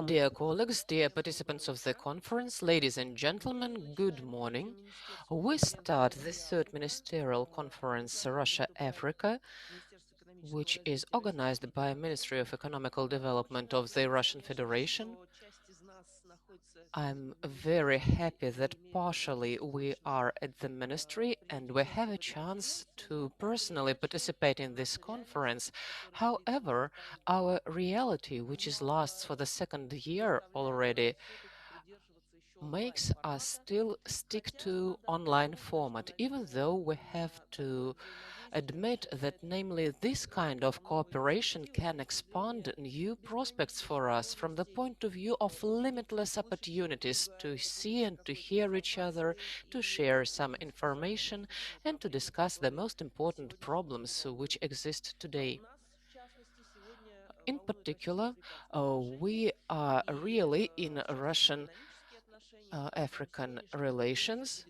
Dear colleagues, dear participants of the conference, ladies and gentlemen, good morning. We start the third ministerial conference Russia-Africa, which is organized by Ministry of Economical Development of the Russian Federation. I'm very happy that partially we are at the ministry and we have a chance to personally participate in this conference. However, our reality, which is lasts for the second year already, makes us still stick to online format, even though we have to admit that namely this kind of cooperation can expand new prospects for us from the point of view of limitless opportunities to see and to hear each other, to share some information, and to discuss the most important problems which exist today. In particular, we are really in Russian African relations,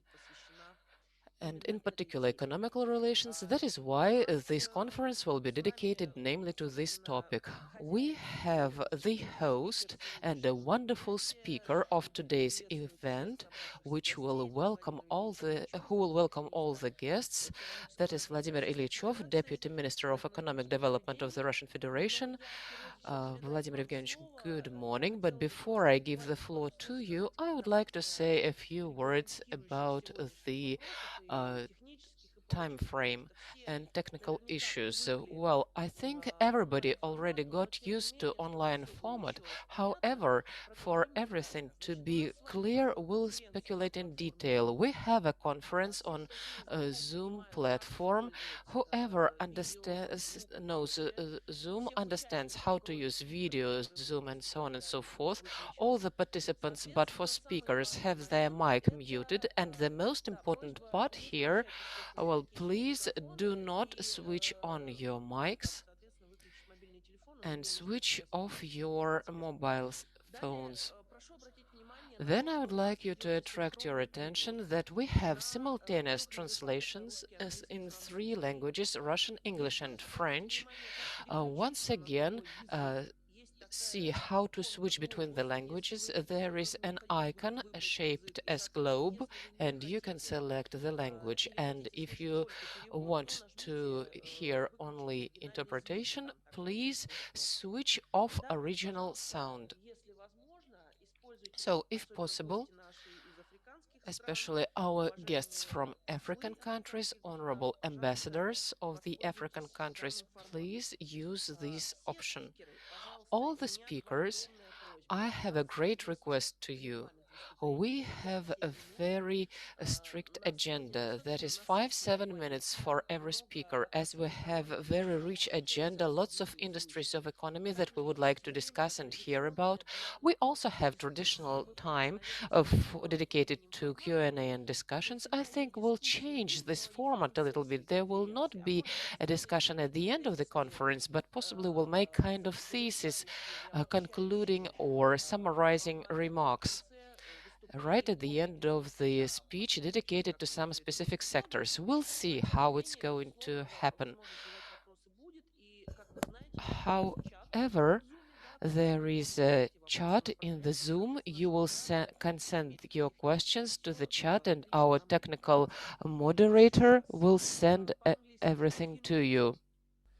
and in particular economical relations. That is why this conference will be dedicated namely to this topic. We have the host and a wonderful speaker of today's event, who will welcome all the guests. That is Vladimir Ilyachov, Deputy Minister of Economic Development of the Russian Federation. Vladimir Evgenievich, good morning. But before I give the floor to you, I would like to say a few words about the uh, time frame and technical issues. Well, I think everybody already got used to online format. However, for everything to be clear, we'll speculate in detail. We have a conference on a Zoom platform. Whoever knows Zoom understands how to use video, Zoom, and so on and so forth. All the participants, but for speakers, have their mic muted. And the most important part here, well, please do not switch on your mics and switch off your mobile phones. Then I would like you to attract your attention that we have simultaneous translations in three languages, Russian, English, and French. Once again, see how to switch between the languages. There is an icon shaped as globe, and you can select the language. And if you want to hear only interpretation, please switch off original sound. So, if possible, especially our guests from African countries, honorable ambassadors of the African countries, please use this option. All the speakers, I have a great request to you. We have a very strict agenda that is 7 minutes for every speaker, as we have a very rich agenda, lots of industries of economy that we would like to discuss and hear about. We also have traditional time dedicated to Q&A and discussions. I think we'll change this format a little bit. There will not be a discussion at the end of the conference, but possibly we'll make kind of thesis, concluding or summarizing remarks right at the end of the speech dedicated to some specific sectors. We'll see how it's going to happen. However, there is a chat in the Zoom. You will can send your questions to the chat, and our technical moderator will send everything to you.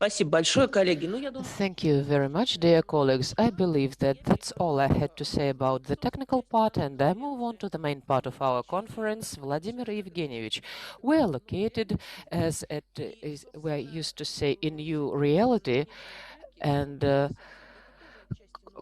Спасибо большое, коллеги. Ну, я думаю... Thank you very much, dear colleagues. I believe that that's all I had to say about the technical part, and I move on to the main part of our conference. Vladimir Evgenievich, we are located, as we're used to say, in new reality, and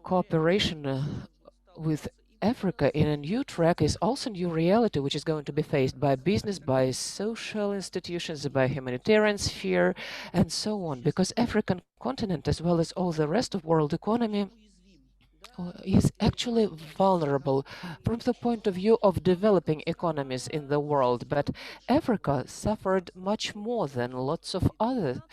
cooperation with Africa in a new track is also new reality, which is going to be faced by business, by social institutions, by humanitarian sphere, and so on. Because African continent, as well as all the rest of world economy, is actually vulnerable from the point of view of developing economies in the world. But Africa suffered much more than lots of other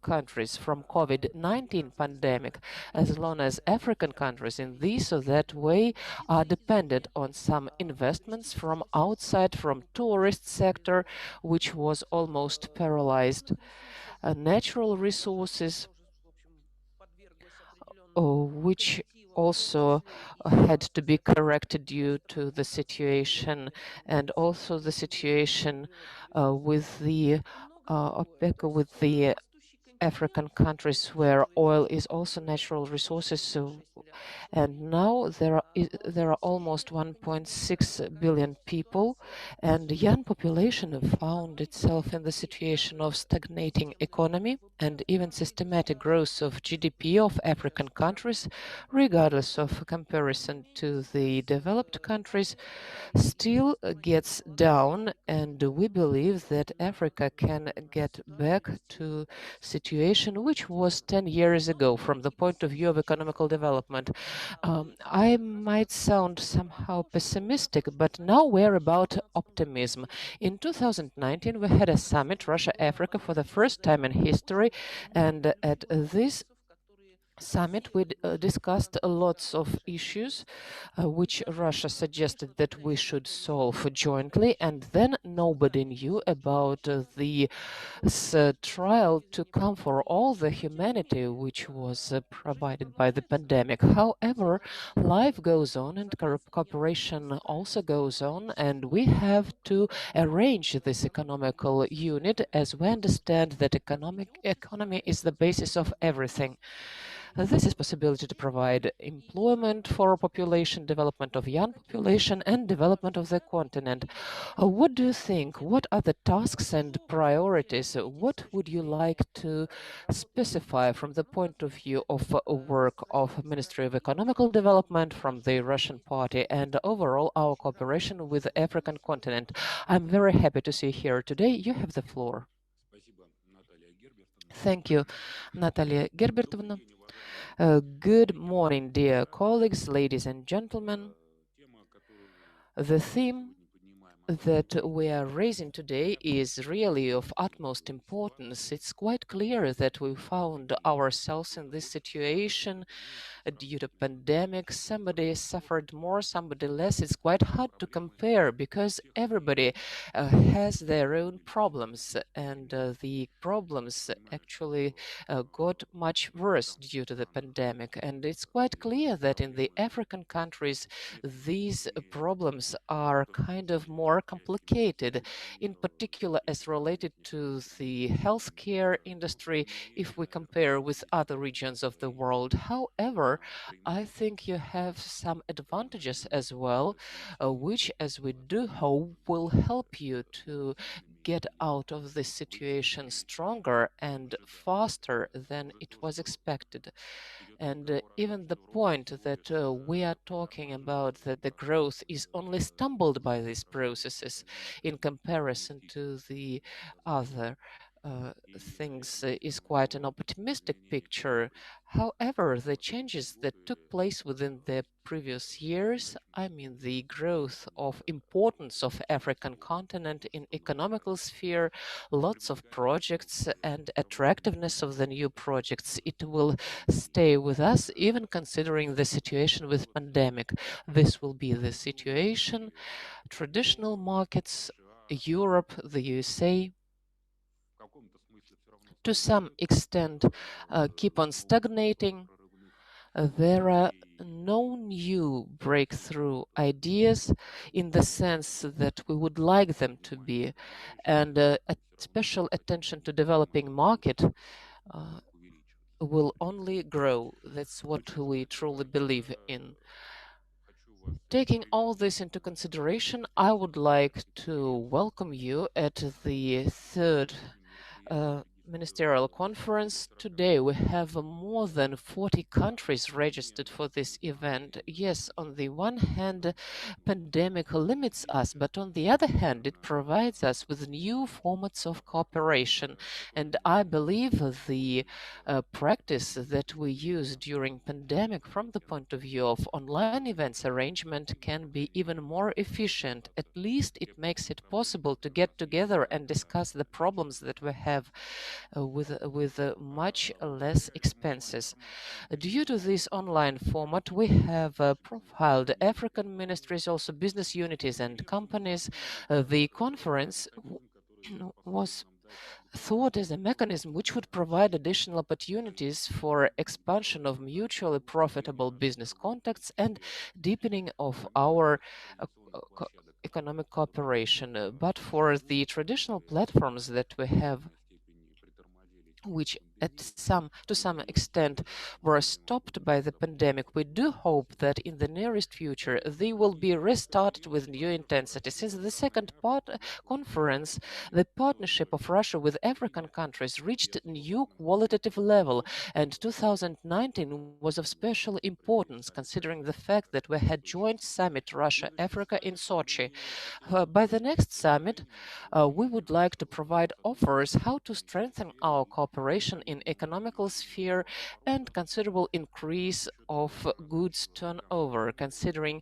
countries from COVID-19 pandemic, as long as African countries in this or that way are dependent on some investments from outside, from tourist sector, which was almost paralyzed. Natural resources, which also had to be corrected due to the situation, and also the situation with the OPEC, with the African countries where oil is also natural resources. And now there are almost 1.6 billion people, and young population found itself in the situation of stagnating economy and even systematic growth of GDP of African countries, regardless of comparison to the developed countries, still gets down, and we believe that Africa can get back to situation which was 10 years ago from the point of view of economical development. I might sound somehow pessimistic, but now we're about optimism. In 2019, we had a summit, Russia-Africa, for the first time in history, and at this summit, we discussed lots of issues which Russia suggested that we should solve jointly, and then nobody knew about the trial to come for all the humanity which was provided by the pandemic. However, life goes on and cooperation also goes on, and we have to arrange this economical unit as we understand that economy is the basis of everything. This is possibility to provide employment for population, development of young population, and development of the continent. What do you think? What are the tasks and priorities? What would you like to specify from the point of view of work of Ministry of Economical Development, from the Russian party, and overall our cooperation with the African continent? I'm very happy to see you here today. You have the floor. Thank you, Natalia Gerbertovna. Good morning, dear colleagues, ladies and gentlemen. The theme that we are raising today is really of utmost importance. It's quite clear that we found ourselves in this situation due to pandemic. Somebody suffered more, somebody less. It's quite hard to compare because everybody has their own problems, and the problems actually got much worse due to the pandemic. And it's quite clear that in the African countries, these problems are kind of more complicated, in particular as related to the healthcare industry if we compare with other regions of the world. However, I think you have some advantages as well, which, as we do hope, will help you to get out of this situation stronger and faster than it was expected. And even the point that we are talking about, that the growth is only stumbled by these processes in comparison to the other things, is quite an optimistic picture. However, the changes that took place within the previous years, I mean the growth of importance of African continent in economical sphere, lots of projects and attractiveness of the new projects, it will stay with us even considering the situation with pandemic. This will be the situation. Traditional markets, Europe, the USA, to some extent keep on stagnating. There are no new breakthrough ideas in the sense that we would like them to be, and a special attention to developing market will only grow. That's what we truly believe in. Taking all this into consideration, I would like to welcome you at the third ministerial conference. Today we have more than 40 countries registered for this event. Yes, on the one hand, pandemic limits us, but on the other hand, it provides us with new formats of cooperation. And I believe the practice that we use during pandemic from the point of view of online events arrangement can be even more efficient. At least it makes it possible to get together and discuss the problems that we have with much less expenses. Due to this online format, we have profiled African ministries, also business unities and companies. The conference was thought as a mechanism which would provide additional opportunities for expansion of mutually profitable business contacts and deepening of our uh, economic cooperation. But for the traditional platforms that we have, which to some extent were stopped by the pandemic, we do hope that in the nearest future they will be restarted with new intensity. Since the second conference, the partnership of Russia with African countries reached a new qualitative level, and 2019 was of special importance considering the fact that we had joint summit Russia-Africa in Sochi. By the next summit, we would like to provide offers how to strengthen our cooperation in economical sphere and considerable increase of goods turnover, considering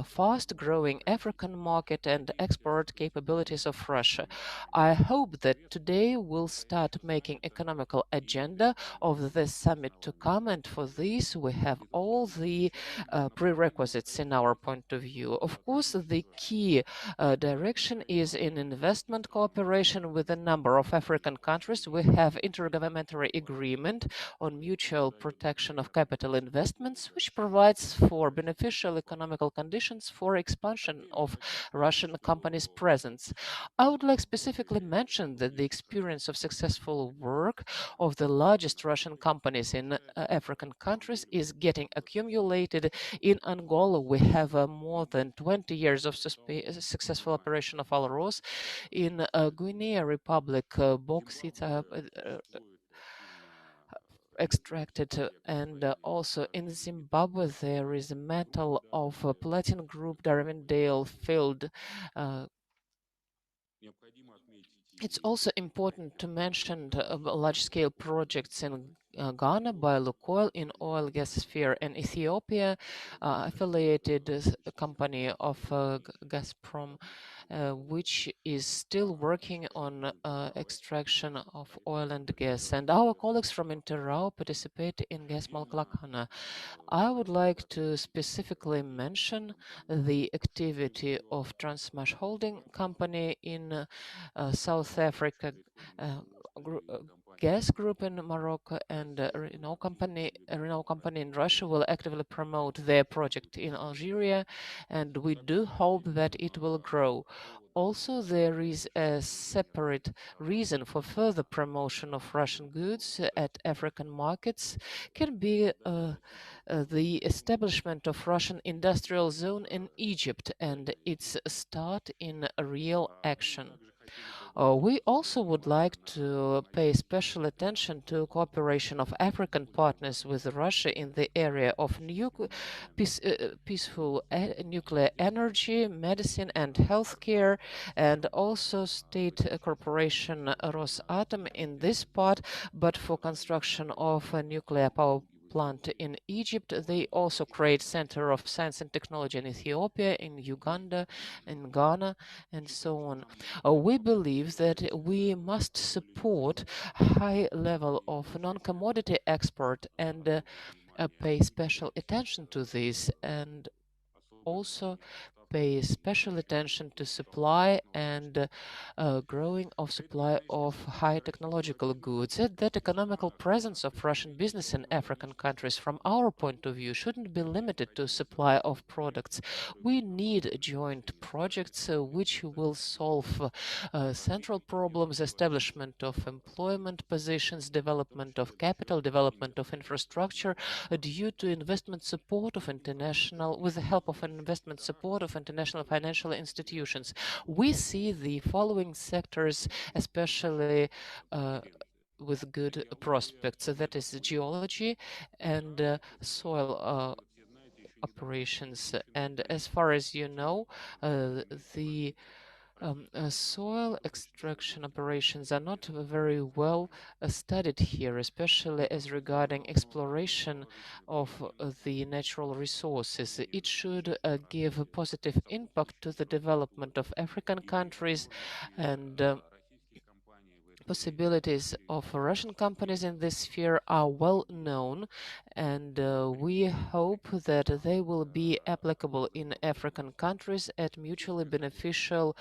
fast-growing African market and export capabilities of Russia. I hope that today we'll start making economical agenda of the summit to come, and for this we have all the prerequisites in our point of view. Of course, the key direction is in investment cooperation with a number of African countries. We have intergovernmental agreement on mutual protection of capital investments, which provides for beneficial economical conditions for expansion of Russian companies' presence. I would like specifically mention that the experience of successful work of the largest Russian companies in African countries is getting accumulated. In Angola, we have more than 20 years of successful operation of Alros. In Guinea Republic, bauxite extracted, and also in Zimbabwe there is a metal of platinum group Darwindale field. It's also important to mention large-scale projects in Ghana by Lukoil in oil gas sphere, and Ethiopia affiliated company of Gazprom, which is still working on extraction of oil and gas. And our colleagues from Interrao participate in Gas Malklakana. I would like to specifically mention the activity of Transmash Holding Company in South Africa, uh, gas group in Morocco, and Renault company in Russia will actively promote their project in Algeria, and we do hope that it will grow. Also, there is a separate reason for further promotion of Russian goods at African markets can be the establishment of Russian industrial zone in Egypt and its start in real action. We also would like to pay special attention to cooperation of African partners with Russia in the area of peaceful nuclear energy, medicine and healthcare, and also state corporation Rosatom in this part, but for construction of a nuclear power plant in Egypt. They also create Center of Science and Technology in Ethiopia, in Uganda, in Ghana, and so on. We believe that we must support high level of non-commodity export and pay special attention to this, and also pay special attention to supply and growing of supply of high technological goods. That economical presence of Russian business in African countries, from our point of view, shouldn't be limited to supply of products. We need joint projects which will solve central problems, establishment of employment positions, development of capital, development of infrastructure, due to investment support of with the help of investment support of international financial institutions. We see the following sectors, especially with good prospects. So that is geology and soil operations. And as far as you know, the soil extraction operations are not very well studied here, especially as regarding exploration of the natural resources. It should give a positive impact to the development of African countries, and possibilities of Russian companies in this sphere are well known, and we hope that they will be applicable in African countries at mutually beneficial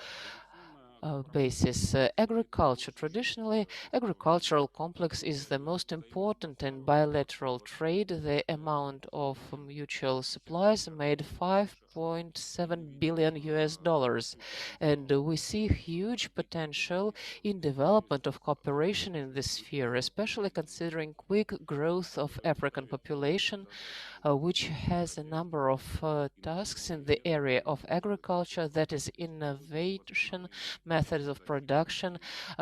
basis. Agriculture. Traditionally, agricultural complex is the most important in bilateral trade. The amount of mutual supplies made 5.7 billion US dollars, and we see huge potential in development of cooperation in this sphere, especially considering quick growth of African population, which has a number of tasks in the area of agriculture, that is innovation, methods of production,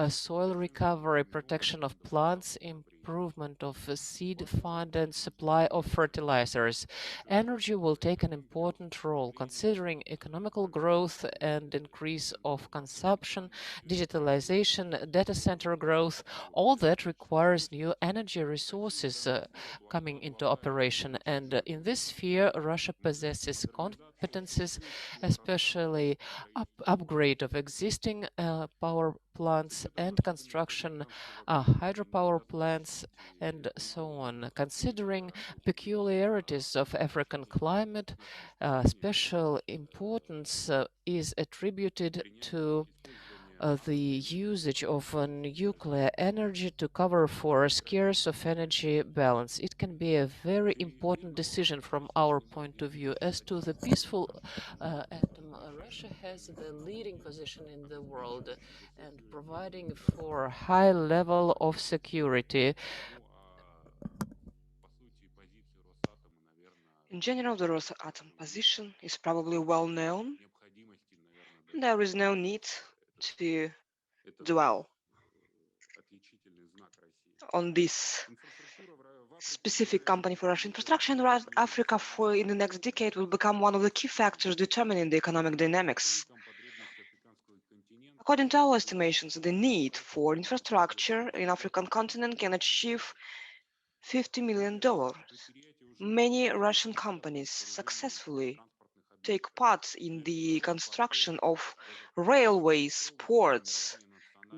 soil recovery, protection of plants, improvement of seed fund and supply of fertilizers. Energy will take an important role considering economical growth and increase of consumption, digitalization, data center growth. All that requires new energy resources coming into operation. And in this sphere, Russia possesses competences, especially upgrade of existing power plants and construction hydropower plants and so on. Considering peculiarities of African climate, special importance is attributed to the usage of nuclear energy to cover for a scarce of energy balance. It can be a very important decision from our point of view. As to the peaceful atom, Russia has the leading position in the world and providing for high level of security. In general, the Rosatom position is probably well known. There is no need to dwell on this specific company for Russian infrastructure in Africa for in the next decade will become one of the key factors determining the economic dynamics. According to our estimations, the need for infrastructure in African continent can achieve $50 million. Many Russian companies successfully take part in the construction of railways, ports,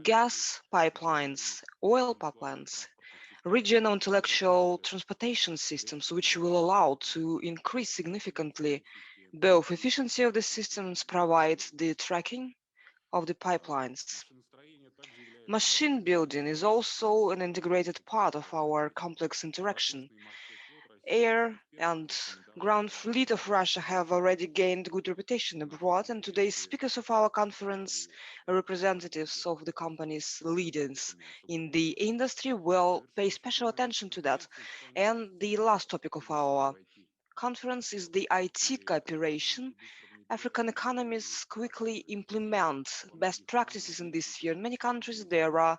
gas pipelines, oil pipelines, regional intellectual transportation systems, which will allow to increase significantly both efficiency of the systems, provide the tracking of the pipelines. Machine building is also an integrated part of our complex interaction. Air and ground fleet of Russia have already gained good reputation abroad, and today's speakers of our conference are representatives of the company's leaders in the industry will pay special attention to that. And the last topic of our conference is the IT cooperation. African economies quickly implement best practices in this sphere. In many countries, there are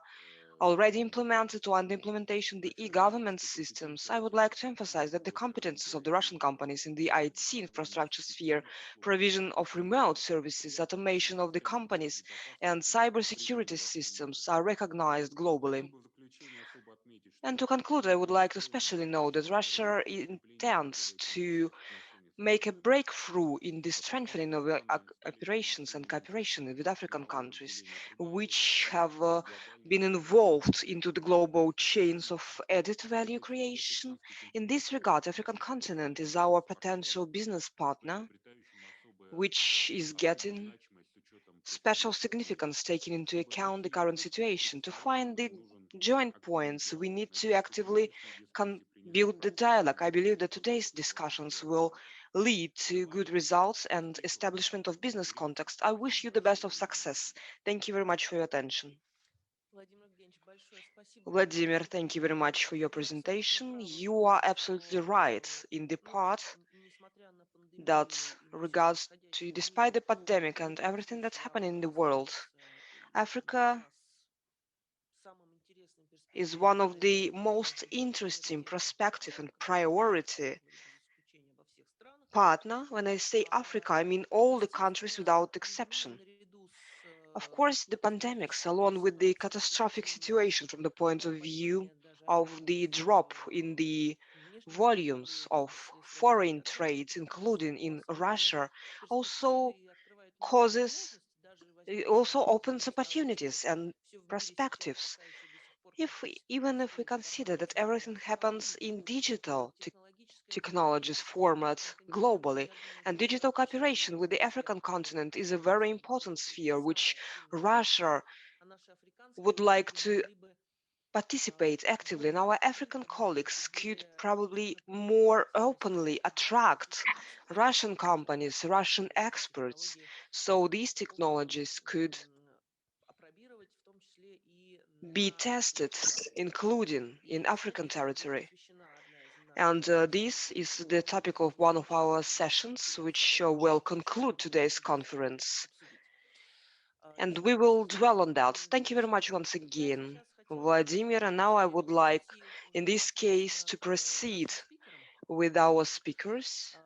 already implemented or under implementation the e-government systems. I would like to emphasize that the competences of the Russian companies in the IT infrastructure sphere, provision of remote services, automation of the companies, and cybersecurity systems are recognized globally. And to conclude, I would like to especially note that Russia intends to make a breakthrough in the strengthening of operations and cooperation with African countries, which have been involved into the global chains of added value creation. In this regard, African continent is our potential business partner, which is getting special significance taking into account the current situation. To find the joint points, we need to actively build the dialogue. I believe that today's discussions will lead to good results and establishment of business context. I wish you the best of success. Thank you very much for your attention. Vladimir, thank you very much for your presentation. You are absolutely right in the part that regards to despite the pandemic and everything that's happening in the world, Africa is one of the most interesting, prospective, and priority partner. When I say Africa, I mean all the countries without exception. Of course, the pandemics, along with the catastrophic situation from the point of view of the drop in the volumes of foreign trade, including in Russia, also causes, it also opens opportunities and perspectives. Even if we consider that everything happens in digital technologies format globally, and digital cooperation with the African continent is a very important sphere which Russia would like to participate actively, and our African colleagues could probably more openly attract Russian companies, Russian experts, so these technologies could be tested, including in African territory. And this is the topic of one of our sessions, which will conclude today's conference. And we will dwell on that. Thank you very much once again, Vladimir. And now I would like, in this case, to proceed with our speakers.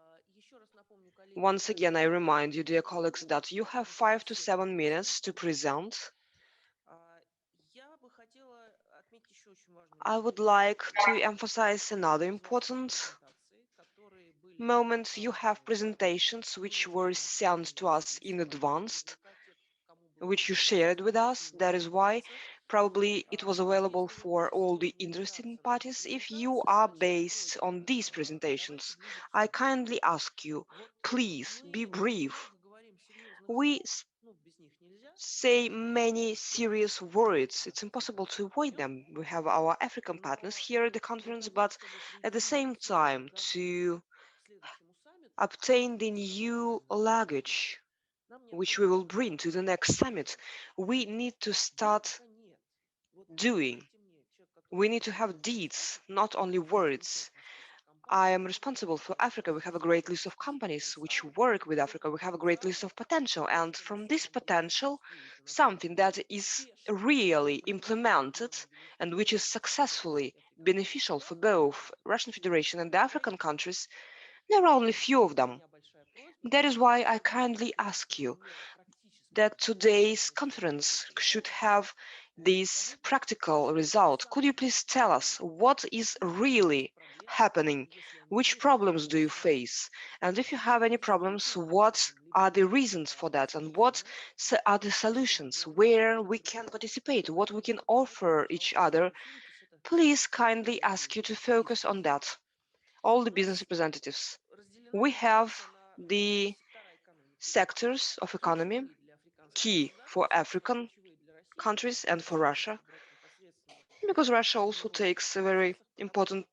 Once again, I remind you, dear colleagues, that you have 5 to 7 minutes to present. I would like to emphasize another important moment. You have presentations which were sent to us in advance, which you shared with us. That is why probably it was available for all the interested parties. If you are based on these presentations, I kindly ask you, please be brief. We say many serious words. It's impossible to avoid them. We have our African partners here at the conference, but at the same time, to obtain the new luggage which we will bring to the next summit, we need to start doing. We need to have deeds, not only words. I am responsible for Africa. We have a great list of companies which work with Africa. We have a great list of potential. And from this potential, something that is really implemented and which is successfully beneficial for both Russian Federation and the African countries, there are only few of them. That is why I kindly ask you that today's conference should have this practical result. Could you please tell us what is really happening? Which problems do you face? And if you have any problems, what are the reasons for that? And what are the solutions? Where we can participate? What we can offer each other? Please kindly ask you to focus on that. All the business representatives. We have the sectors of economy key for African countries and for Russia, because Russia also takes a very important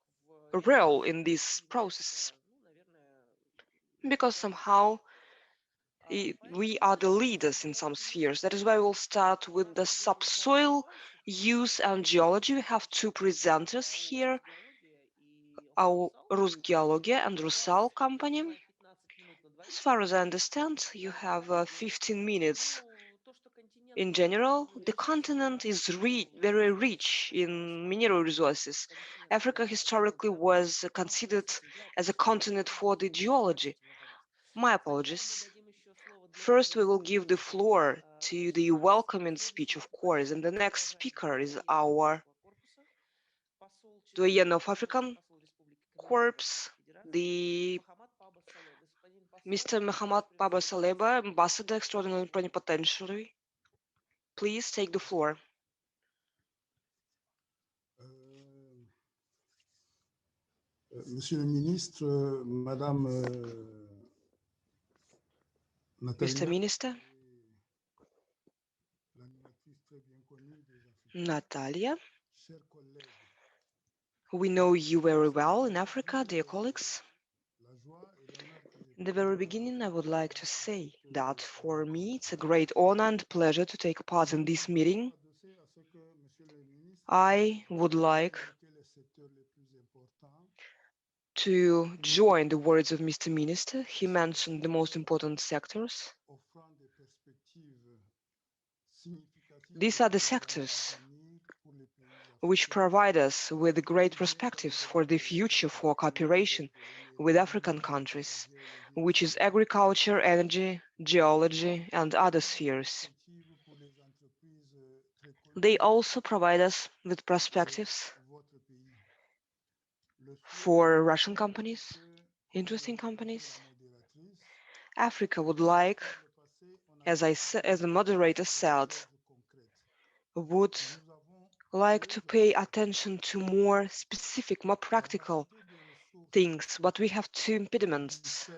role in these processes, because somehow we are the leaders in some spheres. That is why we'll start with the subsoil use and geology. We have two presenters here, our Rusgeologia and Rusal company. As far as I understand, you have 15 minutes. In general, the continent is very rich in mineral resources. Africa historically was considered as a continent for the geology. My apologies. First, we will give the floor to the welcoming speech, of course, and the next speaker is our Doyen of African Corps, the Mr. Mohammad Paba Saleba, Ambassador Extraordinary Plenipotentiary. Please take the floor. Monsieur le ministre, Madame Mr. Minister, Natalia, we know you very well in Africa, dear colleagues. In the very beginning, I would like to say that for me, it's a great honor and pleasure to take part in this meeting. I would like to join the words of Mr. Minister. He mentioned the most important sectors. These are the sectors which provide us with great perspectives for the future for cooperation with African countries, which is agriculture, energy, geology, and other spheres. They also provide us with perspectives for Russian companies, interesting companies. Africa would like, as the moderator said, would like to pay attention to more specific, more practical things, but we have two impediments.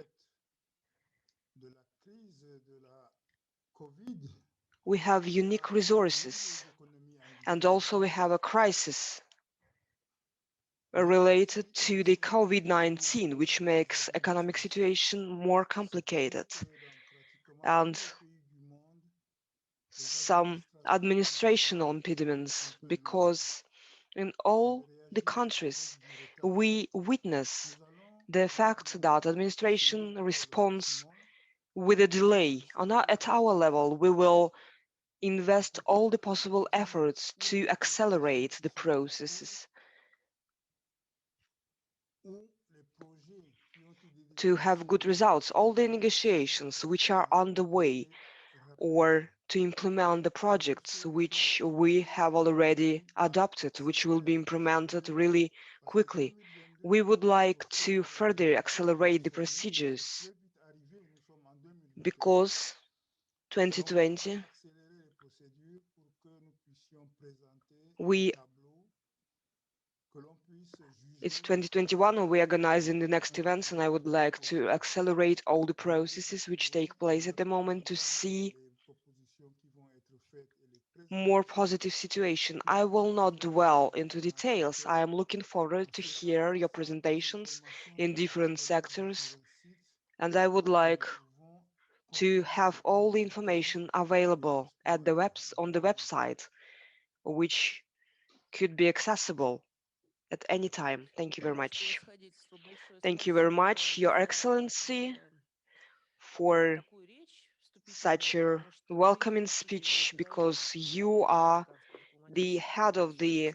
We have unique resources, and also we have a crisis related to the COVID-19, which makes economic situation more complicated, and some administrational impediments, because in all the countries we witness the fact that administration responds with a delay. At our level, we will invest all the possible efforts to accelerate the processes, to have good results. All the negotiations which are underway, or to implement the projects which we have already adopted, which will be implemented really quickly. We would like to further accelerate the procedures because 2020 it's 2021 and we are organizing the next events, and I would like to accelerate all the processes which take place at the moment to see more positive situation. I will not dwell into details. I am looking forward to hear your presentations in different sectors, and I would like to have all the information available at the on the website, which could be accessible at any time. Thank you very much. Thank you very much, Your Excellency, for such a welcoming speech, because you are the head of the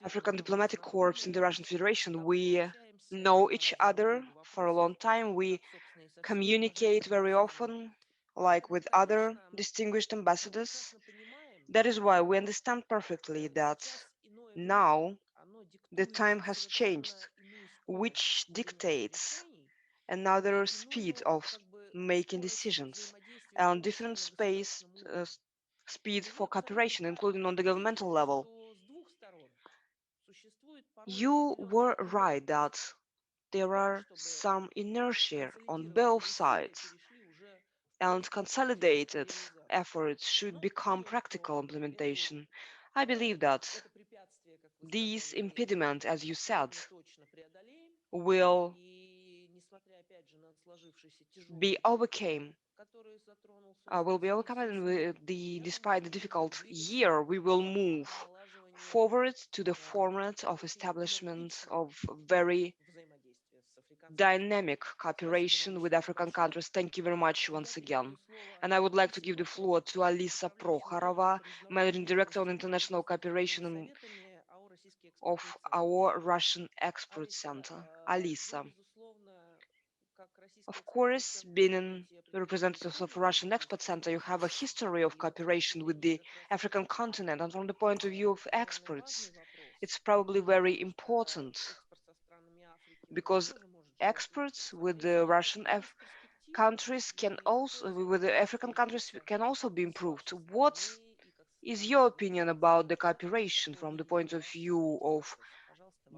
African Diplomatic Corps in the Russian Federation. We know each other for a long time. We communicate very often, like with other distinguished ambassadors. That is why we understand perfectly that now the time has changed, which dictates another speed of making decisions and different speed for cooperation, including on the governmental level. You were right that there are some inertia on both sides, and consolidated efforts should become practical implementation. I believe that these impediments, as you said, will be overcome. And despite the difficult year, we will move forward to the format of establishment of very dynamic cooperation with African countries. Thank you very much once again. And I would like to give the floor to Alisa Prokhorova, Managing Director on International Cooperation of our Russian Expert Center. Alisa. Of course, being representatives of Russian Expert Center, you have a history of cooperation with the African continent, and from the point of view of experts, it's probably very important, because experts with the countries can also, with the African countries, can also be improved. What is your opinion about the cooperation from the point of view of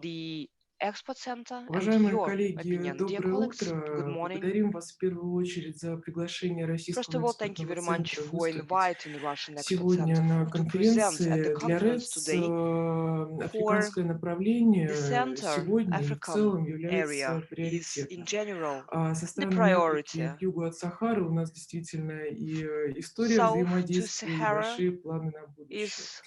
the Expert Center and Уважаемые your коллеги, opinion? Dear доброе colleagues, good утро. morning. Благодарим вас в первую очередь за приглашение First Российского of all, thank you экспертного very much центра for выступить inviting the Russian Expert сегодня Center на to present at the конференции. Для conference РЭЦ today. африканское The направление center, сегодня и в African целом area, является is in приоритетом. general Со the странами Африки priority. к югу от Сахары у нас действительно и история South to взаимодействия, и Sahara большие планы на будущее. is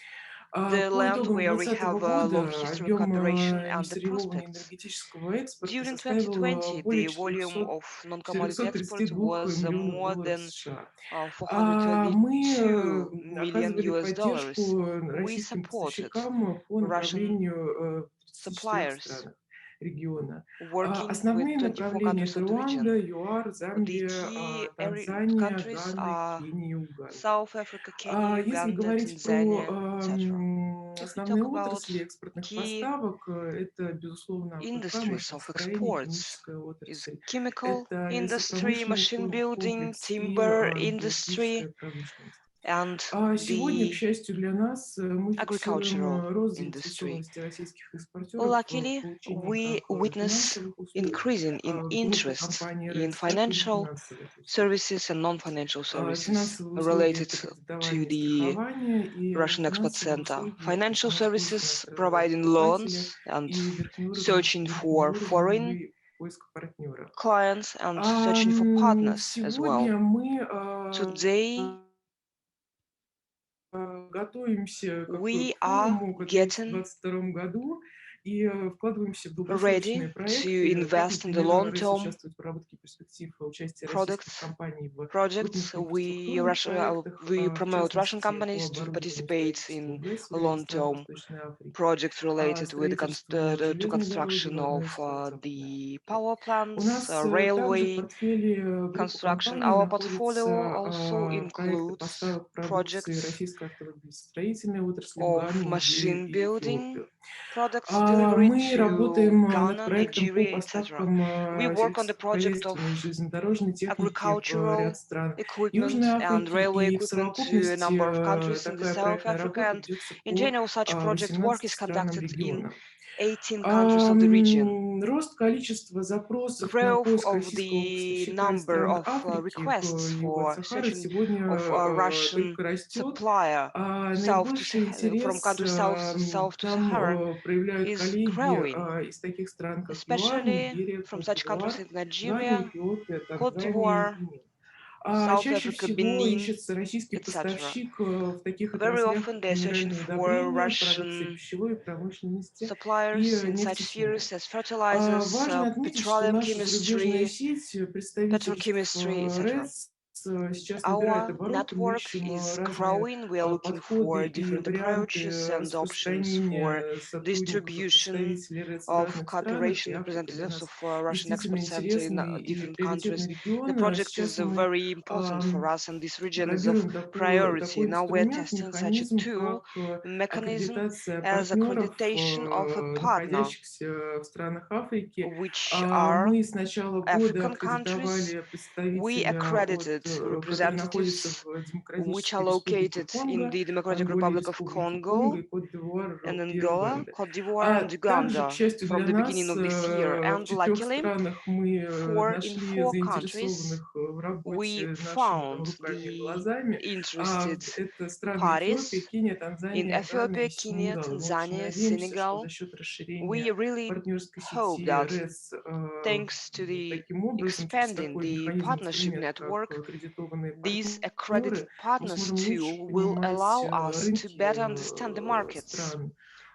the По land итогам where we 2020 have a long года history of объем cooperation and the несырьевого prospects. энергетического экспорта During составил 2020, более the volume of non-commodity export 432 was миллионов more долларов than США. $422 Мы million оказывали US. поддержку We российским supported поставщикам по Russian направлению в 34 suppliers странах региона. working with Основные 24 направления — countries это of the Руанда, region. ЮАР, The Замбия, key Танзания, countries Гана, are Кения и Уганда. South Africa, Kenya, Если Uganda, говорить про Tanzania, etc. If we основные talk about отрасли экспортных key поставок, это, безусловно, АПК, industries of машиностроение, exports, химическая is отрасль. chemical Это industry, лесопромышленный machine building, комплекс и timber industry, металлургическая промышленность. and Сегодня, к the счастью для нас, мы agricultural фиксируем рост industry. заинтересованности российских экспортеров в Luckily, получении we как witness финансовых услуг increasing in в группе interest компании in РЭЦ, так и financial нефинансовых услуг. services and non-financial services Финансовые услуги– related это to кредитование, the страхование, и Russian Export нефинансовые Center. услуги– это Financial помощь поиск services иностранного providing покупателя loans and и searching for foreign верхнеуровневый поиск партнера. clients and searching for partners as well. Сегодня мы Today, готовимся к we are форуму, который в getting 2022 году, и вкладываемся в долгосрочные ready to проекты, как, invest in the например, РЭС long-term участвует в проработке перспектив участия российских products компаний в projects. крупных инфраструктурных проектах, We в promote Russian частности, по companies to оборудованию и participate строительству in ГЭС в ряде стран long-term Восточной Африки, projects related with строительству to железной дороги construction в одной of из стран Западной the Африки. power У plants, нас также в railway портфеле группы construction. компаний Our portfolio находятся also проекты includes поставок продукции projects российской автомобильстроительной отрасли в of Гану, Нигерию machine и building Эфиопию. products delivery Мы to работаем над Ghana, проектом по Nigeria, etc. поставкам We work on the project of сельскохозяйственной и железнодорожной техники в agricultural ряд стран Южной equipment and Африки, railway и в equipment to a совокупности number of countries in the такая south of проектная Africa. работа And ведется in по general, such project work 18 is странам conducted in региона. 18 countries of the region. Рост количества запросов на Growth поиск of российского the поставщика из number стран of Африки к requests югу от for Сахары searching сегодня of a Russian только растет. supplier Наибольший from интерес countries south to Sahara там проявляют is коллеги growing, из таких стран, как ЮАР, especially Нигерия, from such countries Кот-д'Ивуар, as Гана, Nigeria, Эфиопия, Cote Танзания и d'Ivoire, Бенин. South Чаще Africa, всего Benin, ищется российский etc. поставщик в таких Very отраслях, often как they're searching минеральные for удобрения, продукция Russian пищевой промышленности и suppliers in such нефтехимия. spheres as fertilizers, Важно отметить, что petroleum наша зарубежная chemistry, сеть представительств petrochemistry, etc. РЭЦ сейчас набирает Our обороты. Мы network ищем is разные growing. We are looking подходы for и different варианты approaches and options for распространения сотрудников и distribution представителей РЭЦ в of разных странах, и cooperation Африка для representatives нас of Russian действительно Export Center in интересный и different countries. приоритетный The регион. project Сейчас is мы very important for us, and this region is of пробируем priority. такой Now we're инструмент, testing such a механизм, tool, как mechanism аккредитация as партнеров, accreditation of a partner, находящихся в странах Африки. which are Мы с начала года African countries. аккредитовали We представителя, accredited который находится representatives в which are Демократической Республике located in Конго, the Democratic Анголе, Republic of Республике Конго, Congo, и Кот-д'Ивуар and и Angola, Руганды. Cote d'Ivoire, and Также, к Uganda счастью from для the beginning нас, of this year. в And 4 luckily, странах мы in нашли 4 countries, заинтересованных в we работе нашими found руками и the глазами. interested Это страны Эфиопия, parties Кения, in Танзания, Гана и Ethiopia, Kenya, Сенегал. И мы очень Tanzania, надеемся, что Senegal. за счет расширения We really партнерской hope сети that РЭС thanks to the таким образом, через expanding такой the механизм, partnership инструмент, как network, аккредитованные these accredited партнеры, мы partners сможем лучше tool will понимать allow us to рынки better understand the markets стран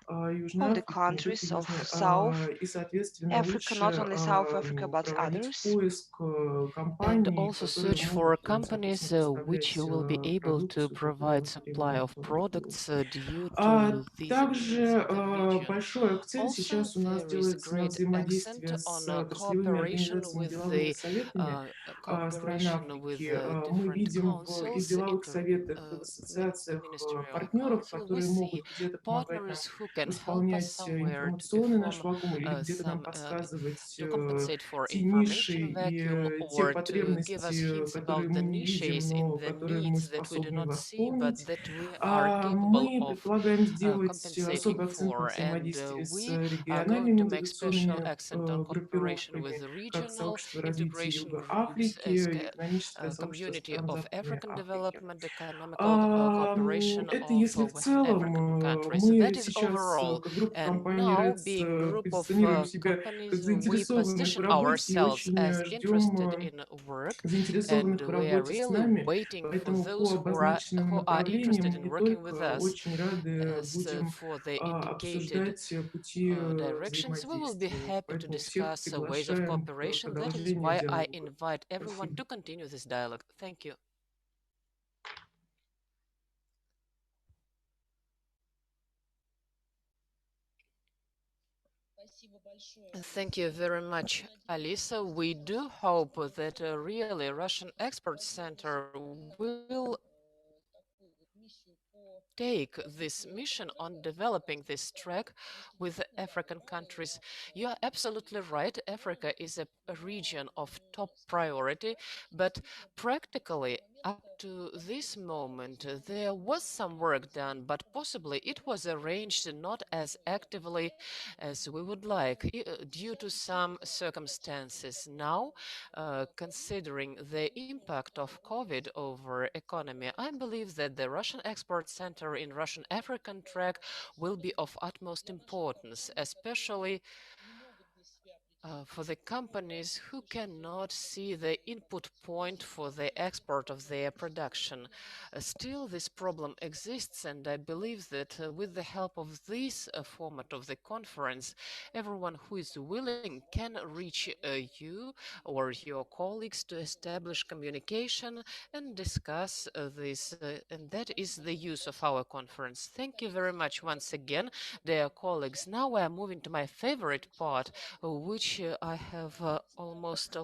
Южной of the Африки, не только countries of Южной, South и, соответственно, Africa, not лучше only South Africa, but проводить others, поиск And компаний, also которые search for могут, companies соответственно, which you поставлять will be able to продукцию, которая provide supply востребована of в регионе. products due to these needs Также in the region. большой акцент Also, сейчас у нас there is a делается на great accent взаимодействие on с отраслевыми cooperation организациями, with деловыми the советами стран cooperation with Африки. Мы different видим и в councils, деловых советах, и в ассоциациях ministerial партнеров, council. We которые see могут где-то помогать нам partners who can help us восполнять somewhere to информационный наш perform вакуум или где-то нам some подсказывать to compensate for те ниши information vacuum и те or to give us потребности, hints которые about the мы не видим, niches in но the которые мы needs that we do способны not see, but восполнить. that we are capable Мы of предполагаем сделать compensating особый акцент на for. And взаимодействии с we are going региональными to make special интеграционными accent on cooperation with группировками, the как regional Сообщество развития integration Юга groups as Африки, Экономическое сообщество community стран of Западной African Африки. development, economical cooperation Это of если в West African целом countries. мы That is сейчас, overall. как группа And компаний now, РЭЦ, being group of позиционируем себя как companies, we заинтересованных в position работе и ourselves очень as interested ждем in work, and заинтересованных в we are работе с really нами, waiting for поэтому по those обозначенным who are направлениям interested мы in не working with только us. очень рады As будем for the indicated обсуждать пути directions, we will be взаимодействия, happy to поэтому всех discuss ways of приглашаем к cooperation. That is продолжению why I диалога. invite everyone Спасибо. to continue this dialogue. Thank you. Thank you very much, Alisa. We do hope that really Russian Export Center will take this mission on developing this track with African countries. You are absolutely right. Africa is a region of top priority, but practically Up to this moment, there was some work done, but possibly it was arranged not as actively as we would like due to some circumstances. Now, considering the impact of COVID over economy, I believe that the Russian Export Center in Russian African track will be of utmost importance, especially for the companies who cannot see the input point for the export of their production. Still, this problem exists, and I believe that with the help of this format of the conference, everyone who is willing can reach you or your colleagues to establish communication and discuss this, and that is the use of our conference. Thank you very much once again, dear colleagues. Now we are moving to my favorite part, which I have almost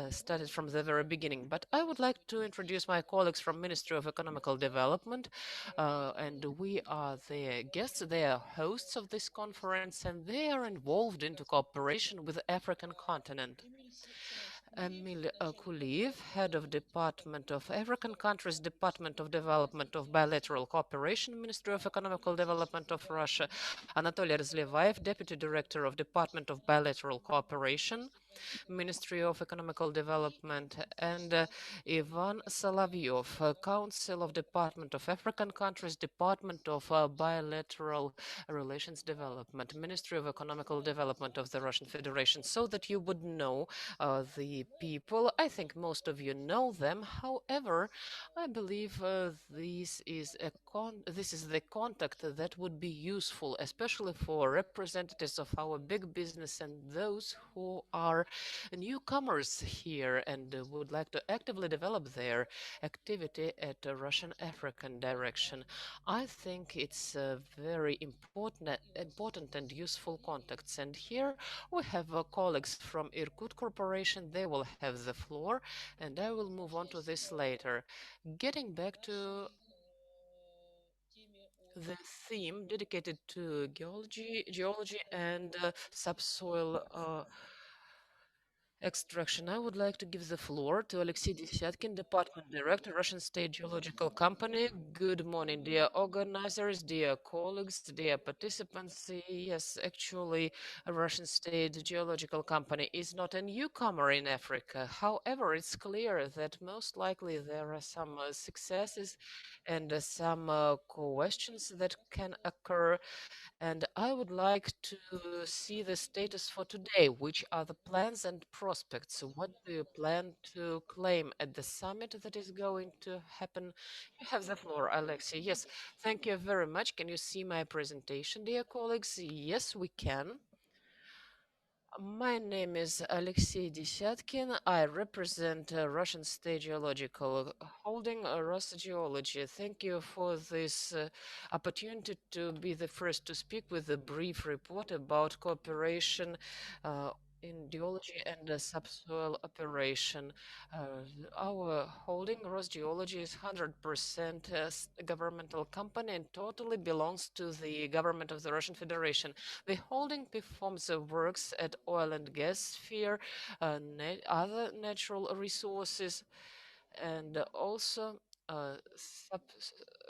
started from the very beginning. But I would like to introduce my colleagues from Ministry of Economical Development, and we are their guests, they are hosts of this conference, and they are involved into cooperation with the African continent. Emil Kuliyev, Head of Department of African Countries, Department of Development of Bilateral Cooperation, Ministry of Economical Development of Russia. Anatoly Razlevaev, Deputy Director of Department of Bilateral Cooperation, Ministry of Economical Development, and Ivan Solovyov, Council of Department of African Countries, Department of Bilateral Relations Development, Ministry of Economical Development of the Russian Federation, so that you would know the people. I think most of you know them. However, I believe this is the contact that would be useful, especially for representatives of our big business and those who are newcomers here and would like to actively develop their activity at a Russian African direction. I think it's very important and useful contacts. And here we have colleagues from Irkut Corporation. They will have the floor, and I will move on to this later. Getting back to the theme dedicated to geology and subsoil extraction. I would like to give the floor to Alexei Desyatkin, Department Director, Russian State Geological Company. Good morning, dear organizers, dear colleagues, dear participants. Yes, actually, a Russian State Geological Company is not a newcomer in Africa. However, it's clear that most likely there are some successes and some questions that can occur, and I would like to see the status for today. Which are the plans and prospects? What do you plan to claim at the summit that is going to happen? You have the floor, Alexei. Yes, thank you very much. Can you see my presentation, dear colleagues? Yes, we can. My name is Alexei Desyatkin. I represent Russian State Geological Holding, Rosgeology. Thank you for this opportunity to be the first to speak with a brief report about cooperation in geology and subsoil operation. Our holding, Rosgeology, is 100% governmental company and totally belongs to the government of the Russian Federation. The holding performs works at oil and gas sphere, other natural resources, and also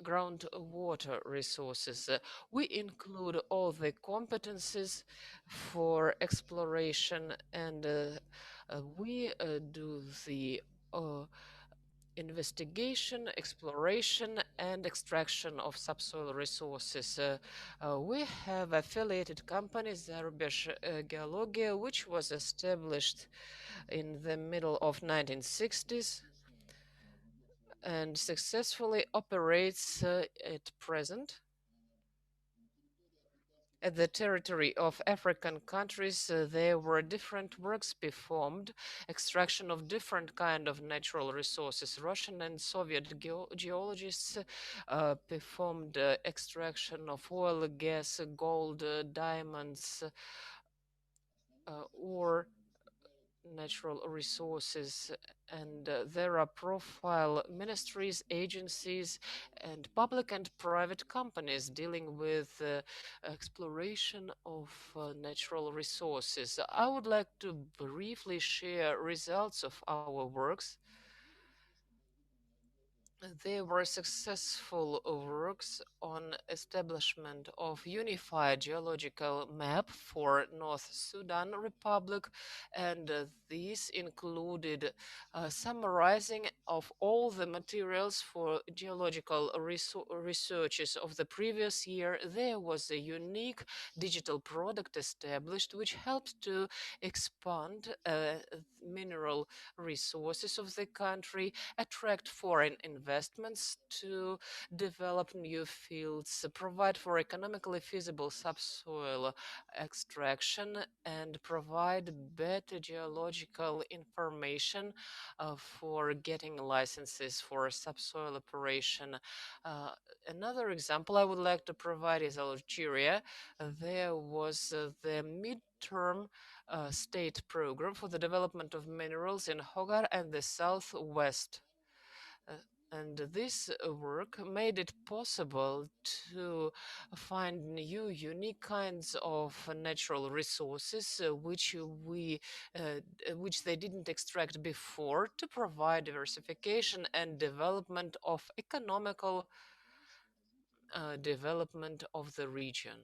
groundwater resources. We include all the competencies for exploration, and we do the investigation, exploration, and extraction of subsoil resources. We have affiliated company Zarubezh Geologia, which was established in the middle of 1960s and successfully operates at present at the territory of African countries. There were different works performed, extraction of different kind of natural resources. Russian and Soviet geologists performed extraction of oil, gas, gold, diamonds, or natural resources, and there are profile ministries, agencies, and public and private companies dealing with exploration of natural resources. I would like to briefly share results of our works. There were successful works on establishment of unified geological map for North Sudan Republic, and these included summarizing of all the materials for geological researches of the previous year. There was a unique digital product established which helped to expand mineral resources of the country, attract foreign investments to develop new fields, provide for economically feasible subsoil extraction, and provide better geological information for getting licenses for subsoil operation. Uh, Another example I would like to provide is Algeria. There was the midterm state program for the development of minerals in Hogar and the southwest. Uh, and this work made it possible to find new, unique kinds of natural resources which they didn't extract before, to provide diversification and development of economical development of the region.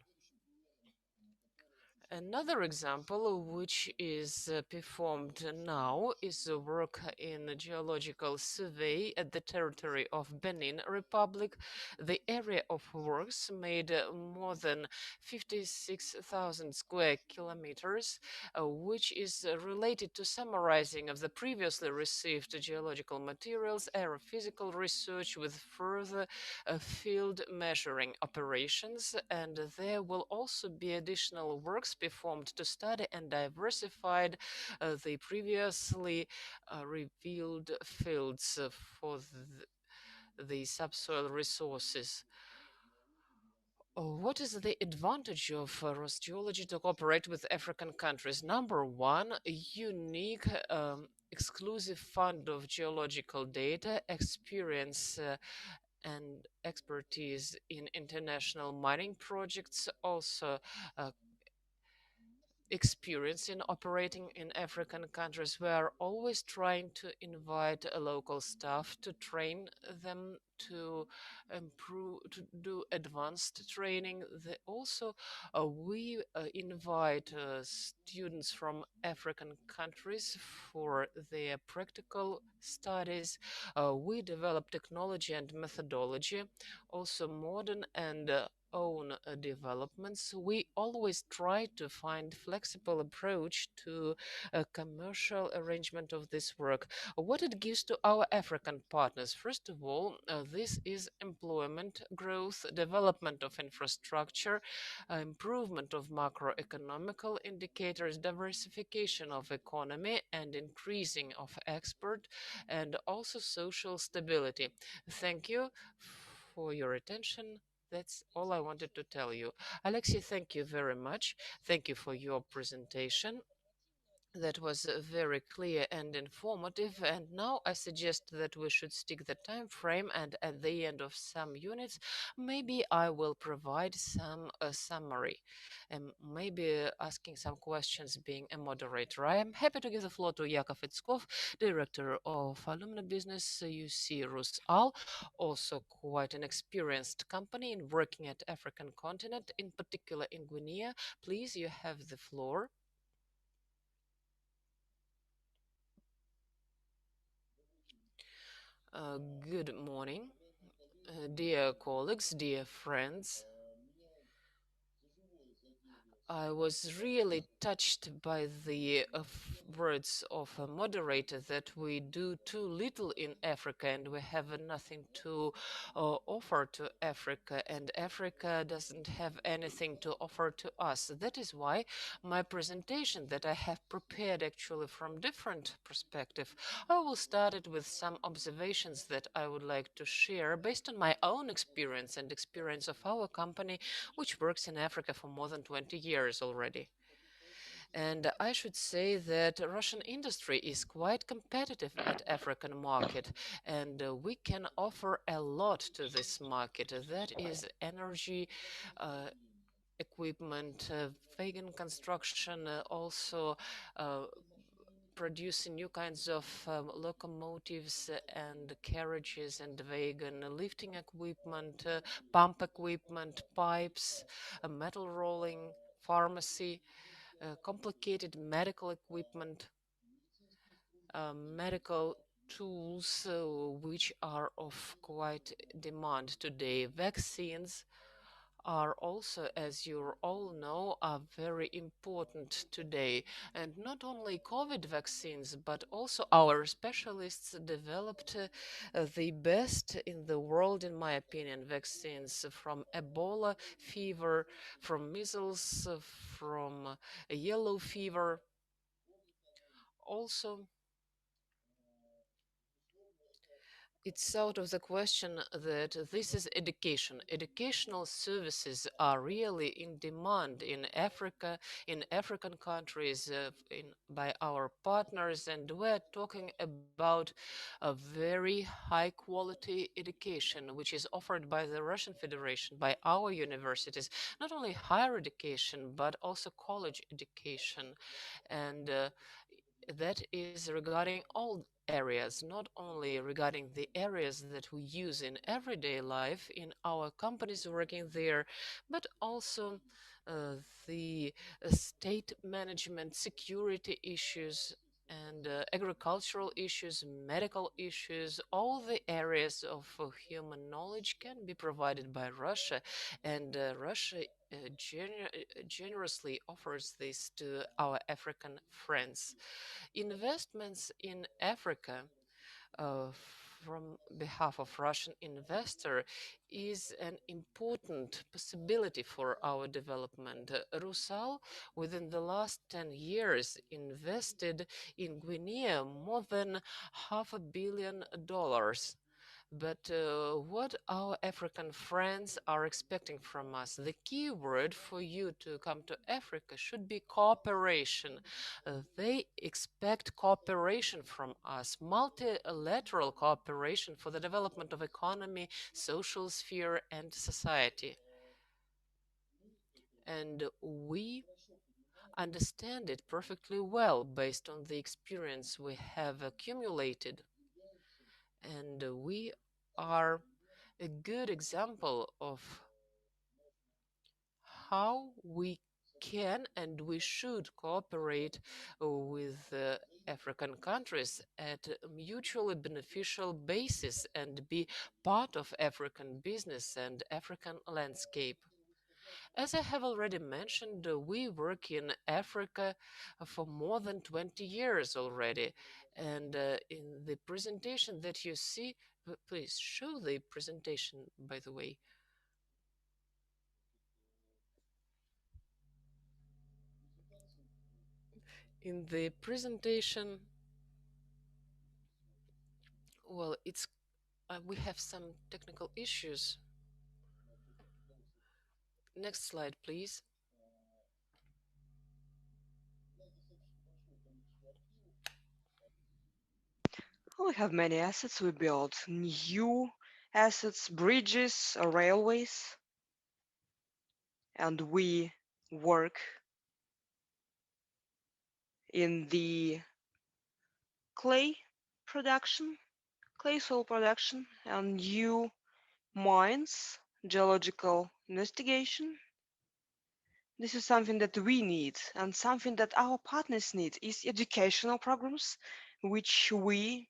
Another example, which is performed now, is the work in geological survey at the territory of Benin Republic. The area of works made more than 56,000 square kilometers, which is related to summarizing of the previously received geological materials, aerophysical research with further field measuring operations, and there will also be additional works performed to study and diversified the previously revealed fields for the subsoil resources. What is the advantage of Rosgeology to cooperate with African countries? Number one, a unique exclusive fund of geological data, experience and expertise in international mining projects, also uh, experience in operating in African countries. We are always trying to invite local staff to train them to improve, to do advanced training. Also, we invite students from African countries for their practical studies. We develop technology and methodology, also modern and own developments. We always try to find flexible approach to a commercial arrangement of this work. What it gives to our African partners, first of all, this is employment growth, development of infrastructure, improvement of macroeconomical indicators, diversification of economy, and increasing of export, and also social stability. Thank you for your attention. That's all I wanted to tell you. Alexei, thank you very much. Thank you for your presentation. That was very clear and informative. And now I suggest that we should stick the time frame, and at the end of some units, maybe I will provide some summary, and maybe asking some questions being a moderator. I am happy to give the floor to Yakov Itskov, Director of Alumni Business, UC RusAl, also quite an experienced company in working at African continent, in particular in Guinea. Please, you have the floor. Good morning, dear colleagues, dear friends. I was really touched by the words of a moderator that we do too little in Africa and we have nothing to offer to Africa, and Africa doesn't have anything to offer to us. That is why my presentation that I have prepared actually from different perspective, I will start it with some observations that I would like to share based on my own experience and experience of our company, which works in Africa for more than 20 years already. And I should say that Russian industry is quite competitive at African market, and we can offer a lot to this market. That is energy, equipment, vegan construction, also producing new kinds of locomotives and carriages and wagon lifting equipment, pump equipment, pipes, metal rolling, pharmacy, complicated medical equipment, medical tools which are of quite demand today. Vaccines are also, as you all know, are very important today. And not only COVID vaccines, but also our specialists developed the best in the world, in my opinion, vaccines from Ebola fever, from measles, from yellow fever. Also, it's out of the question that this is education. Educational services are really in demand in Africa, in African countries, by our partners, and we're talking about a very high quality education which is offered by the Russian Federation, by our universities, not only higher education but also college education. And that is regarding all areas, not only regarding the areas that we use in everyday life in our companies working there, but also uh, the state management, security issues, and agricultural issues, medical issues. All the areas of human knowledge can be provided by Russia, and Russia generously offers this to our African friends. Investments in Africa uh, from behalf of Russian investor is an important possibility for our development. Rusal, within the last 10 years, invested in Guinea more than $500 million. But what our African friends are expecting from us, the key word for you to come to Africa should be cooperation. They expect cooperation from us, multilateral cooperation for the development of economy, social sphere, and society. And we understand it perfectly well based on the experience we have accumulated. And we are a good example of how we can and we should cooperate with African countries at a mutually beneficial basis and be part of African business and African landscape. As I have already mentioned, we work in Africa for more than 20 years already. And in the presentation that you see, please show the presentation, by the way. In the presentation, well, it's we have some technical issues. Next slide, please. We have many assets. We build new assets, bridges, railways, and we work in the clay production, clay soil production, and new mines, geological investigation. This is something that we need, and something that our partners need is educational programs, which we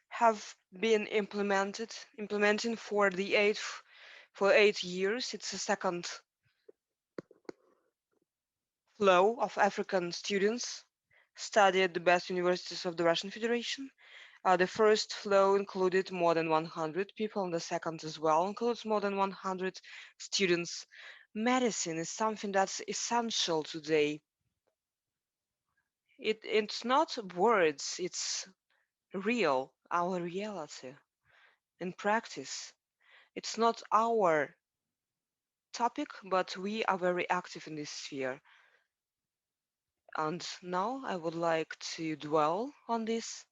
have been implementing for 8 years. It's the second flow of African students study at the best universities of the Russian Federation. The first flow included more than 100 people, and the second as well includes more than 100 students. Medicine is something that's essential today. It's not words, it's real, our reality in practice. It's not our topic, but we are very active in this sphere. And now I would like to dwell on this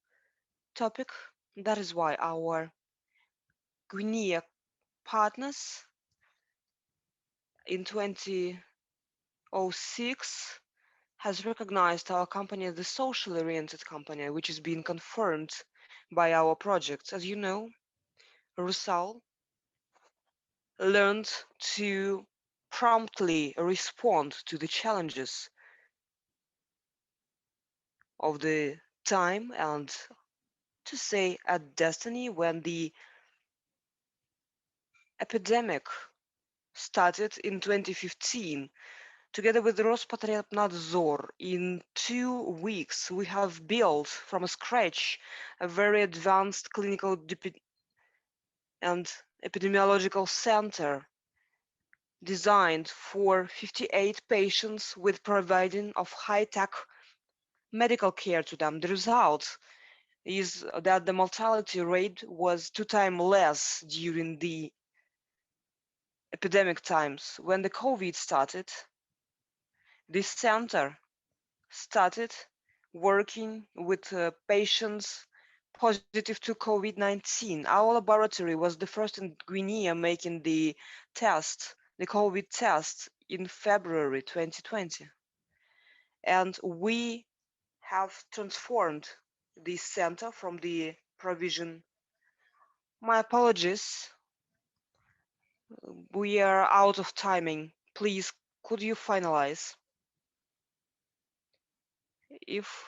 topic. That is why our Guinea partners in 2006 has recognized our company as the socially oriented company, which is being confirmed by our projects. As you know, Rusal learned to promptly respond to the challenges of the time and to say at destiny when the epidemic started in 2015. Together with Rospotrebnadzor, in 2 weeks, we have built from scratch a very advanced clinical and epidemiological center designed for 58 patients with providing of high-tech medical care to them. The result is that the mortality rate was 2 times less during the epidemic times. When the COVID started, this center started working with patients positive to COVID-19. Our laboratory was the first in Guinea making the COVID test in February 2020. And we have transformed this center from the provision. My apologies, we are out of timing. Please, could you finalize? If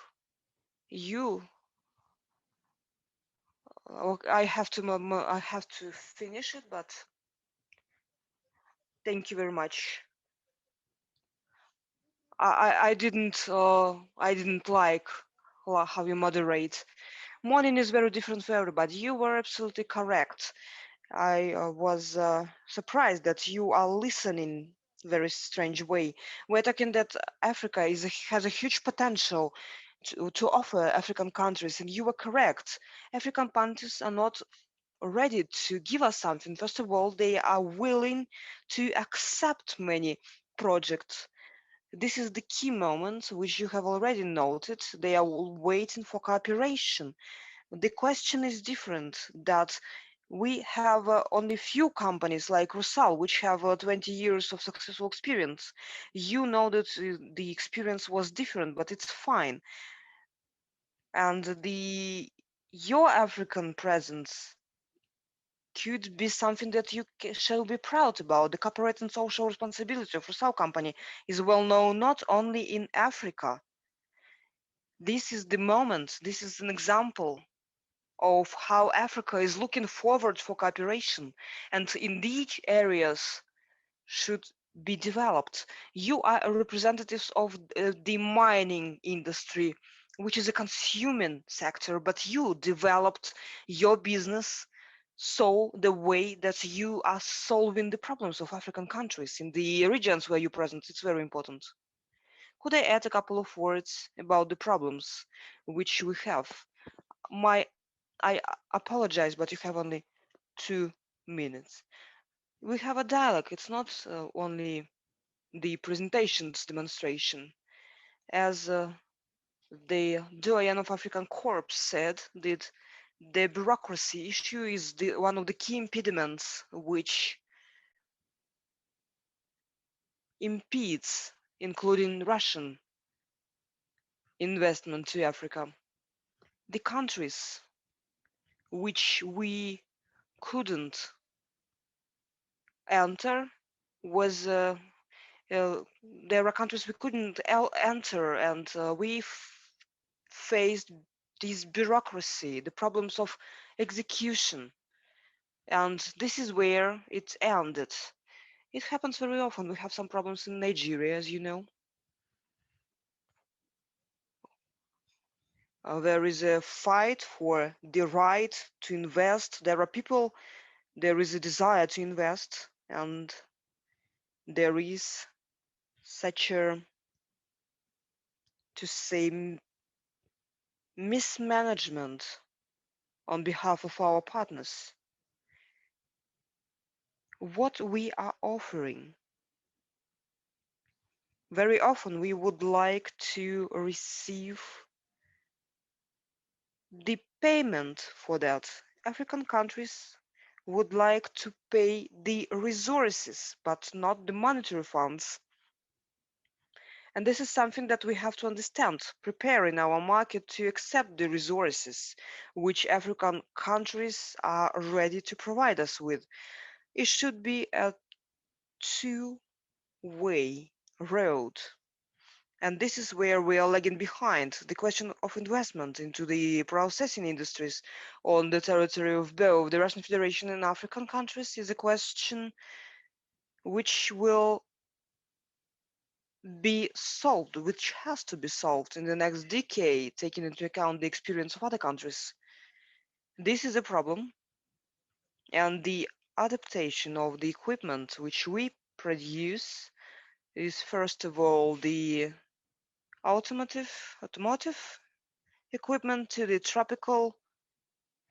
you I have to finish it, but thank you very much. I didn't like how you moderate. Morning is very different for everybody. You were absolutely correct. I was surprised that you are listening very strange way. We're talking that Africa has a huge potential to offer African countries, and you were correct. African countries are not ready to give us something. First of all, they are willing to accept many projects. This is the key moment, which you have already noted. They are waiting for cooperation. The question is different, that we have only few companies like Rusal, which have 20 years of successful experience. You know that the experience was different, but it's fine. And your African presence could be something that you shall be proud about. The corporate and social responsibility of Rusal company is well known not only in Africa. This is the moment, this is an example of how Africa is looking forward for cooperation, and in these areas should be developed. You are representatives of the mining industry, which is a consuming sector, but you developed your business so the way that you are solving the problems of African countries in the regions where you're present. It's very important. Could I add a couple of words about the problems which we have? I apologize, but you have only 2 minutes. We have a dialogue. It's not only the presentations demonstration. As the doyen of African Corps said, that the bureaucracy issue is one of the key impediments which impedes, including Russian investment to Africa. The countries which we couldn't enter was there were countries we couldn't enter, and we faced this bureaucracy, the problems of execution, and this is where it ended. It happens very often. We have some problems in Nigeria, as you know. There is a fight for the right to invest. There are people, there is a desire to invest, and there is such a, to say, mismanagement on behalf of our partners. What we are offering, very often we would like to receive the payment for that. African countries would like to pay the resources, but not the monetary funds. And this is something that we have to understand, preparing our market to accept the resources which African countries are ready to provide us with. It should be a two-way road. And this is where we are lagging behind. The question of investment into the processing industries on the territory of both the Russian Federation and African countries is a question which will be solved, which has to be solved in the next decade, taking into account the experience of other countries. This is a problem, and the adaptation of the equipment which we produce is first of all the automotive equipment to the tropical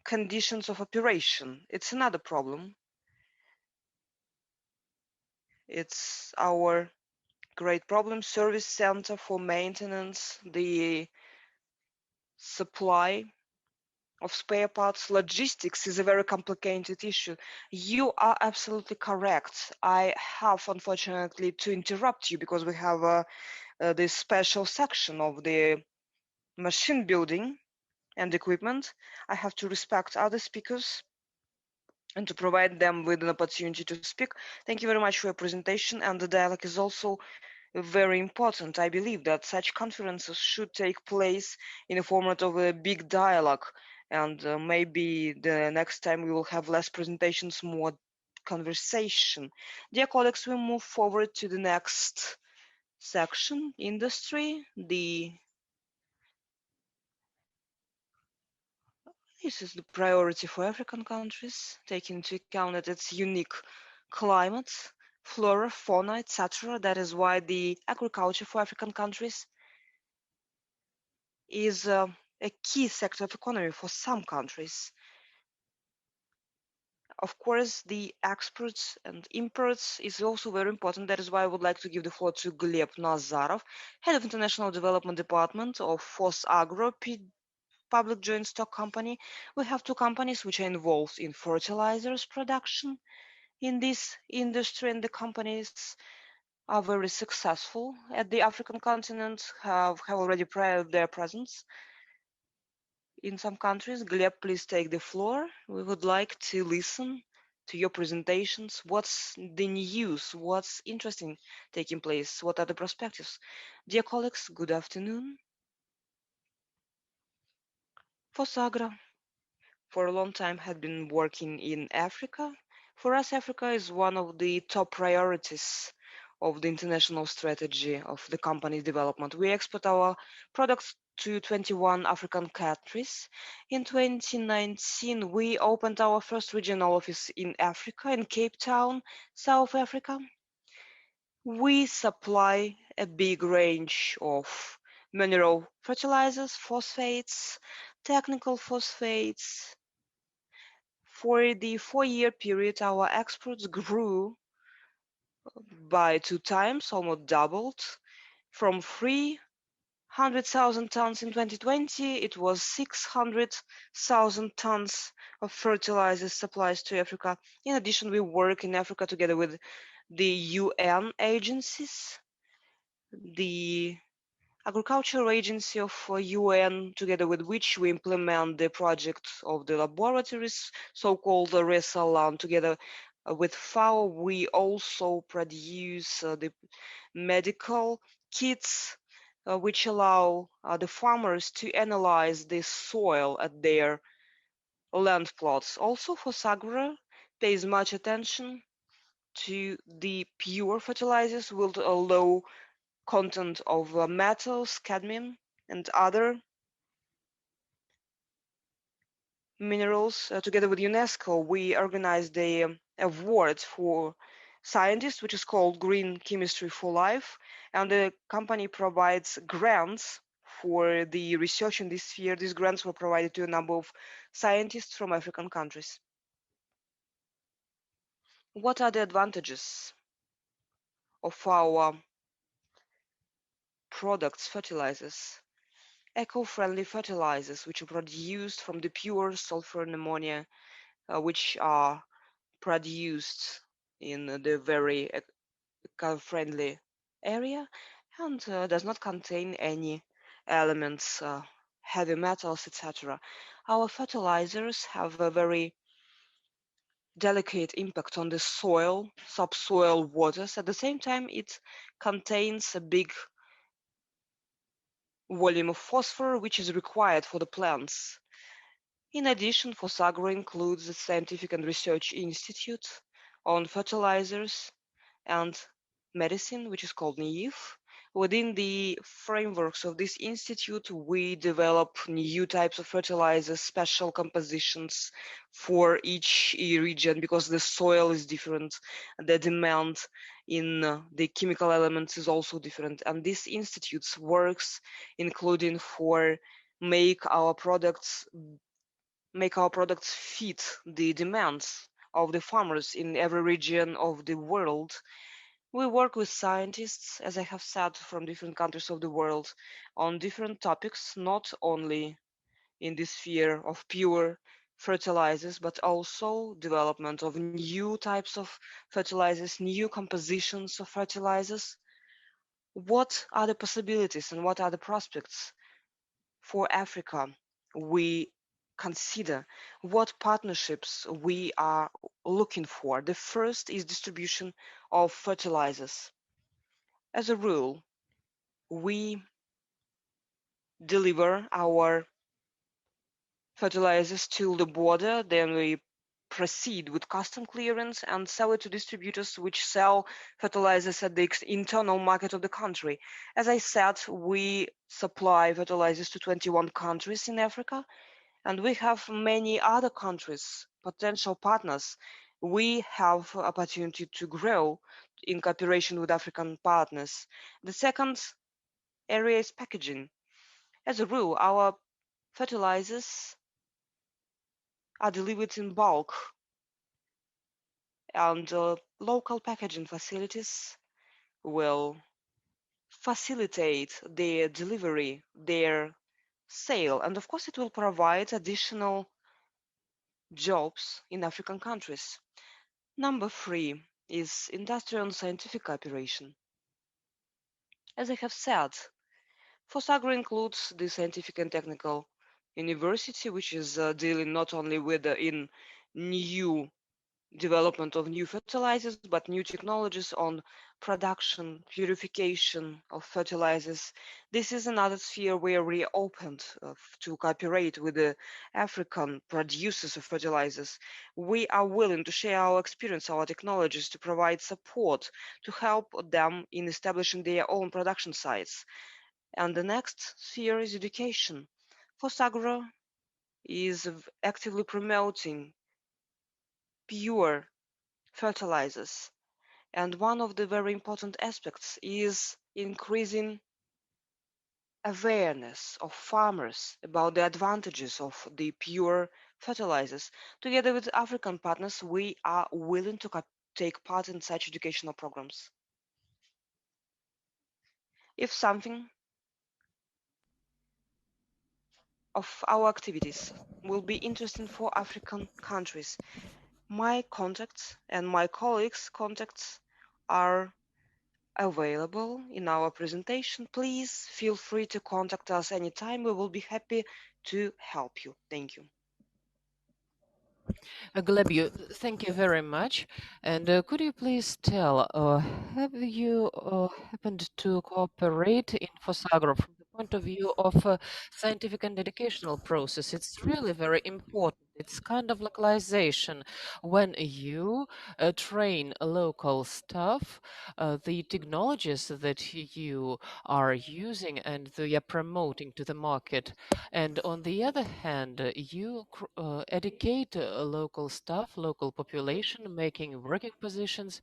conditions of operation. It's another problem. It's our great problem. Service center for maintenance, the supply of spare parts, logistics is a very complicated issue. You are absolutely correct. I have unfortunately to interrupt you because we have this special section of the machine building and equipment. I have to respect other speakers and to provide them with an opportunity to speak. Thank you very much for your presentation, and the dialogue is also very important. I believe that such conferences should take place in a format of a big dialogue, and maybe the next time we will have less presentations, more conversation. Dear colleagues, we move forward to the next section, industry. This is the priority for African countries, taking into account that its unique climate, flora, fauna, etc. That is why the agriculture for African countries is a key sector of economy for some countries. Of course, the exports and imports is also very important. That is why I would like to give the floor to Gleb Nazarov, Head of International Development Department of Fosagro Public Joint Stock Company. We have two companies which are involved in fertilizers production in this industry, and the companies are very successful at the African continent, have already proved their presence in some countries. Gleb, please take the floor. We would like to listen to your presentations. What's the news? What's interesting taking place? What are the perspectives? Dear colleagues, good afternoon. Fosagra for a long time had been working in Africa. For us, Africa is one of the top priorities of the international strategy of the company development. We export our products to 21 African countries. In 2019, we opened our first regional office in Africa, in Cape Town, South Africa. We supply a big range of mineral fertilizers, phosphates, technical phosphates. For the 4-year period, our exports grew by 2 times, almost doubled. From 300,000 tons in 2020, it was 600,000 tons of fertilizer supplies to Africa. In addition, we work in Africa together with the UN agencies, the Agricultural Agency of UN, together with which we implement the project of the laboratories, so-called RESALAN. Together with FAO, we also produce the medical kits, which allow the farmers to analyze the soil at their land plots. Also, Fosagra pays much attention to the pure fertilizers with a low content of metals, cadmium, and other minerals. Together with UNESCO, we organized the award for scientists, which is called Green Chemistry for Life, and the company provides grants for the research in this sphere. These grants were provided to a number of scientists from African countries. What are the advantages of our products, fertilizers? Eco-friendly fertilizers, which are produced from the pure sulfur and ammonia, which are produced in the very eco-friendly area. and does not contain any elements, heavy metals, etc. Our fertilizers have a very delicate impact on the soil, subsoil waters. At the same time, it contains a big volume of phosphor, which is required for the plants. In addition, Fosagro includes the Scientific and Research Institute on fertilizers and medicine, which is called NIIF. Within the frameworks of this institute, we develop new types of fertilizers, special compositions for each region because the soil is different, the demand in the chemical elements is also different. And this institute works including for make our products fit the demands of the farmers in every region of the world. We work with scientists, as I have said, from different countries of the world on different topics, not only in the sphere of pure fertilizers, but also development of new types of fertilizers, new compositions of fertilizers. What are the possibilities and what are the prospects for Africa? We consider what partnerships we are looking for. The first is distribution of fertilizers. As a rule, we deliver our fertilizers to the border, then we proceed with custom clearance and sell it to distributors which sell fertilizers at the internal market of the country. As I said, we supply fertilizers to 21 countries in Africa, and we have many other countries, potential partners. We have opportunity to grow in cooperation with African partners. The second area is packaging. As a rule, our fertilizers are delivered in bulk, and local packaging facilities will facilitate their delivery, their sale, and of course it will provide additional jobs in African countries. Number 3 is industrial and scientific cooperation. As I have said, Fosagro includes the Scientific and Technical University, which is dealing not only with in new development of new fertilizers, but new technologies on production, purification of fertilizers. This is another sphere where we are open to cooperate with the African producers of fertilizers. We are willing to share our experience, our technologies, to provide support, to help them in establishing their own production sites. And the next sphere is education. Fosagro is actively promoting pure fertilizers. And one of the very important aspects is increasing awareness of farmers about the advantages of the pure fertilizers. Together with African partners, we are willing to take part in such educational programs. If something of our activities will be interesting for African countries, my contacts and my colleagues' contacts are available in our presentation. Please feel free to contact us anytime. We will be happy to help you. Thank you. Gleb, thank you very much. And could you please tell, have you happened to cooperate in Fosagro from the point of view of scientific and educational process? It's really very important. It's kind of localization. When you train local staff, the technologies that you are using and they are promoting to the market, and on the other hand, you educate local staff, local population, making working positions.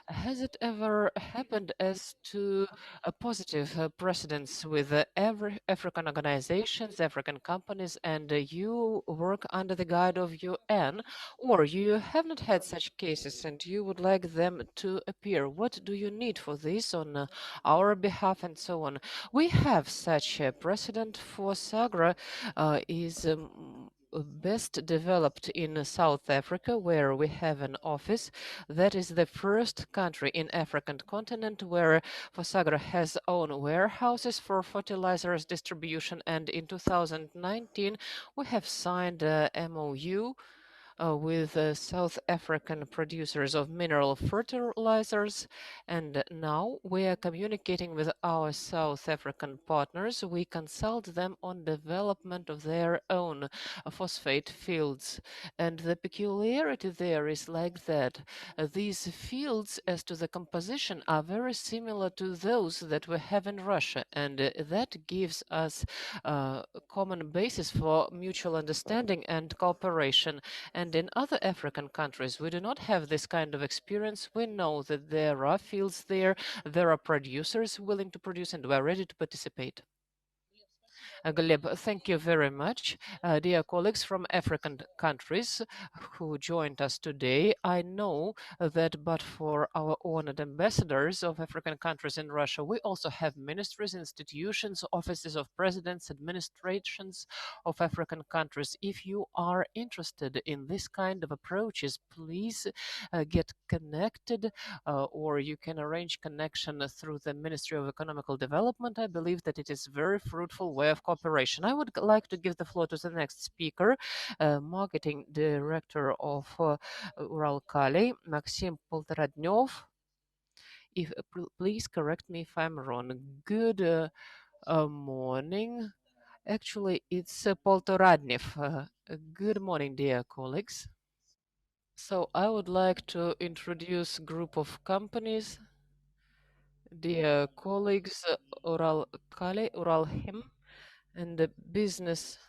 Has it ever happened as to a positive precedents with every African organizations, African companies, and you work under the guide of UN, or you have not had such cases and you would like them to appear? What do you need for this on our behalf and so on? We have such a precedent. Fosagro is best developed in South Africa, where we have an office. That is the first country in African continent where Fosagra has own warehouses for fertilizers distribution. And in 2019, we have signed a MOU with South African producers of mineral fertilizers. And now we are communicating with our South African partners. We consult them on development of their own phosphate fields. And the peculiarity there is like that. These fields, as to the composition, are very similar to those that we have in Russia. And that gives us a common basis for mutual understanding and cooperation. And in other African countries, we do not have this kind of experience. We know that there are fields there are producers willing to produce, and we are ready to participate. Gleb, thank you very much. Dear colleagues from African countries who joined us today, I know that but for our honored ambassadors of African countries in Russia, we also have ministries, institutions, offices of presidents, administrations of African countries. If you are interested in this kind of approaches, please get connected or you can arrange connection through the Ministry of Economical Development. I believe that it is a very fruitful way of cooperation. I would like to give the floor to the next speaker, Marketing Director of Uralkali, Maxim Poltoradnyov. Please correct me if I'm wrong. Good morning. Actually, it's Poltoradnev. Good morning, dear colleagues. So I would like to introduce a group of companies. Dear colleagues, Uralkali, Uralchem, and the business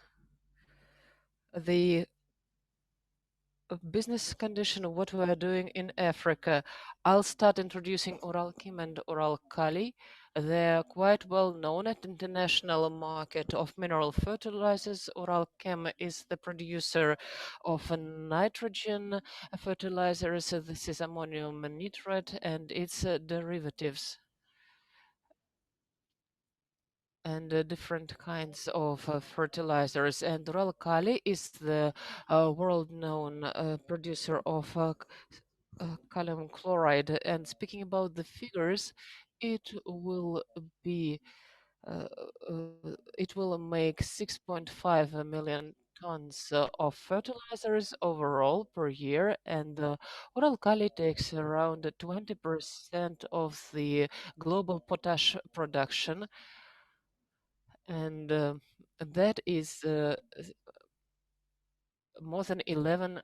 condition of what we are doing in Africa. I'll start introducing Uralchem and Uralkali. They're quite well known at international market of mineral fertilizers. Uralchem is the producer of nitrogen fertilizers. This is ammonium nitrate and its derivatives and different kinds of fertilizers. And Uralkali is the world-known producer of calcium chloride. And speaking about the figures, it will be it will make 6.5 million tons of fertilizers overall per year, and Uralkali takes around 20% of the global potash production, and that is more than 11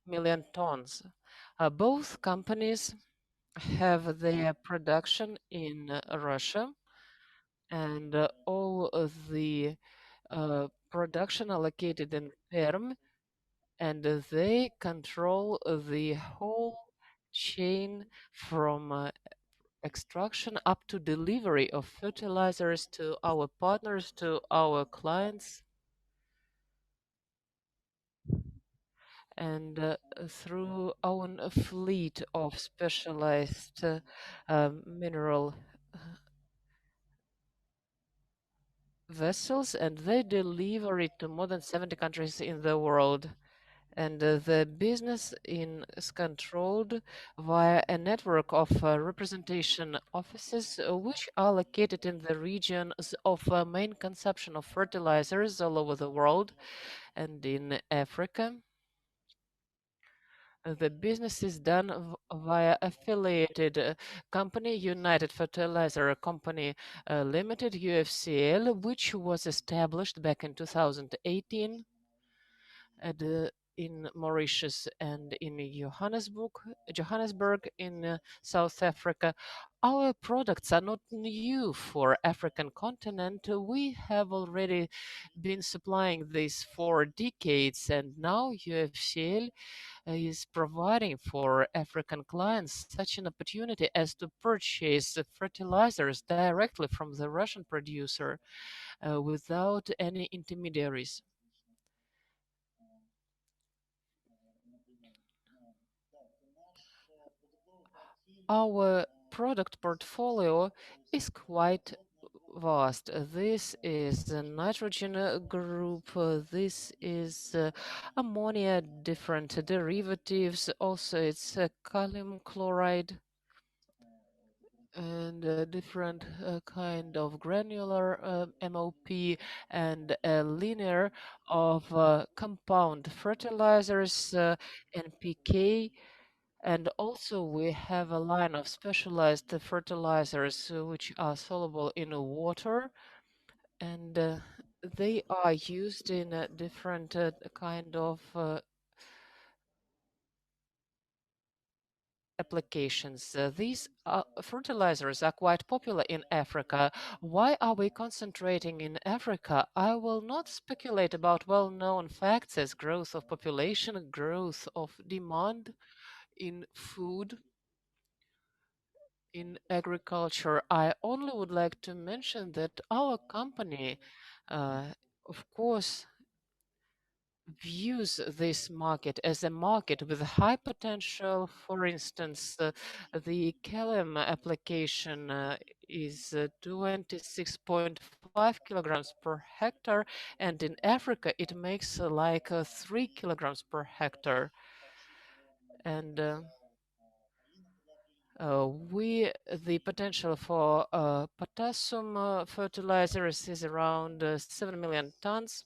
million tons. Both companies have their production in Russia, and all of the production are located in Perm, and they control the whole chain from extraction up to delivery of fertilizers to our partners, to our clients, and through own fleet of specialized mineral vessels, and they deliver it to more than 70 countries in the world. And the business is controlled via a network of representation offices, which are located in the regions of main consumption of fertilizers all over the world and in Africa. The business is done via affiliated company, United Fertilizer Company Limited, UFCL, which was established back in 2018 at in Mauritius and in Johannesburg in South Africa. Our products are not new for African continent. We have already been supplying this for decades, and now UFCL is providing for African clients such an opportunity as to purchase the fertilizers directly from the Russian producer without any intermediaries. Our product portfolio is quite vast. This is the nitrogen group. This is ammonia, different derivatives. Also, it's calcium chloride and different kind of granular MOP and a linear of compound fertilizers, NPK, and also we have a line of specialized fertilizers which are soluble in water, and they are used in different kind of applications. These fertilizers are quite popular in Africa. Why are we concentrating in Africa? I will not speculate about well-known facts as growth of population, growth of demand in food, in agriculture. I only would like to mention that our company, of course, views this market as a market with high potential. For instance, the Kelem application is 26.5 kilograms per hectare, and in Africa it makes like 3 kilograms per hectare. And the potential for potassium fertilizers is around 7 million tons.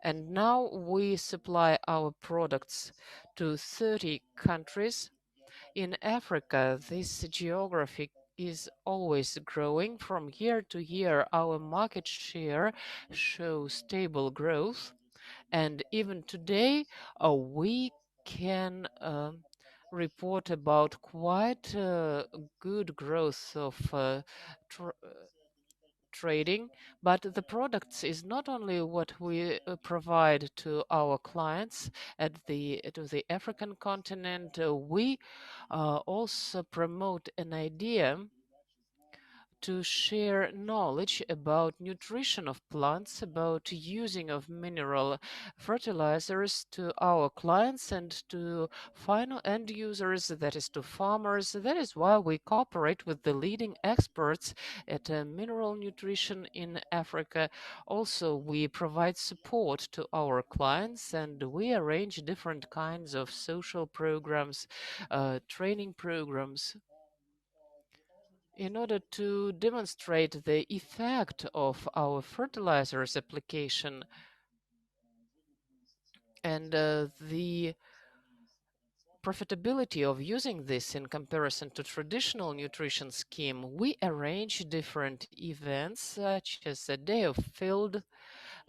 And now we supply our products to 30 countries. In Africa, this geography is always growing. From year to year, our market share shows stable growth. And even today, we can report about quite good growth of trading, but the products is not only what we provide to our clients to the African continent. We also promote an idea to share knowledge about nutrition of plants, about using of mineral fertilizers to our clients and to final end users, that is to farmers. That is why we cooperate with the leading experts at mineral nutrition in Africa. Also, we provide support to our clients and we arrange different kinds of social programs, training programs in order to demonstrate the effect of our fertilizers application and the profitability of using this in comparison to traditional nutrition scheme, we arrange different events such as a day of field,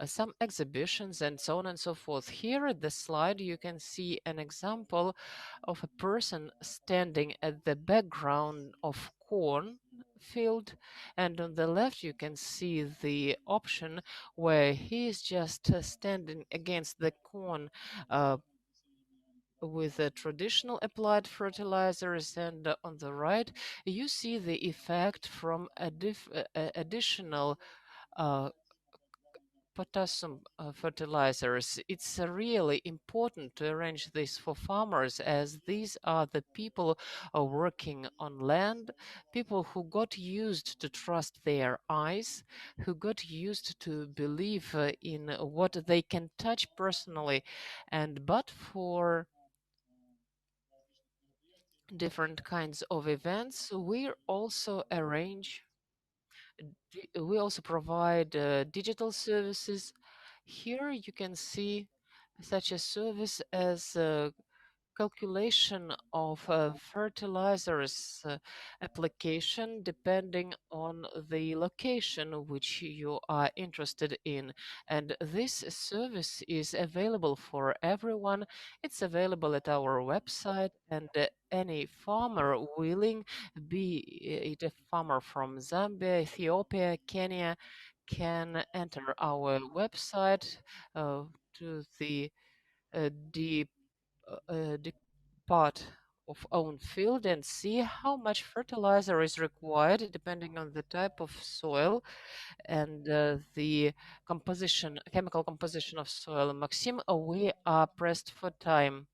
some exhibitions, and so on and so forth. Here at the slide, you can see an example of a person standing at the background of corn field, and on the left you can see the option where he is just standing against the corn with traditional applied fertilizers, and on the right you see the effect from additional potassium fertilizers. It's really important to arrange this for farmers, as these are the people working on land, people who got used to trust their eyes, who got used to believe in what they can touch personally, and but for different kinds of events, we also provide digital services. Here you can see such a service as calculation of fertilizers application depending on the location which you are interested in. And this service is available for everyone. It's available at our website, and any farmer willing, be it a farmer from Zambia, Ethiopia, Kenya, can enter our website to the deep part of own field and see how much fertilizer is required depending on the type of soil and the chemical composition of soil. Maxim, we are pressed for time.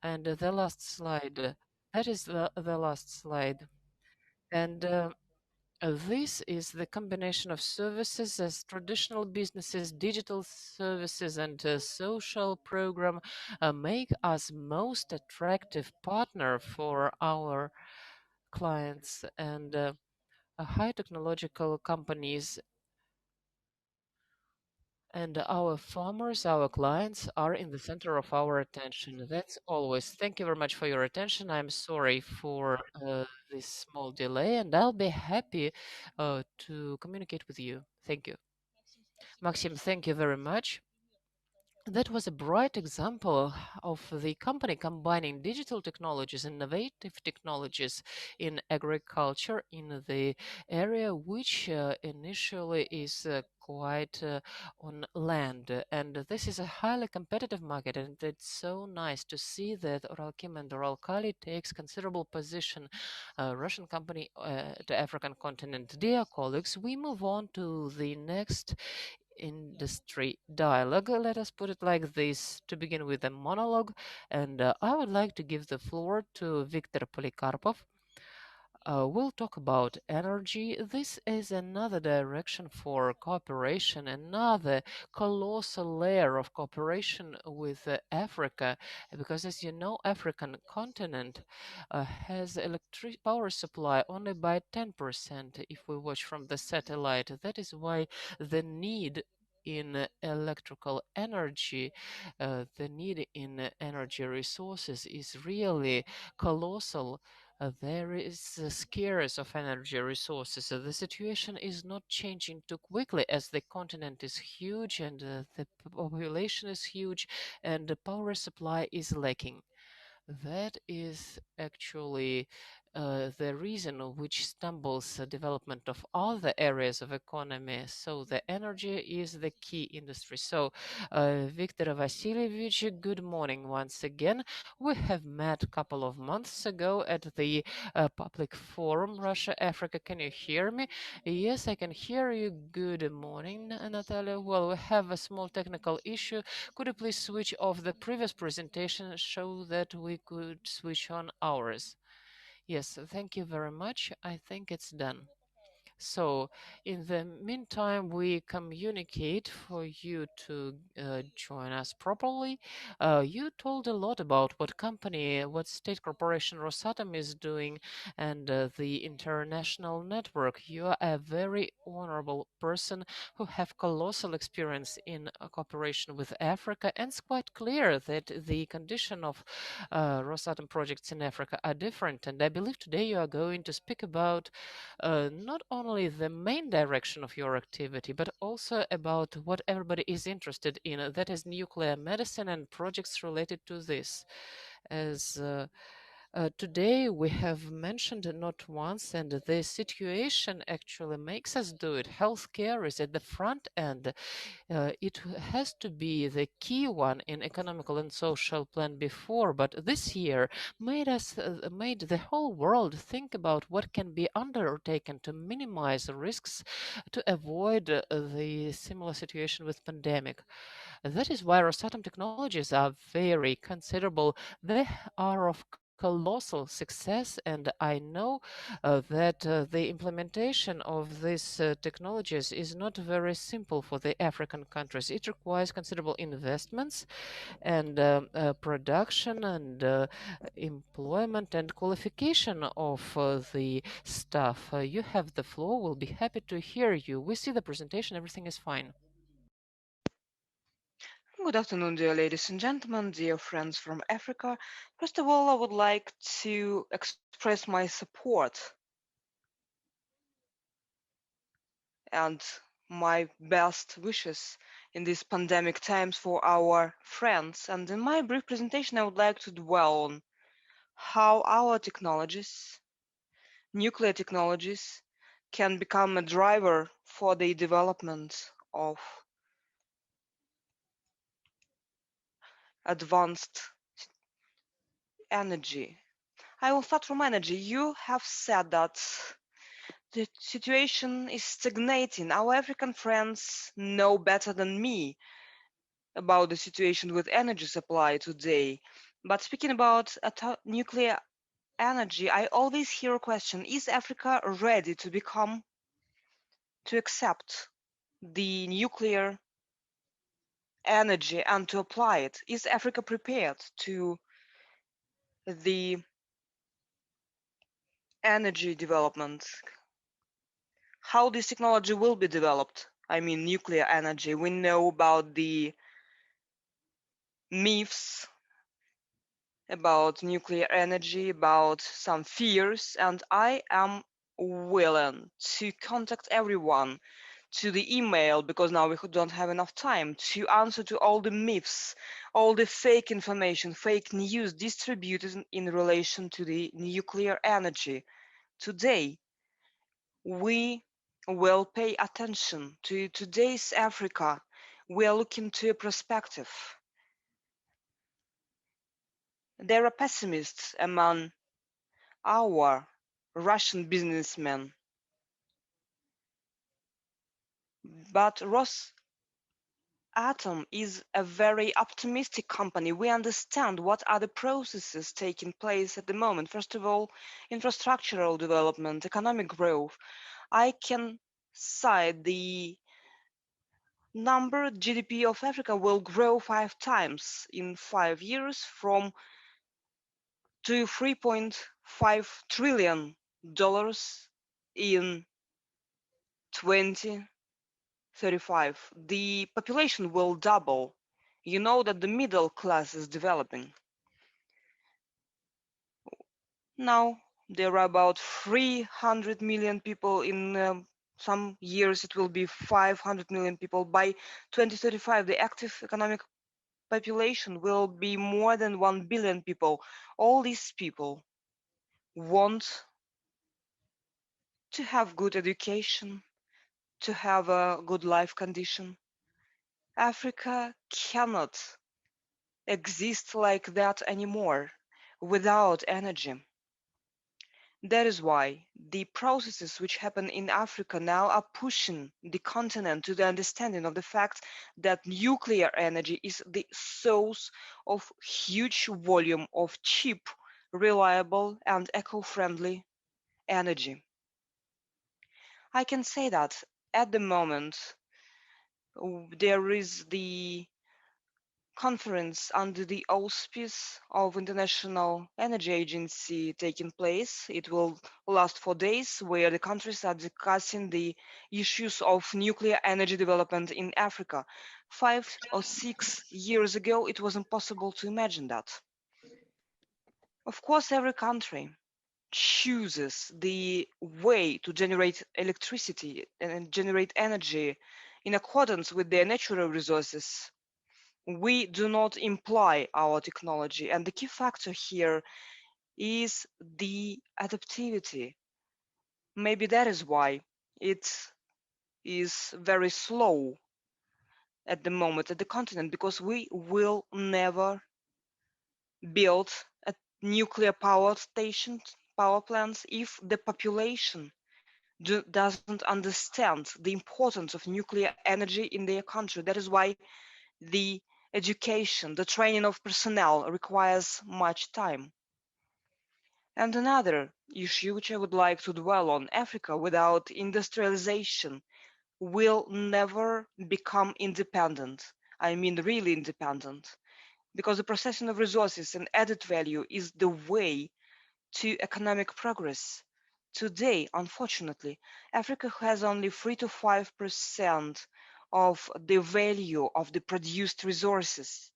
And the last slide, that is the last slide. And This is the combination of services as traditional businesses, digital services, and social program make us most attractive partner for our clients, and high technological companies and our farmers, our clients, are in the center of our attention. That's always. Thank you very much for your attention. I'm sorry for this small delay, and I'll be happy to communicate with you. Thank you. Maxim, thank you very much. That was a bright example of the company combining digital technologies, innovative technologies in agriculture in the area which initially is quite on land. And this is a highly competitive market, and it's so nice to see that Uralkim and Uralkali takes considerable position, Russian company the African continent. Dear colleagues, we move on to the next industry dialogue. Let us put it like this to begin with a monologue, and I would like to give the floor to Viktor Polikarpov. We'll talk about energy. This is another direction for cooperation, another colossal layer of cooperation with Africa, because as you know, African continent has electric power supply only by 10% if we watch from the satellite. That is why the need in electrical energy, the need in energy resources is really colossal. There is a scarce of energy resources. The situation is not changing too quickly as the continent is huge and the population is huge and the power supply is lacking. That is actually the reason which stumbles the development of other areas of economy. So the energy is the key industry. So Viktor Vasilievich, good morning once again. We have met a couple of months ago at the public forum Russia-Africa. Can you hear me? Yes, I can hear you. Good morning, Natalia. Well, we have a small technical issue. Could you please switch off the previous presentation so that we could switch on ours? Yes, thank you very much. I think it's done. So, in the meantime, we communicate for you to join us properly. You told a lot about what state corporation Rosatom is doing, and the international network. You are a very honorable person who have colossal experience in cooperation with Africa, and it's quite clear that the condition of Rosatom projects in Africa are different. And I believe today you are going to speak about not only the main direction of your activity, but also about what everybody is interested in, that is nuclear medicine and projects related to this. As today we have mentioned not once, and the situation actually makes us do it. Healthcare is at the front end. It has to be the key one in economical and social plan before, but this year made the whole world think about what can be undertaken to minimize risks to avoid the similar situation with pandemic. That is why Rosatom technologies are very considerable. They are of colossal success, and I know that the implementation of these technologies is not very simple for the African countries. It requires considerable investments and production and employment and qualification of the staff. You have the floor. We'll be happy to hear you. We see the presentation. Everything is fine. Good afternoon, dear ladies and gentlemen, dear friends from Africa. First of all, I would like to express my support and my best wishes in these pandemic times for our friends. And in my brief presentation, I would like to dwell on how our technologies, nuclear technologies, can become a driver for the development of advanced energy. I will start from energy. You have said that the situation is stagnating. Our African friends know better than me about the situation with energy supply today. But speaking about nuclear energy, I always hear a question: is Africa ready to become to accept the nuclear energy and to apply it? Is Africa prepared to the energy development? How this technology will be developed? I mean, nuclear energy. We know about the myths about nuclear energy, about some fears, and I am willing to contact everyone to the email, because now we don't have enough time to answer to all the myths, all the fake information, fake news distributed in relation to the nuclear energy. Today, we will pay attention to today's Africa. We are looking to a perspective. There are pessimists among our Russian businessmen, but Rosatom is a very optimistic company. We understand what are the processes taking place at the moment. First of all, infrastructural development, economic growth. I can cite the number GDP of Africa will grow 5 times in 5 years from to $3.5 trillion in 2035. The population will double. You know that the middle class is developing. Now there are about 300 million people. In some years it will be 500 million people. By 2035, the active economic population will be more than 1 billion people. All these people want to have good education, to have a good life condition. Africa cannot exist like that anymore without energy. That is why the processes which happen in Africa now are pushing the continent to the understanding of the fact that nuclear energy is the source of huge volume of cheap, reliable, and eco-friendly energy. I can say that at the moment there is the conference under the auspice of International Energy Agency taking place. It will last 4 days, where the countries are discussing the issues of nuclear energy development in Africa. 5 or 6 years ago, it was impossible to imagine that. Of course, every country chooses the way to generate electricity and generate energy in accordance with their natural resources. We do not imply our technology, and the key factor here is the adaptivity. Maybe that is why it is very slow at the moment at the continent, because we will never build a nuclear power station, power plants, if the population doesn't understand the importance of nuclear energy in their country. That is why the education, the training of personnel requires much time. And another issue which I would like to dwell on, Africa without industrialization will never become independent. I mean really independent, because the processing of resources and added value is the way to economic progress. Today, unfortunately, Africa has only 3 to 5% of the value of the produced resources.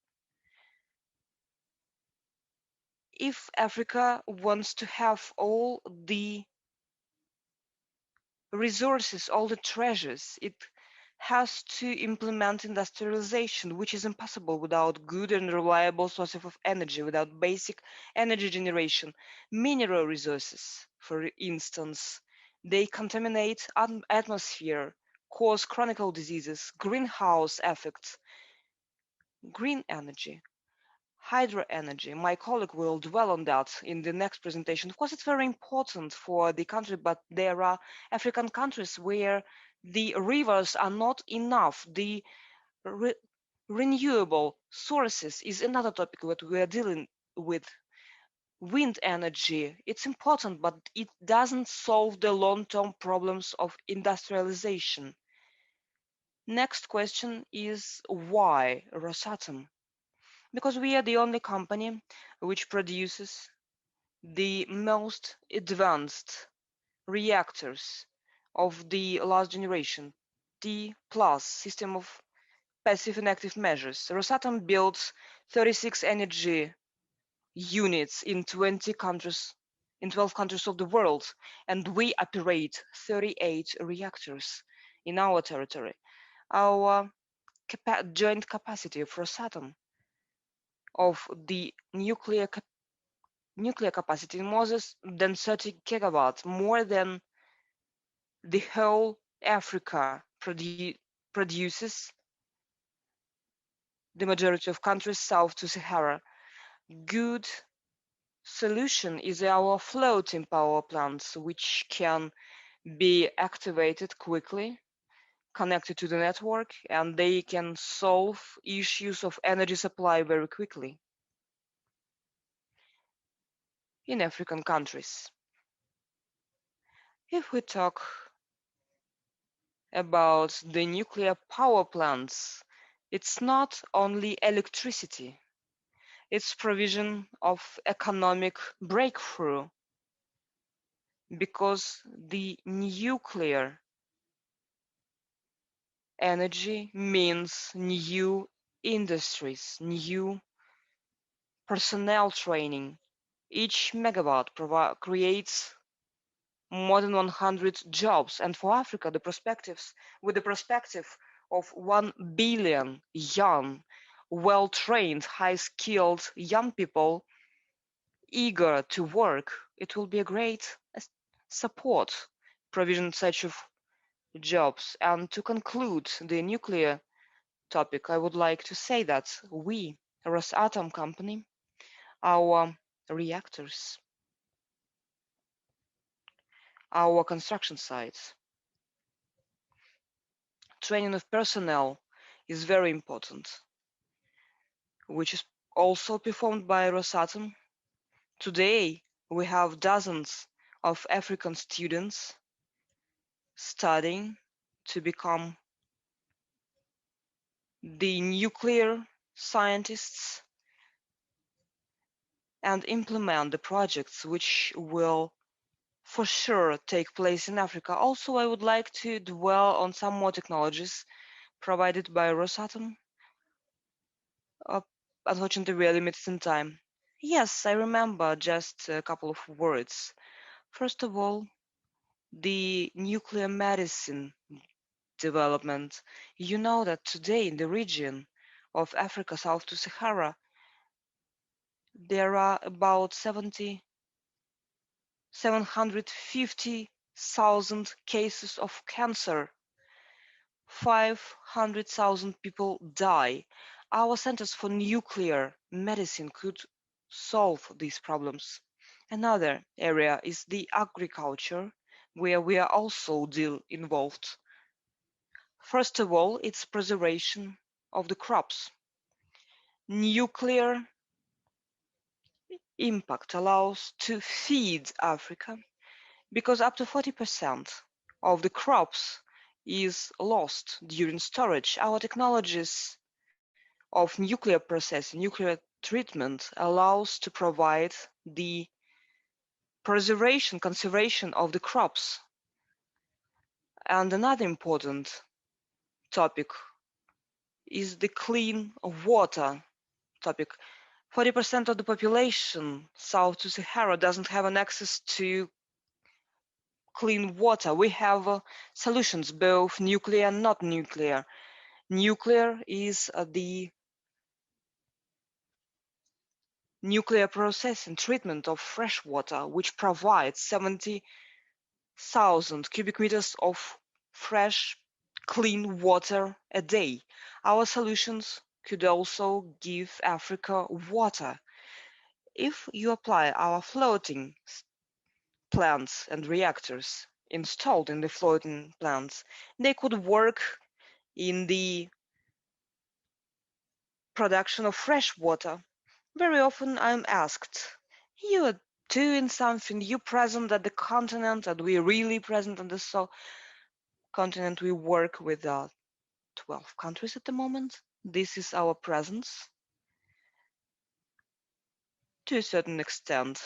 If Africa wants to have all the resources, all the treasures, it has to implement industrialization, which is impossible without good and reliable sources of energy, without basic energy generation. Mineral resources, for instance, they contaminate atmosphere, cause chronic diseases, greenhouse effects. Green energy, hydro energy, my colleague will dwell on that in the next presentation. Of course, it's very important for the country, but there are African countries where the rivers are not enough. The renewable sources is another topic that we are dealing with. wind energy. It's important, but it doesn't solve the long-term problems of industrialization. Next question is why Rosatom? Because we are the only company which produces the most advanced reactors of the last generation, T plus system of passive and active measures. Rosatom builds 36 energy units in 20 countries, in 12 countries of the world, and we operate 38 reactors in our territory. Our joint capacity of Rosatom of the nuclear capacity more than 30 gigawatts, more than the whole Africa produces, the majority of countries south to Sahara. Good solution is our floating power plants, which can be activated quickly, connected to the network, and they can solve issues of energy supply very quickly in African countries. If we talk about the nuclear power plants, it's not only electricity, it's provision of economic breakthrough, because the nuclear energy means new industries, new personnel training. Each megawatt creates more than 100 jobs, and for Africa, with the perspective of 1 billion young, well-trained, high-skilled young people eager to work, it will be a great support provision such of jobs. And to conclude the nuclear topic, I would like to say that we, Rosatom company, our reactors, our construction sites, training of personnel is very important, which is also performed by Rosatom. Today, we have dozens of African students studying to become the nuclear scientists and implement the projects which will for sure take place in Africa. Also, I would like to dwell on some more technologies provided by Rosatom. Unfortunately, we are limited in time. Yes, I remember just a couple of words. First of all, the nuclear medicine development. You know that today in the region of Africa south to Sahara, there are about 750,000 cases of cancer. 500,000 people die. Our centers for nuclear medicine could solve these problems. Another area is the agriculture, where we are also involved. First of all, it's preservation of the crops. Nuclear impact allows to feed Africa because up to 40% of the crops is lost during storage. Our technologies of nuclear processing, nuclear treatment allows to provide the preservation, conservation of the crops. And another important topic is the clean water topic. 40% of the population south to Sahara doesn't have an access to clean water. We have solutions, both nuclear and not nuclear. Nuclear is the nuclear process and treatment of fresh water, which provides 70,000 cubic meters of fresh, clean water a day. Our solutions could also give Africa water. If you apply our floating plants and reactors installed in the floating plants, they could work in the production of fresh water. Very often I'm asked, You are doing something, you present at the continent, and we really present on the continent. We work with 12 countries at the moment. This is our presence to a certain extent.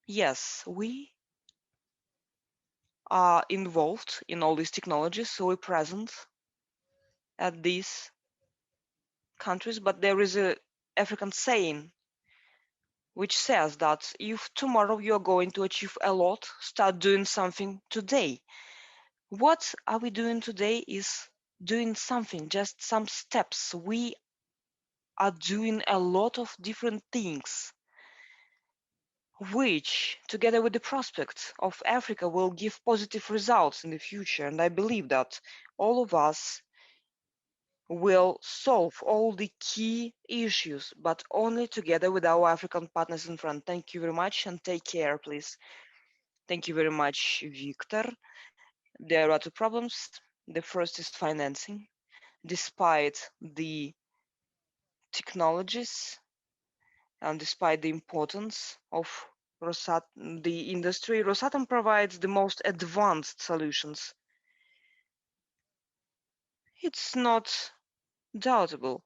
Yes, we are involved in all these technologies, so we're present at these countries, but there is a African saying which says that if tomorrow you're going to achieve a lot, start doing something today. What are we doing today is doing something, just some steps. We are doing a lot of different things, which, together with the prospect of Africa, will give positive results in the future. And I believe that all of us will solve all the key issues, but only together with our African partners in front. Thank you very much and take care, please. Thank you very much, Victor. There are two problems. The first is financing. Despite the technologies and despite the importance of the industry, Rosatom provides the most advanced solutions. It's not doubtable.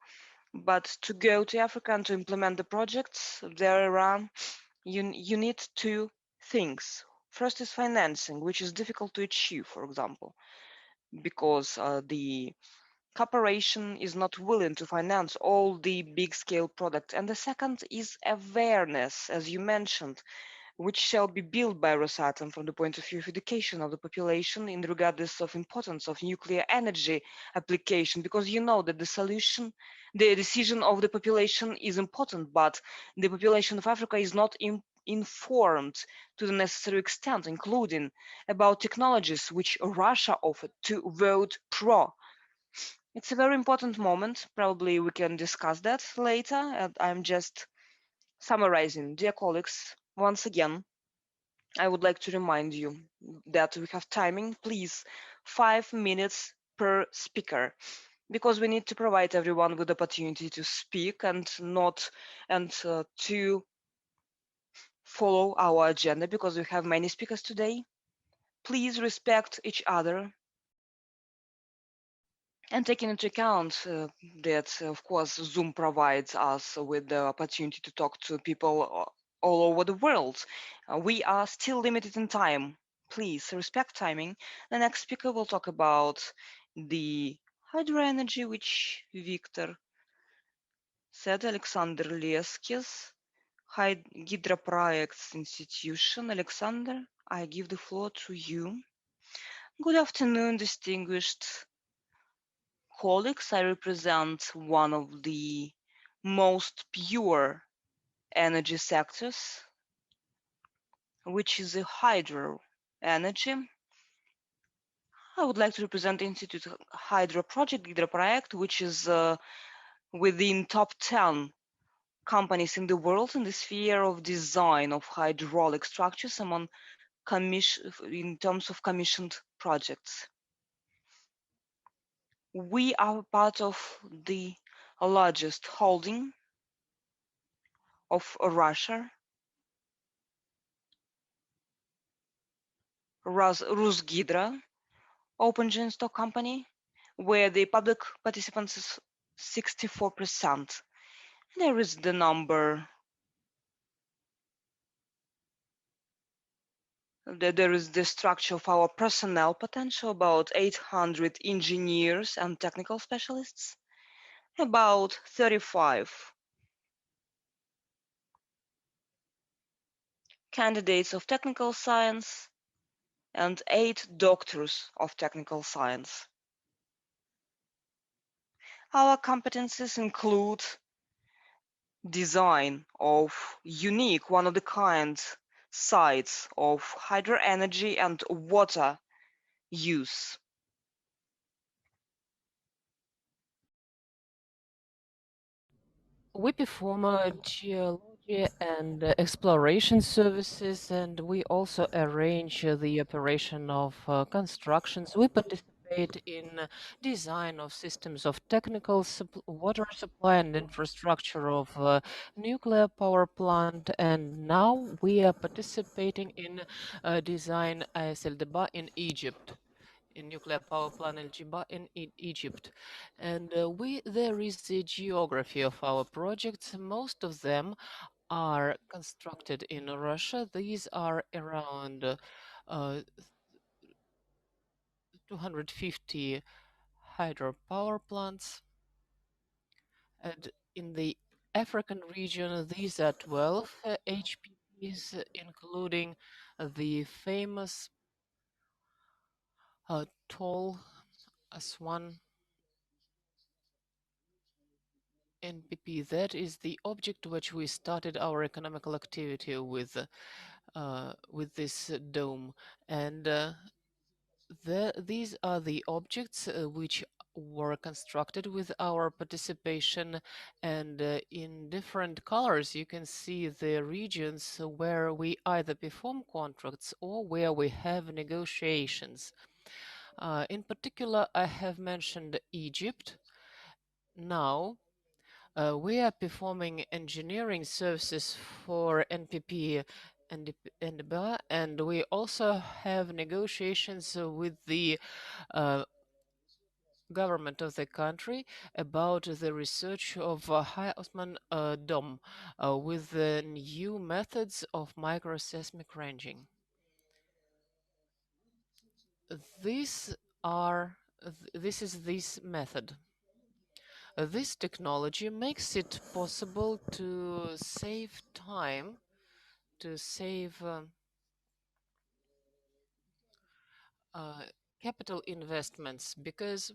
But to go to Africa and to implement the projects, you need two things. First is financing, which is difficult to achieve, for example, because the corporation is not willing to finance all the big scale products. And the second is awareness, as you mentioned, which shall be built by Rosatom from the point of view of education of the population in regardless of importance of nuclear energy application, because you know that the decision of the population is important, but the population of Africa is not informed to the necessary extent, including about technologies which Russia offered to vote pro. It's a very important moment. Probably we can discuss that later. And I'm just summarizing. Dear colleagues, once again, I would like to remind you that we have timing. Please, 5 minutes per speaker, because we need to provide everyone with the opportunity to speak and to follow our agenda, because we have many speakers today. Please respect each other. And taking into account that, of course, Zoom provides us with the opportunity to talk to people all over the world, we are still limited in time. Please respect timing. The next speaker will talk about the hydro energy, which Victor said, Alexander Leskis, Hydroprojects Institution. Alexander, I give the floor to you. Good afternoon, distinguished colleagues. I represent one of the most pure energy sectors, which is the hydro energy. I would like to represent the Institute Hydro Project, which is within top 10 companies in the world in the sphere of design of hydraulic structures in terms of commissioned projects. We are part of the largest holding of Russia, Rusgidro, open joint stock company, where the public participants is 64%. There is the number. There is the structure of our personnel potential, about 800 engineers and technical specialists, about 35 candidates of technical science, and 8 doctors of technical science. Our competencies include design of unique, one-of-the-kind sites of hydro energy and water use. We perform geology and exploration services, and we also arrange the operation of constructions. We participate participate in design of systems of technical water supply and infrastructure of nuclear power plant, and now we are participating in design ASL Deba in Egypt, in nuclear power plant El Jiba in Egypt. And there is the geography of our projects. Most of them are constructed in Russia. These are around 250 hydropower plants. And in the African region, these are 12 HPPs, including the famous tall Aswan NPP. That is the object which we started our economical activity with this dome. And these are the objects which were constructed with our participation, and in different colors you can see the regions where we either perform contracts or where we have negotiations. In particular, I have mentioned Egypt. Now we are performing engineering services for NPP and NDBA, and we also have negotiations with the government of the country about the research of High Osman Dome with the new methods of microseismic ranging. This is this method. This technology makes it possible to save time, to save capital investments, because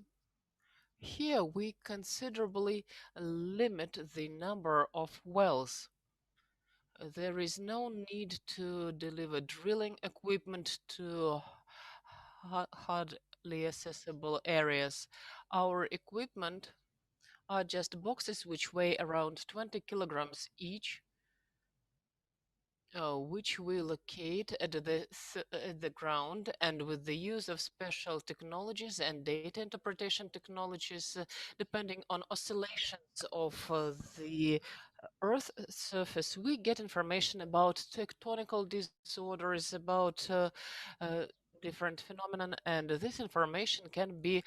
here we considerably limit the number of wells. There is no need to deliver drilling equipment to hardly accessible areas. Our equipment are just boxes which weigh around 20 kilograms each, which we locate at the ground, and with the use of special technologies and data interpretation technologies, depending on oscillations of the Earth surface, we get information about tectonical disorders, about different phenomena, and this information can be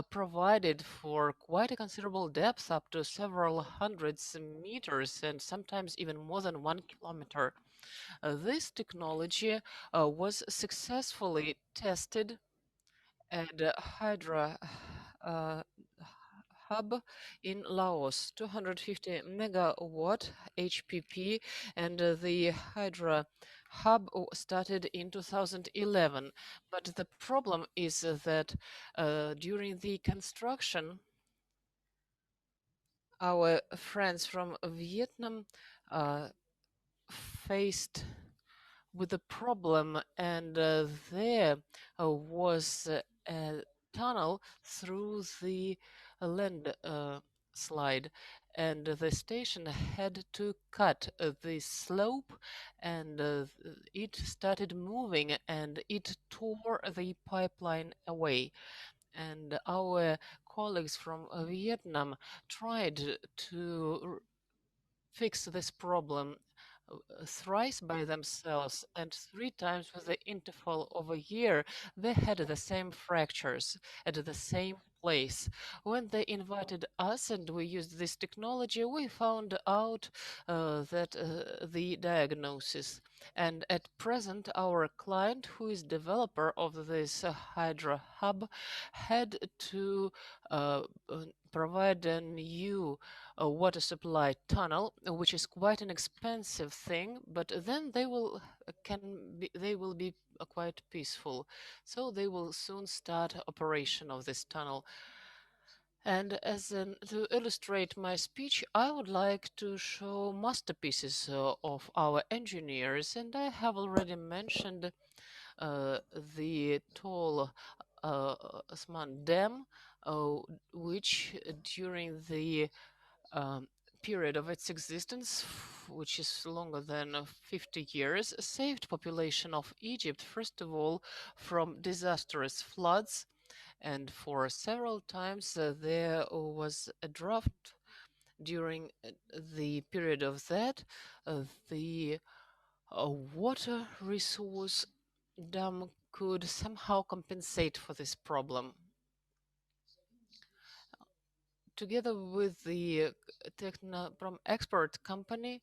provided for quite a considerable depth, up to several hundreds meters, and sometimes even more than 1 kilometer. This technology was successfully tested at Hydra Hub in Laos, 250 megawatt HPP, and the Hydra Hub started in 2011. But the problem is that during the construction, our friends from Vietnam faced with a problem, and there was a tunnel through the landslide, and the station had to cut the slope, and it started moving, and it tore the pipeline away. And our colleagues from Vietnam tried to fix this problem thrice by themselves, and 3 times with the interval of a year, they had the same fractures at the same place. When they invited us and we used this technology, we found out that the diagnosis. And at present, our client, who is developer of this Hydra Hub, had to provide a new water supply tunnel, which is quite an expensive thing, but then they will be quite peaceful. So they will soon start operation of this tunnel. And to illustrate my speech, I would like to show masterpieces of our engineers, and I have already mentioned the tall Osman Dam, which during the period of its existence, which is longer than 50 years, saved population of Egypt, first of all, from disastrous floods, And for several times there was a drought during the period of that. The water resource dam could somehow compensate for this problem. Together with the Technoprom expert company,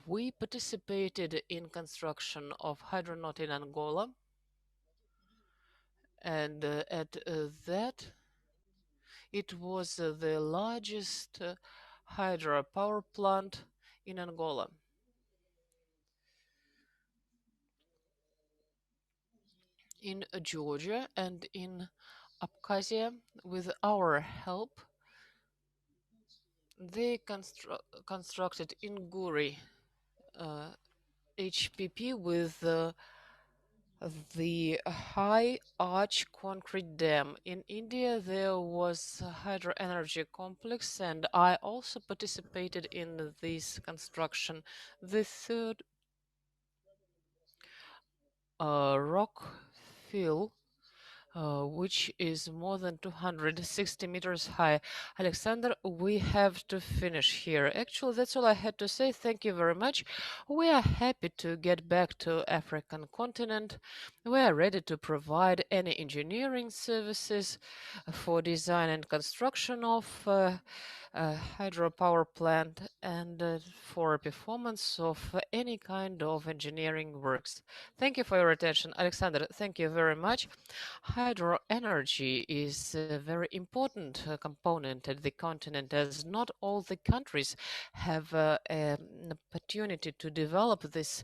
we participated in construction of Hydronaut in Angola, and at that it was the largest hydropower plant in Angola. In Georgia and in Abkhazia, with our help, they constructed in Guri HPP with the high arch concrete dam. In India, there was a hydro energy complex, and I also participated in this construction. The third rock fill, which is more than 260 meters high. Alexander, we have to finish here. Actually, that's all I had to say. Thank you very much. We are happy to get back to African continent. We are ready to provide any engineering services for design and construction of hydropower plant and for performance of any kind of engineering works. Thank you for your attention. Alexander, thank you very much. Hydro energy is a very important component at the continent, as not all the countries have an opportunity to develop this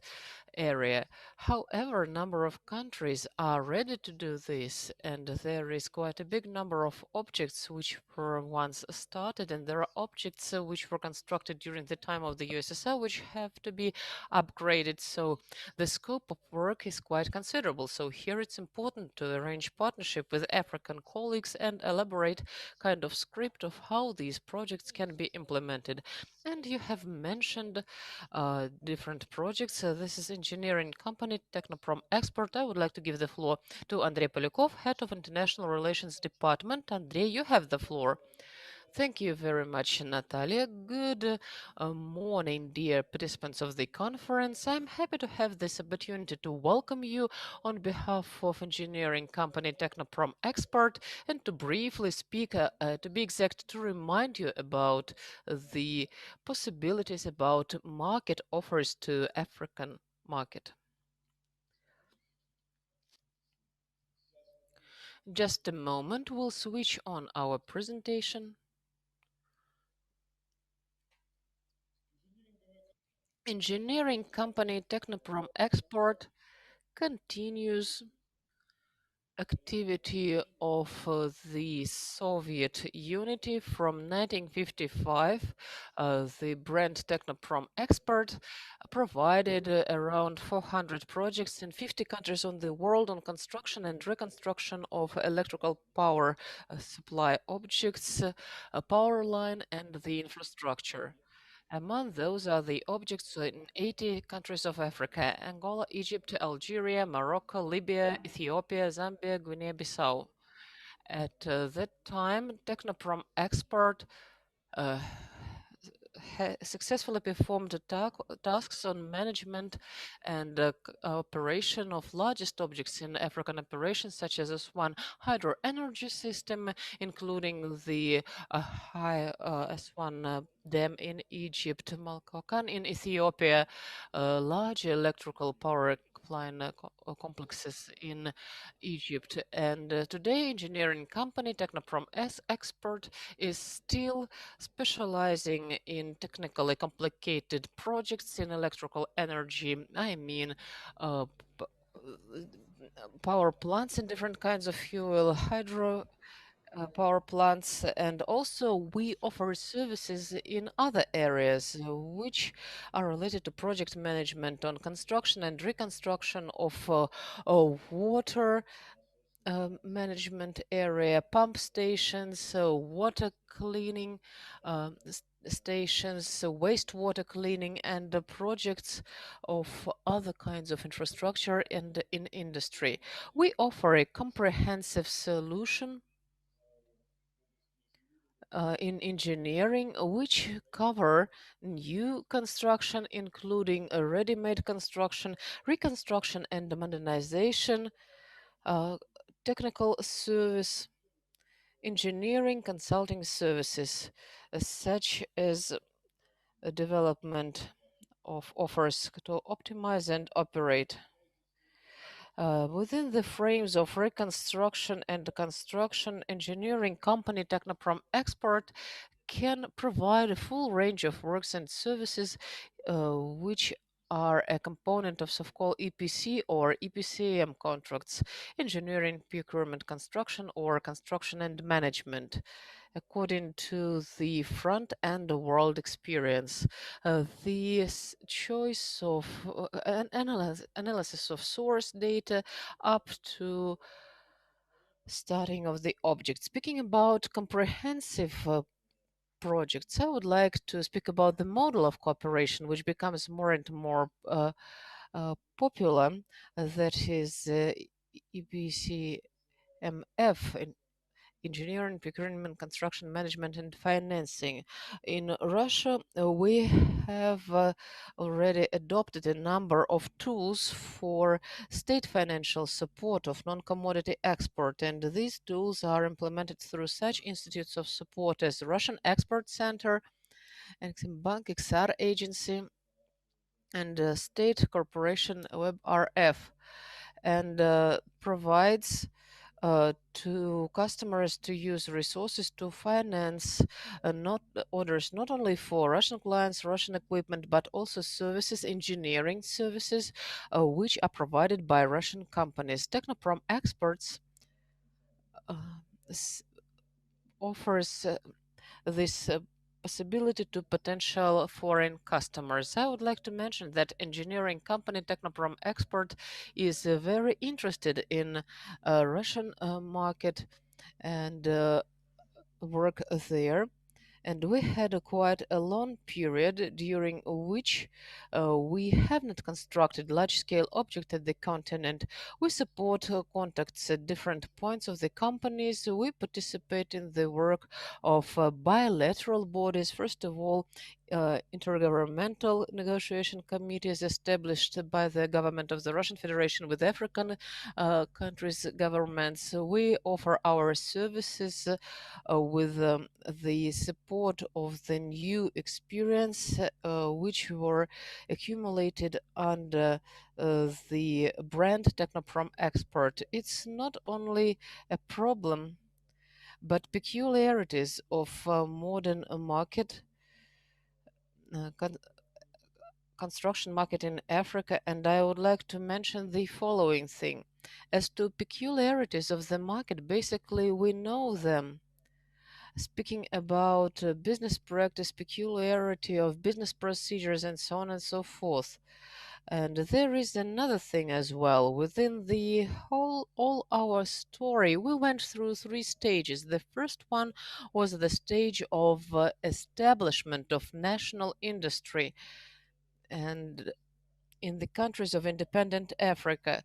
area. However, a number of countries are ready to do this, and there is quite a big number of objects which were once started, and there are objects which were constructed during the time of the USSR which have to be upgraded. So the scope of work is quite considerable. So here it's important to arrange partnership with African colleagues and elaborate kind of script of how these projects can be implemented. And you have mentioned different projects. This is engineering company Technoprom Export. I would like to give the floor to Andrei Polyakov, Head of International Relations Department. Andrei, you have the floor. Thank you very much, Natalia. Good morning, dear participants of the conference. I'm happy to have this opportunity to welcome you on behalf of engineering company Technoprom Export and to briefly speak, to be exact, to remind you about the possibilities about market offers to African market. Just a moment, we'll switch on our presentation. Engineering company Technoprom Export continues activity of the Soviet unity from 1955. The brand Technoprom Export provided around 400 projects in 50 countries on the world on construction and reconstruction of electrical power supply objects, a power line, and the infrastructure. Among those are the objects in 80 countries of Africa: Angola, Egypt, Algeria, Morocco, Libya, Ethiopia, Zambia, Guinea-Bissau. At that time, Technoprom Export successfully performed tasks on management and operation of largest objects in African operations, such as S1 hydro energy system, including the high S1 dam in Egypt, Malkokan in Ethiopia, large electrical power line complexes in Egypt. And today, engineering company Technoprom Export is still specializing in technically complicated projects in electrical energy. I mean, power plants in different kinds of fuel, hydro power plants, and also we offer services in other areas which are related to project management on construction and reconstruction of water management area, pump stations, water cleaning stations, wastewater cleaning, and projects of other kinds of infrastructure and in industry. We offer a comprehensive solution in engineering, which cover new construction, including ready-made construction, reconstruction and modernization, technical service, engineering consulting services, such as development of offers to optimize and operate. Within the frames of reconstruction and construction, engineering company Technoprom Export can provide a full range of works and services which are a component of so-called EPC or EPCM contracts, engineering, procurement, construction, or construction and management, according to the front and the world experience. The choice of an analysis of source data up to starting of the object. Speaking about comprehensive projects, I would like to speak about the model of cooperation, which becomes more and more popular. That is EPCMF, engineering, procurement, construction management, and financing. In Russia, we have already adopted a number of tools for state financial support of non-commodity export, and these tools are implemented through such institutes of support as the Russian Export Center, Exim Bank, XR Agency, and State Corporation WebRF, and provides to customers to use resources to finance not orders not only for Russian clients, Russian equipment, but also services, engineering services, which are provided by Russian companies. Technoprom Exports offers this possibility to potential foreign customers. I would like to mention that engineering company Technoprom Export is very interested in Russian market and work there. And we had quite a long period during which we have not constructed large-scale objects at the continent. We support contacts at different points of the companies. We participate in the work of bilateral bodies. First of all, intergovernmental negotiation committees established by the government of the Russian Federation with African countries' governments. We offer our services with the support of the new experience which were accumulated under the brand Technoprom Export. It's not only a problem, but peculiarities of modern market construction market in Africa, and I would like to mention the following thing. As to peculiarities of the market, basically we know them. Speaking about business practice, peculiarity of business procedures, and so on and so forth. And there is another thing as well. Within the all our story, we went through 3 stages. The first one was the stage of establishment of national industry, and in the countries of independent Africa,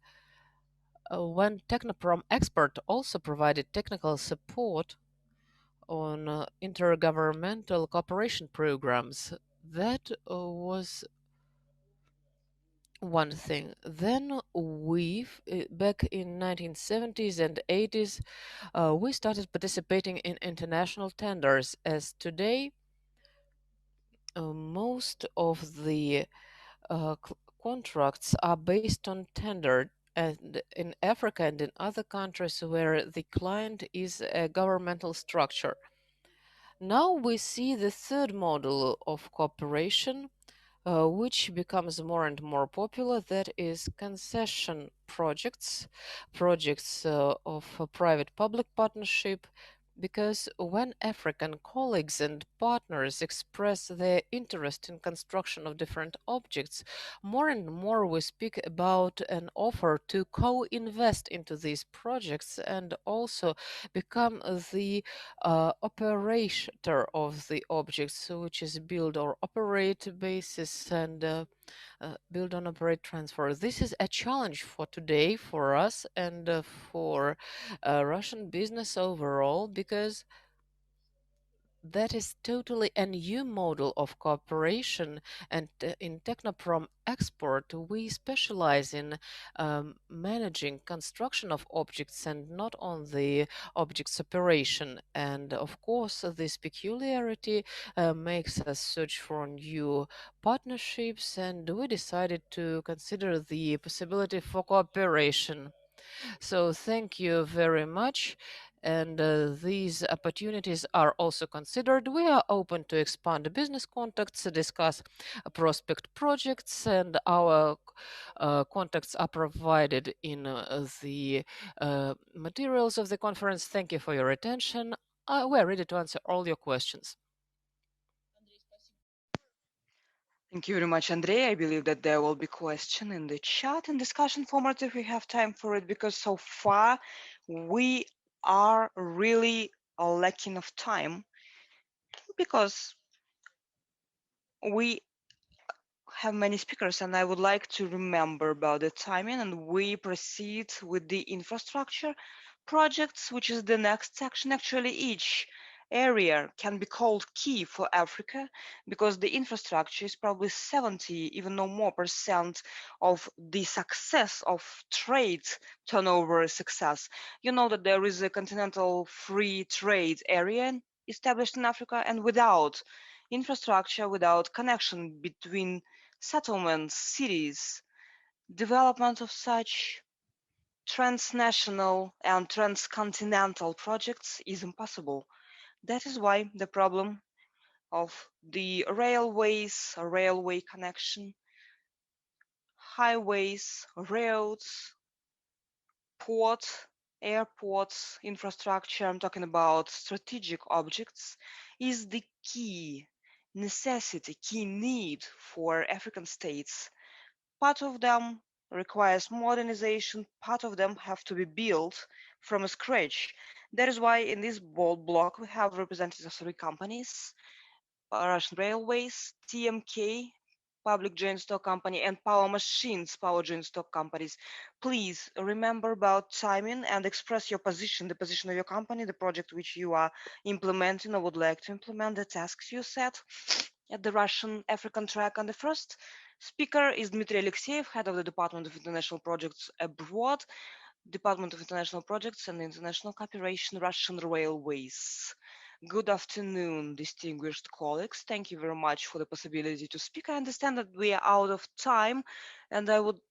when Technoprom Export also provided technical support on intergovernmental cooperation programs. That was one thing. Then we, back in 1970s and 80s, we started participating in international tenders. As today, most of the contracts are based on tender, and in Africa and in other countries where the client is a governmental structure. Now we see the third model of cooperation, which becomes more and more popular, that is concession projects, projects of private-public partnership, because when African colleagues and partners express their interest in construction of different objects, more and more we speak about an offer to co-invest into these projects and also become the operator of the objects, which is build or operate basis and build on operate transfer. This is a challenge for today for us and for Russian business overall, because that is totally a new model of cooperation. And in Technoprom Export, we specialize in managing construction of objects and not on the object's operation. And of course, this peculiarity makes us search for new partnerships, and we decided to consider the possibility for cooperation. So thank you very much. And these opportunities are also considered. We are open to expand business contacts, discuss prospect projects, and our contacts are provided in the materials of the conference. Thank you for your attention. We're ready to answer all your questions. Thank you very much, Andrei. I believe that there will be question in the chat and discussion format if we have time for it, because so far we are really lacking of time, because we have many speakers and I would like to remember about the timing, and we proceed with the infrastructure projects, which is the next section. Actually, each area can be called key for Africa, because the infrastructure is probably 70, even no more percent of the success of trade turnover success. You know that there is a continental free trade area established in Africa, and without infrastructure, without connection between settlements, cities, development of such transnational and transcontinental projects is impossible. That is why the problem of the railways, railway connection, highways, roads, port, airports, infrastructure, I'm talking about strategic objects, is the key necessity, key need for African states. Part of them requires modernization, part of them have to be built from scratch. That is why in this bold block we have representatives of 3 companies: Russian Railways, TMK, Public Joint Stock Company, and Power Machines, Power Joint Stock Companies. Please remember about timing and express your position, the position of your company, the project which you are implementing or would like to implement, the tasks you set at the Russian African track. And the first speaker is Dmitry Alexeyev, head of the Department of International Projects Abroad, Department of International Projects and International Cooperation, Russian Railways. Good afternoon, distinguished colleagues. Thank you very much for the possibility to speak. I understand that we are out of time, and I will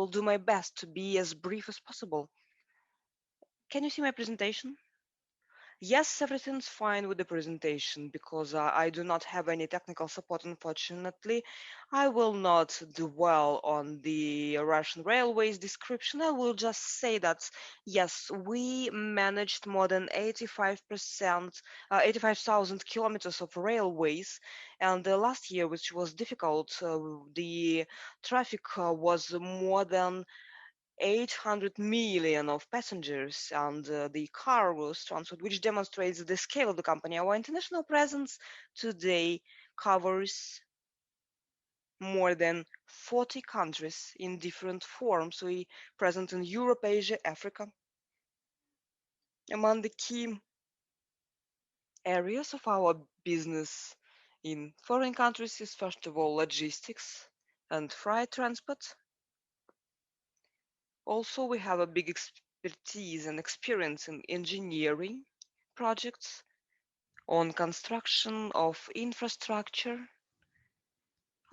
do my best to be as brief as possible. Can you see my presentation? Yes, everything's fine with the presentation, because I do not have any technical support, unfortunately. I will not dwell on the Russian Railways description. I will just say that, yes, we managed more than 85,000 kilometers of railways. And last year, which was difficult, the traffic was more than 800 million of passengers, and the cargoes transferred, which demonstrates the scale of the company. Our international presence today covers more than 40 countries in different forms. We present in Europe, Asia, Africa. Among the key areas of our business in foreign countries is, first of all, logistics and freight transport. Also, we have a big expertise and experience in engineering projects, on construction of infrastructure.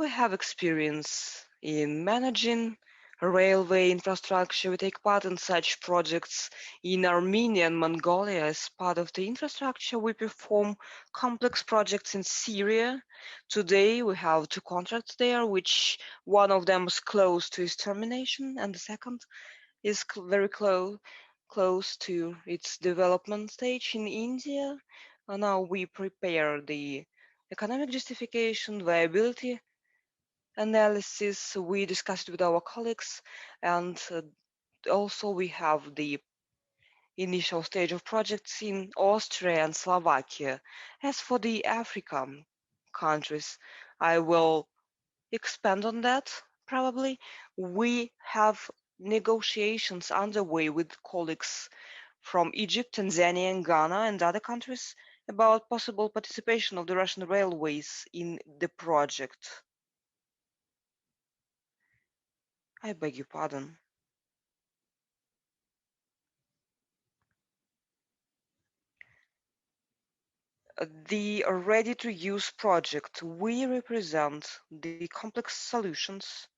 We have experience in managing railway infrastructure. We take part in such projects in Armenia and Mongolia as part of the infrastructure. We perform complex projects in Syria. Today we have 2 contracts there, which one of them is close to its termination, and the second is very close close to its development stage in India. Now we prepare the economic justification, viability analysis. We discussed it with our colleagues, and also we have the initial stage of projects in Austria and Slovakia. As for the African countries, I will expand on that probably. We have negotiations underway with colleagues from Egypt, Tanzania, and Ghana and other countries about possible participation of the Russian railways in the project. I beg your pardon. The ready-to-use project, we represent the complex solutions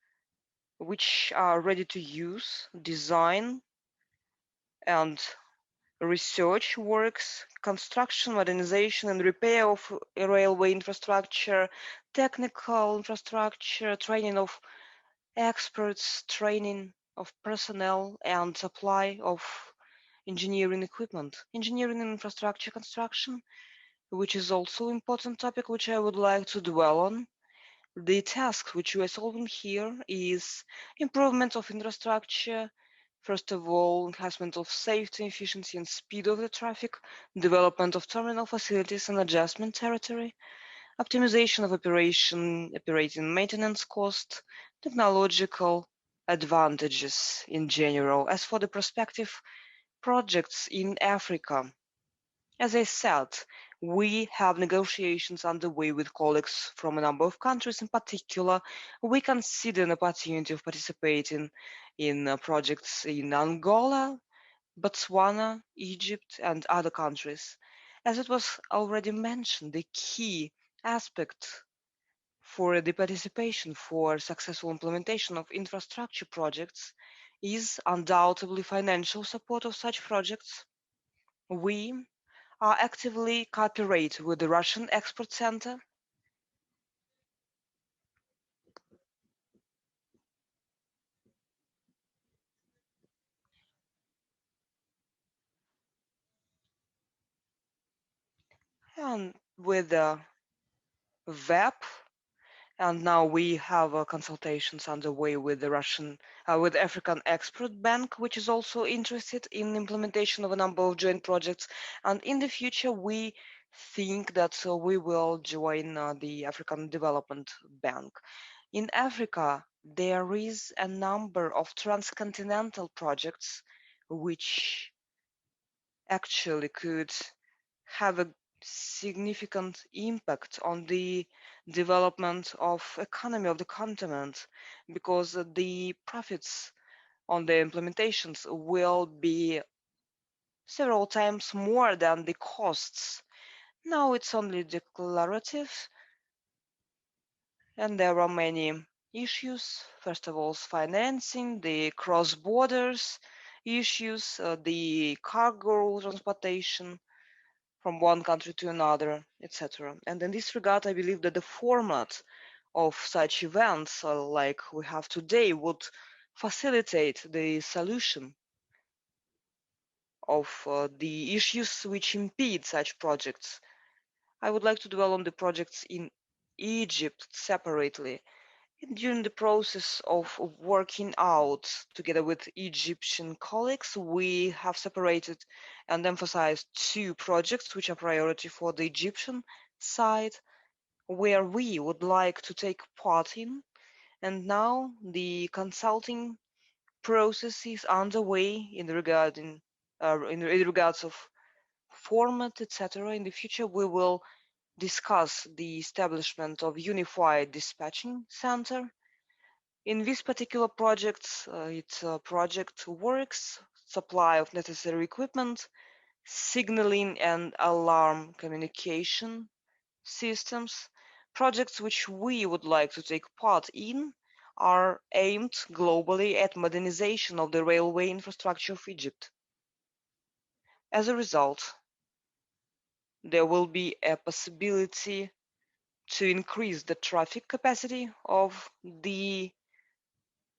which are ready to use, design and research works, construction, modernization and repair of railway infrastructure, technical infrastructure, training of experts, training of personnel and supply of engineering equipment, engineering and infrastructure construction, which is also an important topic which I would like to dwell on. The task which we are solving here is improvement of infrastructure, first of all, enhancement of safety, efficiency and speed of the traffic, development of terminal facilities and adjustment territory, optimization of operating maintenance cost, technological advantages in general. As for the prospective projects in Africa, as I said, we have negotiations underway with colleagues from a number of countries. In particular, we consider an opportunity of participating in projects in Angola, Botswana, Egypt, and other countries. As it was already mentioned, the key aspect for the participation for successful implementation of infrastructure projects is undoubtedly financial support of such projects. We are actively cooperate with the Russian Export Center. And with the VEP, and now we have consultations underway with the with African Export Bank, which is also interested in implementation of a number of joint projects. And in the future, we think that we will join the African Development Bank. In Africa, there is a number of transcontinental projects which actually could have a significant impact on the development of economy of the continent, because the profits on the implementations will be several times more than the costs. Now it's only declarative, and there are many issues. First of all, financing, the cross borders issues, the cargo transportation from one country to another, etc. And in this regard, I believe that the format of such events like we have today would facilitate the solution of the issues which impede such projects. I would like to dwell on the projects in Egypt separately. During the process of working out together with Egyptian colleagues, we have separated and emphasized two projects which are priority for the Egyptian side, where we would like to take part in. And now the consulting process is underway in regards of format, etc. In the future, we will discuss the establishment of unified dispatching center. In this particular project, it's project works, supply of necessary equipment, signaling and alarm communication systems. Projects which we would like to take part in are aimed globally at modernization of the railway infrastructure of Egypt. As a result, there will be a possibility to increase the traffic capacity of the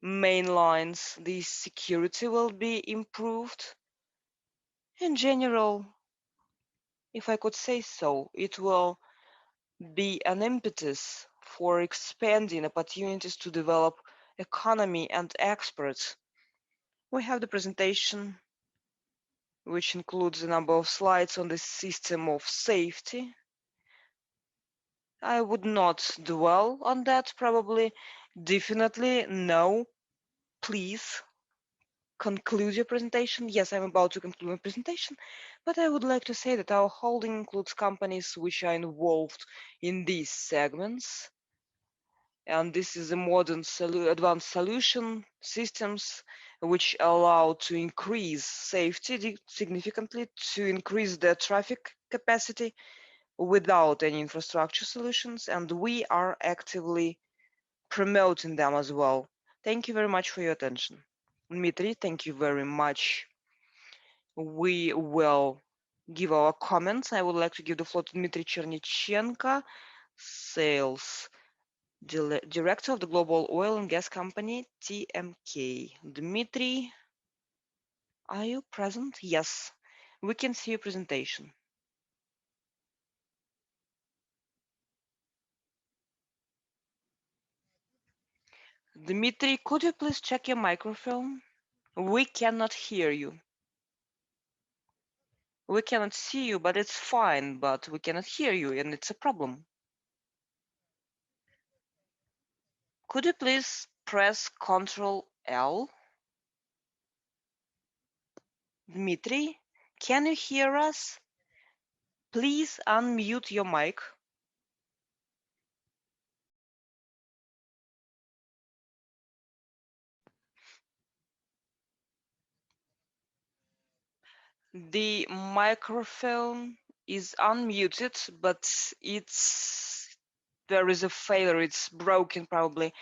main lines. The security will be improved, In general, if I could say so, it will be an impetus for expanding opportunities to develop economy and experts. We have the presentation, which includes a number of slides on the system of safety. I would not dwell on that, probably. Definitely no. Please conclude your presentation. Yes, I'm about to conclude my presentation, but I would like to say that our holding includes companies which are involved in these segments. And this is a modern advanced solution systems which allow to increase safety significantly, to increase the traffic capacity without any infrastructure solutions, and we are actively promoting them as well. Thank you very much for your attention. Dmitry, thank you very much. We will give our comments. I would like to give the floor to Dmitry Chernichenko, Sales Director of the Global Oil and Gas Company, TMK. Dmitry, are you present? Yes, we can see your presentation. Dmitry, could you please check your microphone? We cannot hear you. We cannot see you, but it's fine, but we cannot hear you, and it's a problem. Could you please press Ctrl L? Dmitry, can you hear us? Please unmute your mic. The microphone is unmuted, but there is a failure. It's broken probably.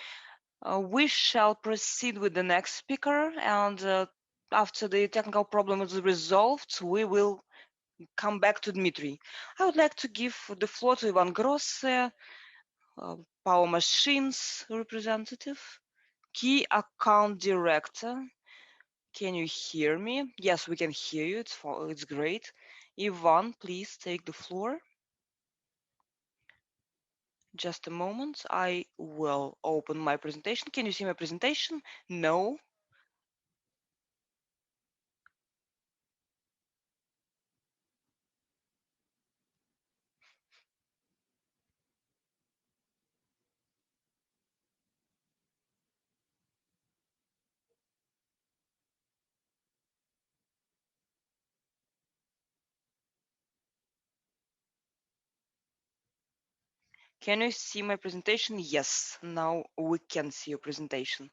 We shall proceed with the next speaker, and after the technical problem is resolved, we will come back to Dmitry. I would like to give the floor to Ivan Grosse, Power Machines representative, Key Account Director. Can you hear me? Yes, we can hear you. It's great. Ivan, please take the floor. Just a moment. I will open my presentation. Can you see my presentation? No. Can you see my presentation? Yes, now we can see your presentation.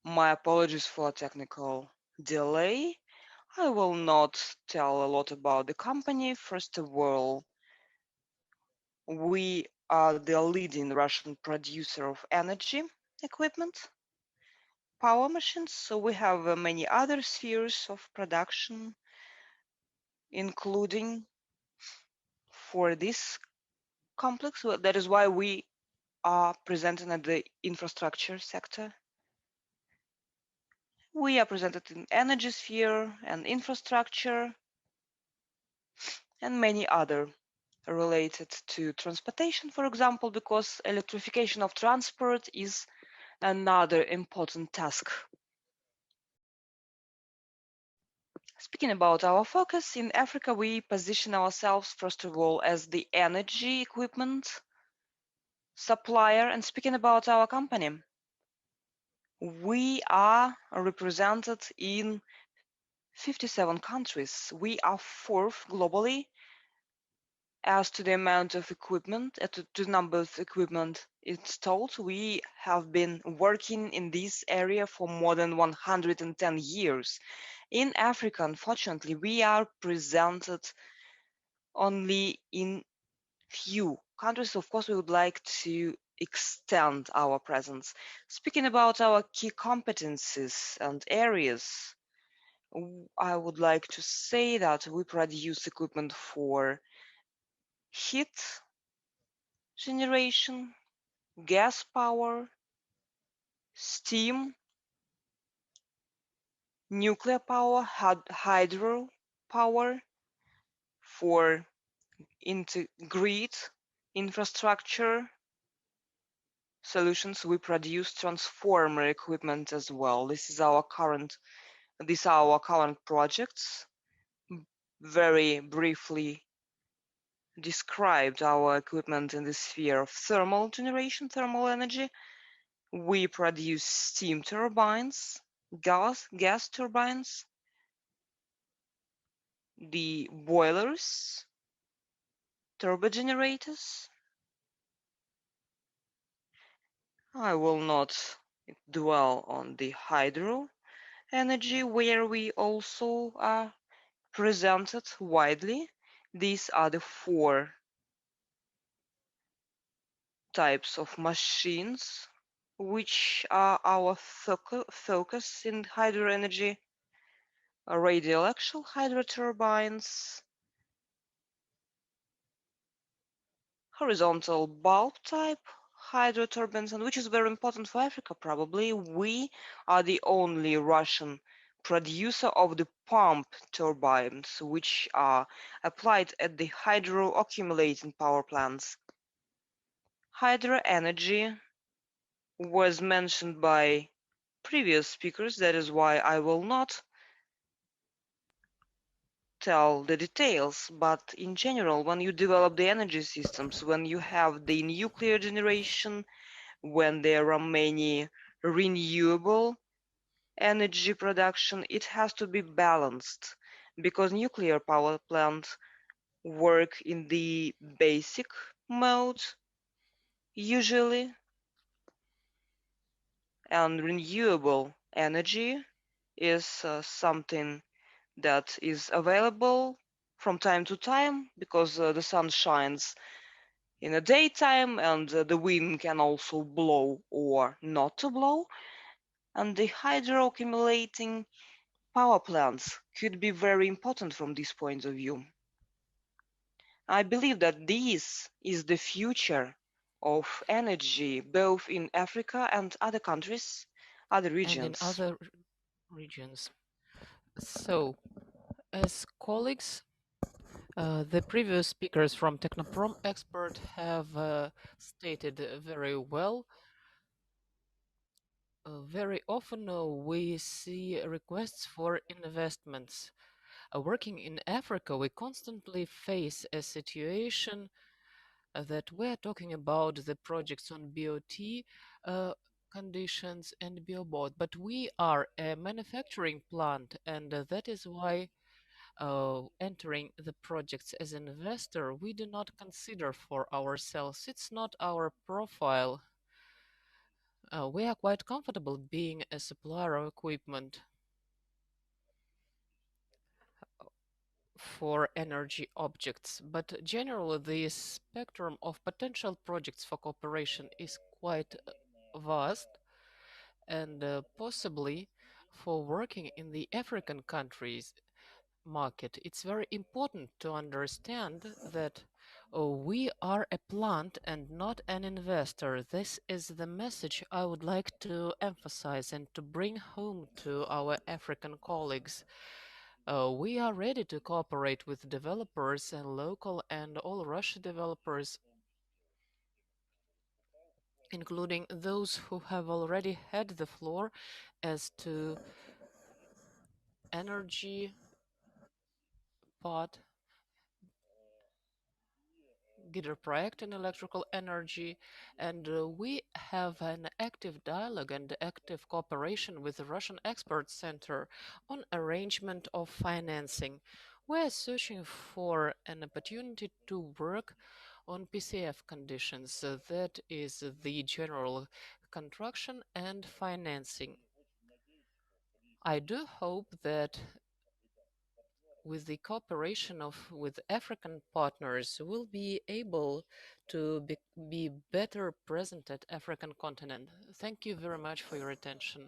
My apologies for technical delay. I will not tell a lot about the company. First of all, we are the leading Russian producer of energy equipment, power machines. So we have many other spheres of production, including for this complex. That is why we are presenting at the infrastructure sector. We are presented in energy sphere and infrastructure and many other related to transportation, for example, because electrification of transport is another important task. Speaking about our focus, in Africa, we position ourselves, first of all, as the energy equipment supplier. And speaking about our company, we are represented in 57 countries. We are fourth globally as to the amount of equipment, to the number of equipment installed. We have been working in this area for more than 110 years. In Africa, unfortunately, we are presented only in few countries. Of course, we would like to extend our presence. Speaking about our key competencies and areas, I would like to say that we produce equipment for heat generation, gas power, steam, nuclear power, hydro power for grid infrastructure solutions. We produce transformer equipment as well. These are our current projects. Very briefly described our equipment in the sphere of thermal generation, thermal energy. We produce steam turbines, gas turbines, the boilers, turbo generators. I will not dwell on the hydro energy, where we also are presented widely. These are the 4 types of machines which are our focus in hydro energy: radial axial hydro turbines, horizontal bulb type hydro turbines, and which is very important for Africa probably, we are the only Russian producer of the pump turbines, which are applied at the hydro accumulating power plants. Hydro energy was mentioned by previous speakers. That is why I will not tell the details, but in general, when you develop the energy systems, when you have the nuclear generation, when there are many renewable energy production, it has to be balanced, because nuclear power plants work in the basic mode usually, and renewable energy is something that is available from time to time, because the sun shines in the daytime, and the wind can also blow or not to blow, and the hydro accumulating power plants could be very important from this point of view. I believe that this is the future of energy, both in Africa and other countries, other and in regions. other regions. So, as colleagues, the previous speakers from Technoprom Expert have stated very well. Very often we see requests for investments. Working in Africa, we constantly face a situation that we're talking about the projects on BOT conditions and BioBot, but we are a manufacturing plant, and that is why entering the projects as an investor, we do not consider for ourselves. It's not our profile. We are quite comfortable being a supplier of equipment for energy objects, but generally the spectrum of potential projects for cooperation is quite vast, and possibly for working in the African countries market, it's very important to understand that we are a plant and not an investor. This is the message I would like to emphasize and to bring home to our African colleagues. We are ready to cooperate with developers and local and all Russia developers, including those who have already had the floor as to energy part, Gidroproject and electrical energy, and we have an active dialogue and active cooperation with the Russian Expert Center on arrangement of financing. We're searching for an opportunity to work on PCF conditions, that is the general construction and financing. I do hope that with the cooperation with African partners, we'll be able to be better present at African continent. Thank you very much for your attention.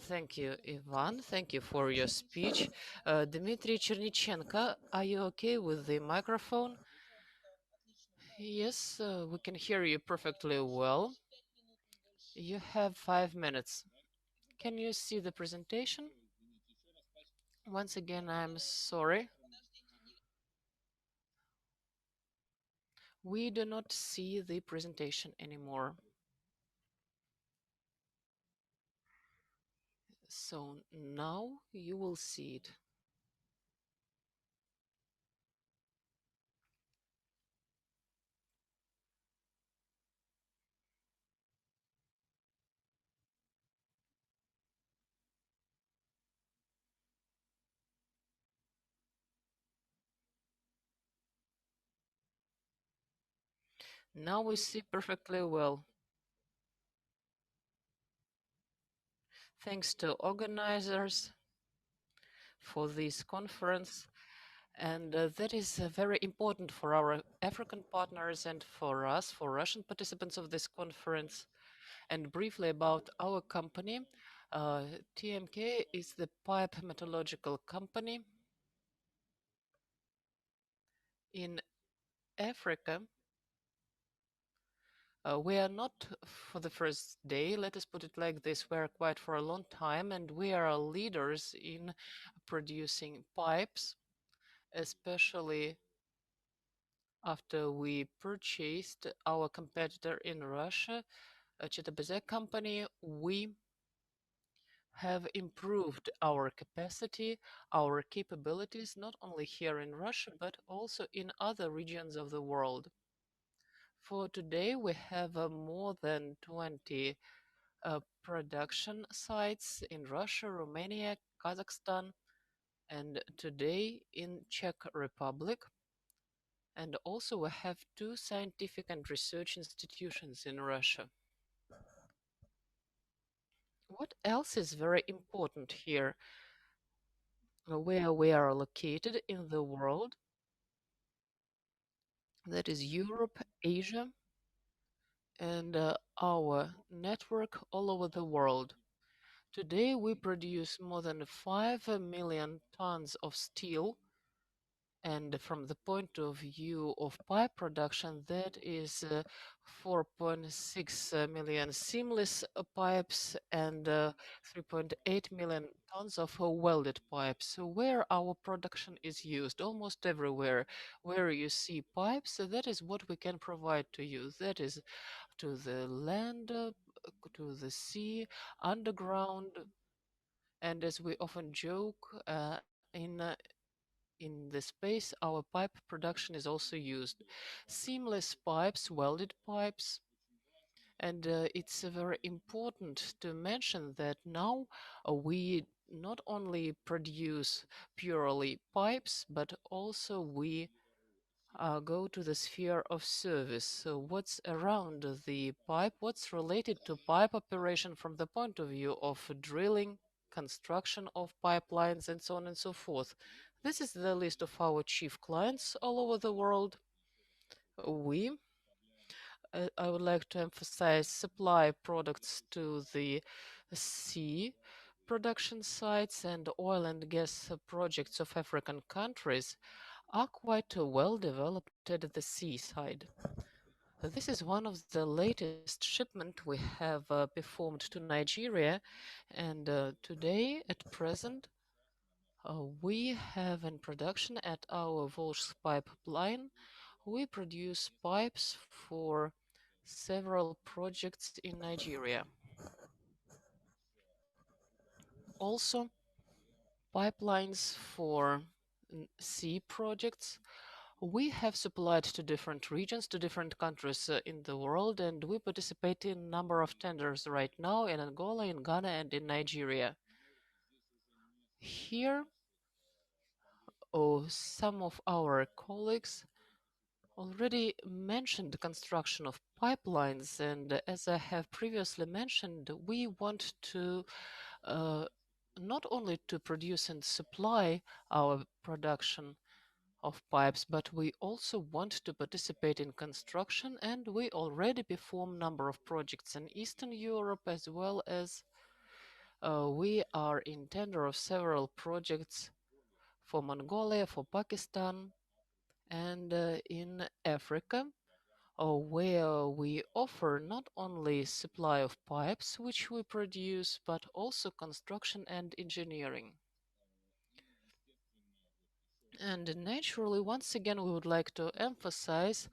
Thank you, Ivan. Thank you for your speech. Dmitry Chernichenko, are you okay with the microphone? Yes, we can hear you perfectly well. You have 5 minutes. Can you see the presentation? Once again, I'm sorry. We do not see the presentation anymore. So now you will see it. Now we see perfectly well. Thanks to organizers for this conference. And that is very important for our African partners and for us, for Russian participants of this conference. And briefly about our company, TMK is the pipe metallurgical company in Africa. We are not for the first day, let us put it like this, we are quite for a long time, and we are leaders in producing pipes, especially after we purchased our competitor in Russia, a Cheta company. We have improved our capacity, our capabilities, not only here in Russia, but also in other regions of the world. For today, we have more than 20 production sites in Russia, Romania, Kazakhstan, and today in Czech Republic. And also we have 2 scientific and research institutions in Russia. What else is very important here? Where we are located in the world, that is Europe, Asia, and our network all over the world. Today we produce more than 5 million tons of steel, and from the point of view of pipe production, that is 4.6 million seamless pipes and 3.8 million tons of welded pipes. So where our production is used, almost everywhere where you see pipes, that is what we can provide to you. That is to the land, to the sea, underground, and as we often joke, in the space, our pipe production is also used. Seamless pipes, welded pipes, and it's very important to mention that now we not only produce purely pipes, but also we go to the sphere of service. So what's around the pipe, what's related to pipe operation from the point of view of drilling, construction of pipelines, and so on and so forth. This is the list of our chief clients all over the world. We, I would like to emphasize, supply products to the sea production sites and oil and gas projects of African countries are quite well developed at the seaside. This is one of the latest shipment we have performed to Nigeria, and today, at present, we have in production at our Volжsk pipeline. We produce pipes for several projects in Nigeria. Also, pipelines for sea projects. We have supplied to different regions, to different countries in the world, and we participate in a number of tenders right now in Angola, in Ghana, and in Nigeria. Here, some of our colleagues already mentioned the construction of pipelines, and as I have previously mentioned, we want to not only to produce and supply our production of pipes, but we also want to participate in construction, and we already perform number of projects in Eastern Europe, as well as we are in tender of several projects for Mongolia, for Pakistan, and in Africa, where we offer not only supply of pipes which we produce, but also construction and engineering. And naturally, once again, we would like to emphasize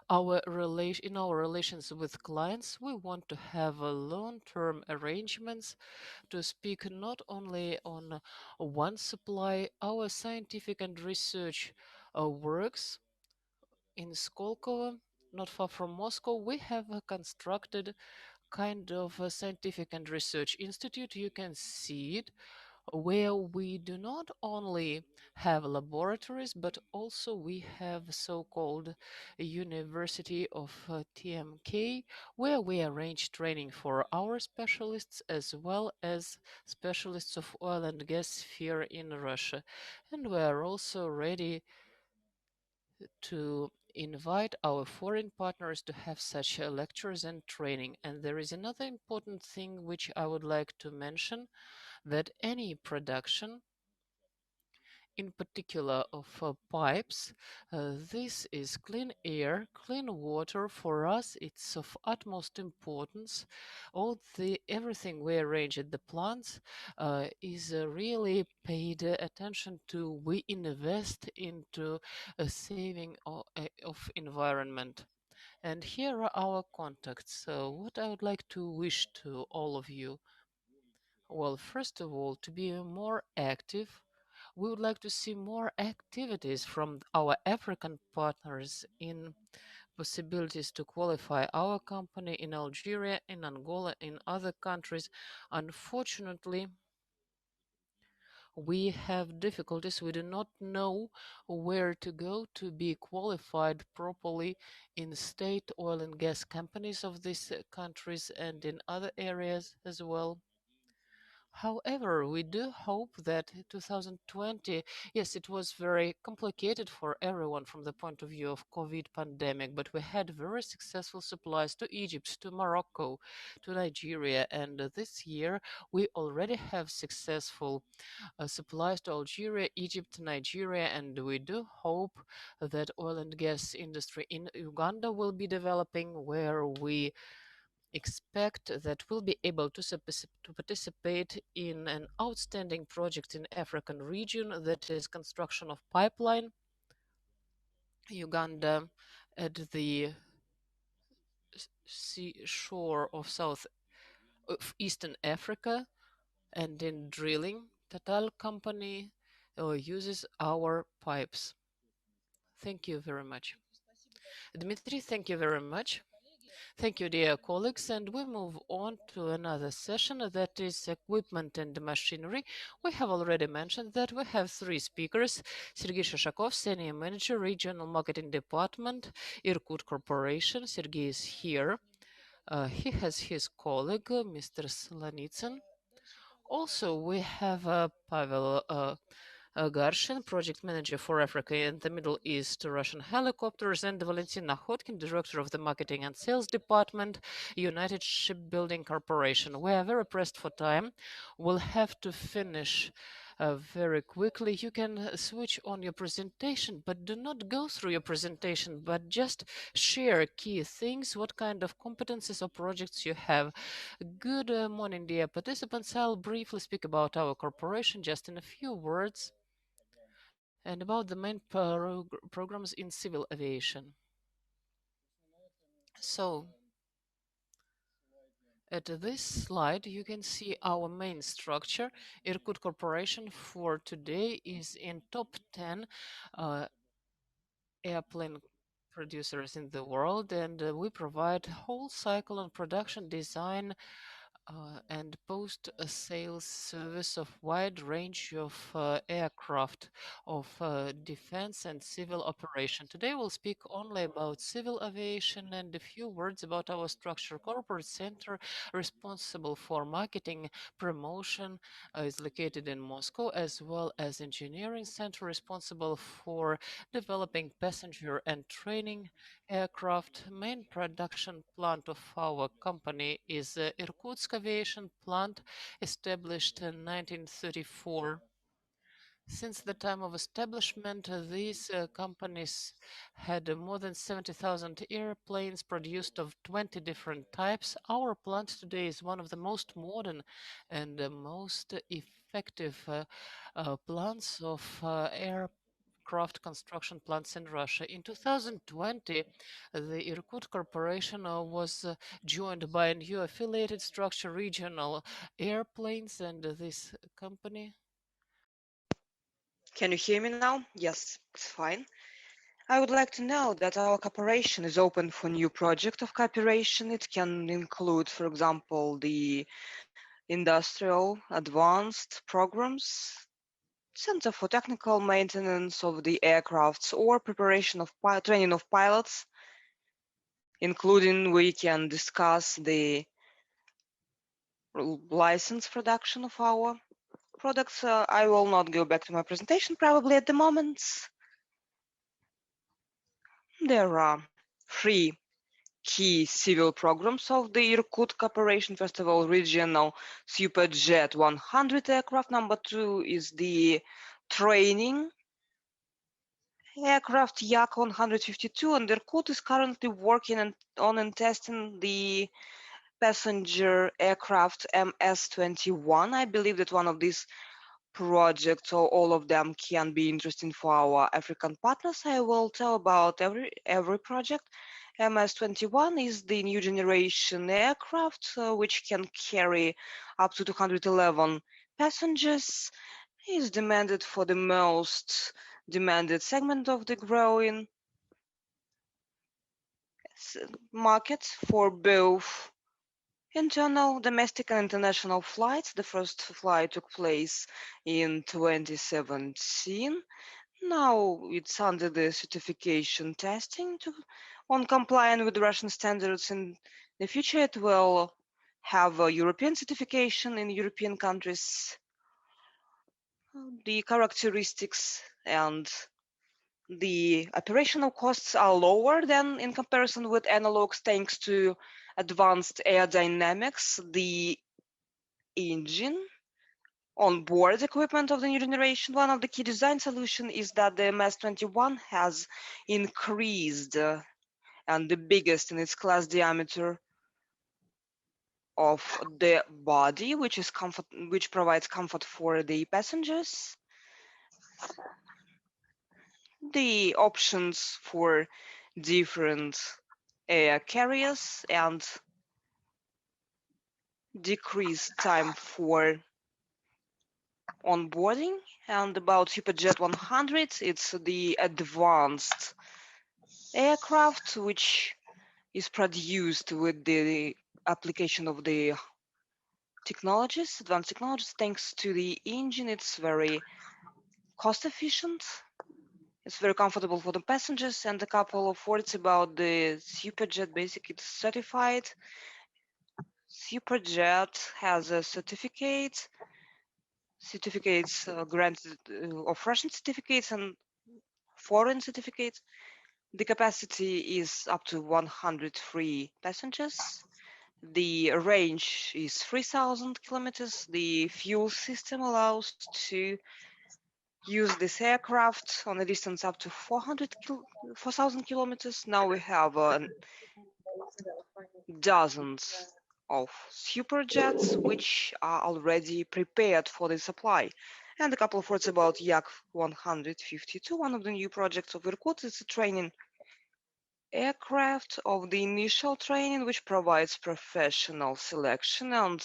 in our relations with clients, we want to have long-term arrangements to speak not only on one supply. Our scientific and research works in Skolkovo, not far from Moscow. We have constructed kind of a scientific and research institute. You can see it, where we do not only have laboratories, but also we have so-called University of TMK, where we arrange training for our specialists as well as specialists of oil and gas sphere in Russia. And we are also ready to invite our foreign partners to have such lectures and training. And there is another important thing which I would like to mention, that any production, in particular of pipes, this is clean air, clean water. For us, it's of utmost importance. Everything we arrange at the plants is really paid attention to. We invest into a saving of environment. And here are our contacts. So what I would like to wish to all of you, well, first of all, to be more active. We would like to see more activities from our African partners in possibilities to qualify our company in Algeria, in Angola, in other countries. Unfortunately, we have difficulties. We do not know where to go to be qualified properly in state oil and gas companies of these countries and in other areas as well. However, we do hope that 2020, yes, it was very complicated for everyone from the point of view of COVID pandemic, but we had very successful supplies to Egypt, to Morocco, to Nigeria, and this year we already have successful supplies to Algeria, Egypt, Nigeria, and we do hope that oil and gas industry in Uganda will be developing, where we expect that we'll be able to participate in an outstanding project in African region, that is construction of pipeline. Uganda at the seashore of Eastern Africa, and in drilling, Total company uses our pipes. Thank you very much. Dmitry, thank you very much. Thank you, dear colleagues, and we move on to another session, that is equipment and machinery. We have already mentioned that we have three speakers: Sergei Shashakov, Senior Manager, Regional Marketing Department, Irkut Corporation. Sergei is here. He has his colleague, Mr. Solonitsyn. Also, we have Pavel Garshin, Project Manager for Africa and the Middle East, Russian Helicopters, and Valentin Nakhotkin, Director of the Marketing and Sales Department, United Shipbuilding Corporation. We are very pressed for time. We'll have to finish very quickly. You can switch on your presentation, but do not go through your presentation, but just share key things, what kind of competencies or projects you have. Good morning, dear participants. I'll briefly speak about our corporation just in a few words and about the main programs in civil aviation. So, at this slide, you can see our main structure. Irkut Corporation for today is in top 10 airplane producers in the world, and we provide whole cycle and production design and post-sales service of wide range of aircraft of defense and civil operation. Today we'll speak only about civil aviation and a few words about our structure. Corporate center responsible for marketing promotion is located in Moscow, as well as engineering center responsible for developing passenger and training aircraft. Main production plant of our company is Irkutsk Aviation Plant, established in 1934. Since the time of establishment, these companies had more than 70,000 airplanes produced of 20 different types. Our plant today is one of the most modern and most effective plants of aircraft construction plants in Russia. In 2020, the Irkut Corporation was joined by a new affiliated structure, Regional Airplanes, and this company. Can you hear me now? Yes, it's fine. I would like to know that our cooperation is open for new project of cooperation. It can include, for example, the industrial advanced programs, Center for Technical Maintenance of the Aircrafts, or preparation of training of pilots, including we can discuss the license production of our products. I will not go back to my presentation probably at the moment. There are 3 key civil programs of the Irkut Corporation. First of all, regional Superjet 100 aircraft. Number 2 is the training aircraft Yak 152, and Irkut is currently working on and testing the passenger aircraft MS-21. I believe that one of these projects or all of them can be interesting for our African partners. I will tell about every project. MS-21 is the new generation aircraft which can carry up to 211 passengers. It is demanded for the most demanded segment of the growing market for both internal, domestic, and international flights. The first flight took place in 2017. Now it's under the certification testing on compliance with Russian standards. In the future, it will have a European certification in European countries. The characteristics and the operational costs are lower than in comparison with analogs thanks to advanced aerodynamics. The engine on board equipment of the new generation. One of the key design solutions is that the MS-21 has increased and the biggest in its class diameter of the body, which provides comfort for the passengers. The options for different air carriers and decreased time for onboarding. And about Superjet 100, it's the advanced aircraft which is produced with the application of the advanced technologies. Thanks to the engine, it's very cost efficient. It's very comfortable for the passengers. And a couple of words about the Superjet. Basically, it's certified. Superjet has a certificates granted of Russian certificates and foreign certificates. The capacity is up to 103 passengers. The range is 3,000 kilometers. The fuel system allows to use this aircraft on a distance up to 4,000 kilometers. Now we have dozens of Superjets which are already prepared for the supply. And a couple of words about Yak 152, one of the new projects of Irkut. It's a training aircraft of the initial training, which provides professional selection and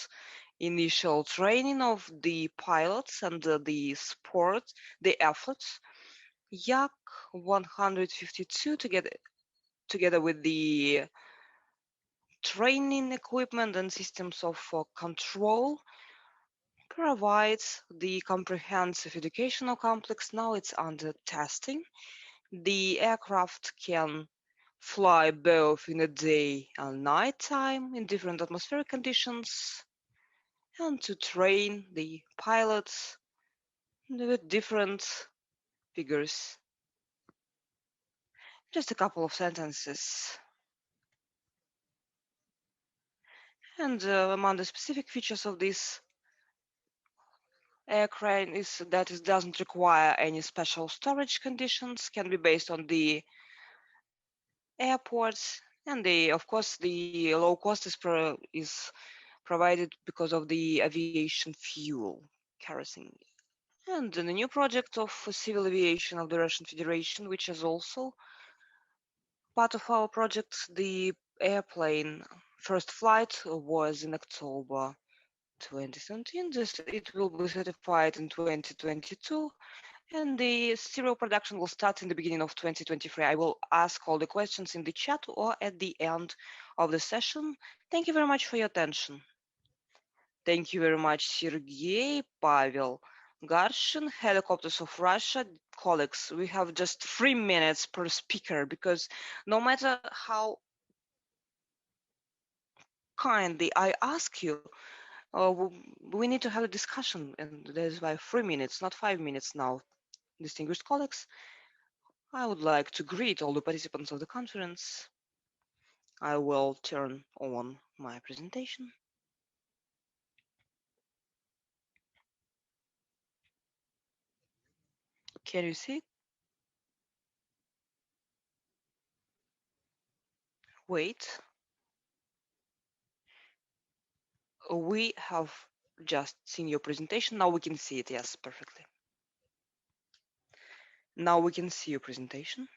initial training of the pilots and the efforts. Yak 152 together with the training equipment and systems of control provides the comprehensive educational complex. Now it's under testing. The aircraft can fly both in the day and night time in different atmospheric conditions, and to train the pilots with different figures. Just a couple of sentences. And among the specific features of this aircraft is that it doesn't require any special storage conditions, can be based on the airports, and of course the low cost is provided because of the aviation fuel, kerosene. And the new project of civil aviation of the Russian Federation, which is also part of our project. The airplane first flight was in October 2017. It will be certified in 2022, and the serial production will start in the beginning of 2023. I will ask all the questions in the chat or at the end of the session. Thank you very much for your attention. Thank you very much, Sergey, Pavel, Garshin, Helicopters of Russia. Colleagues, we have just 3 minutes per speaker because no matter how kindly I ask you, we need to have a discussion, and that is why 3 minutes, not 5 minutes now. Distinguished colleagues, I would like to greet all the participants of the conference. I will turn on my presentation. Can you see? Wait. We have just seen your presentation. Now we can see it. Yes, perfectly. Now we can see your presentation.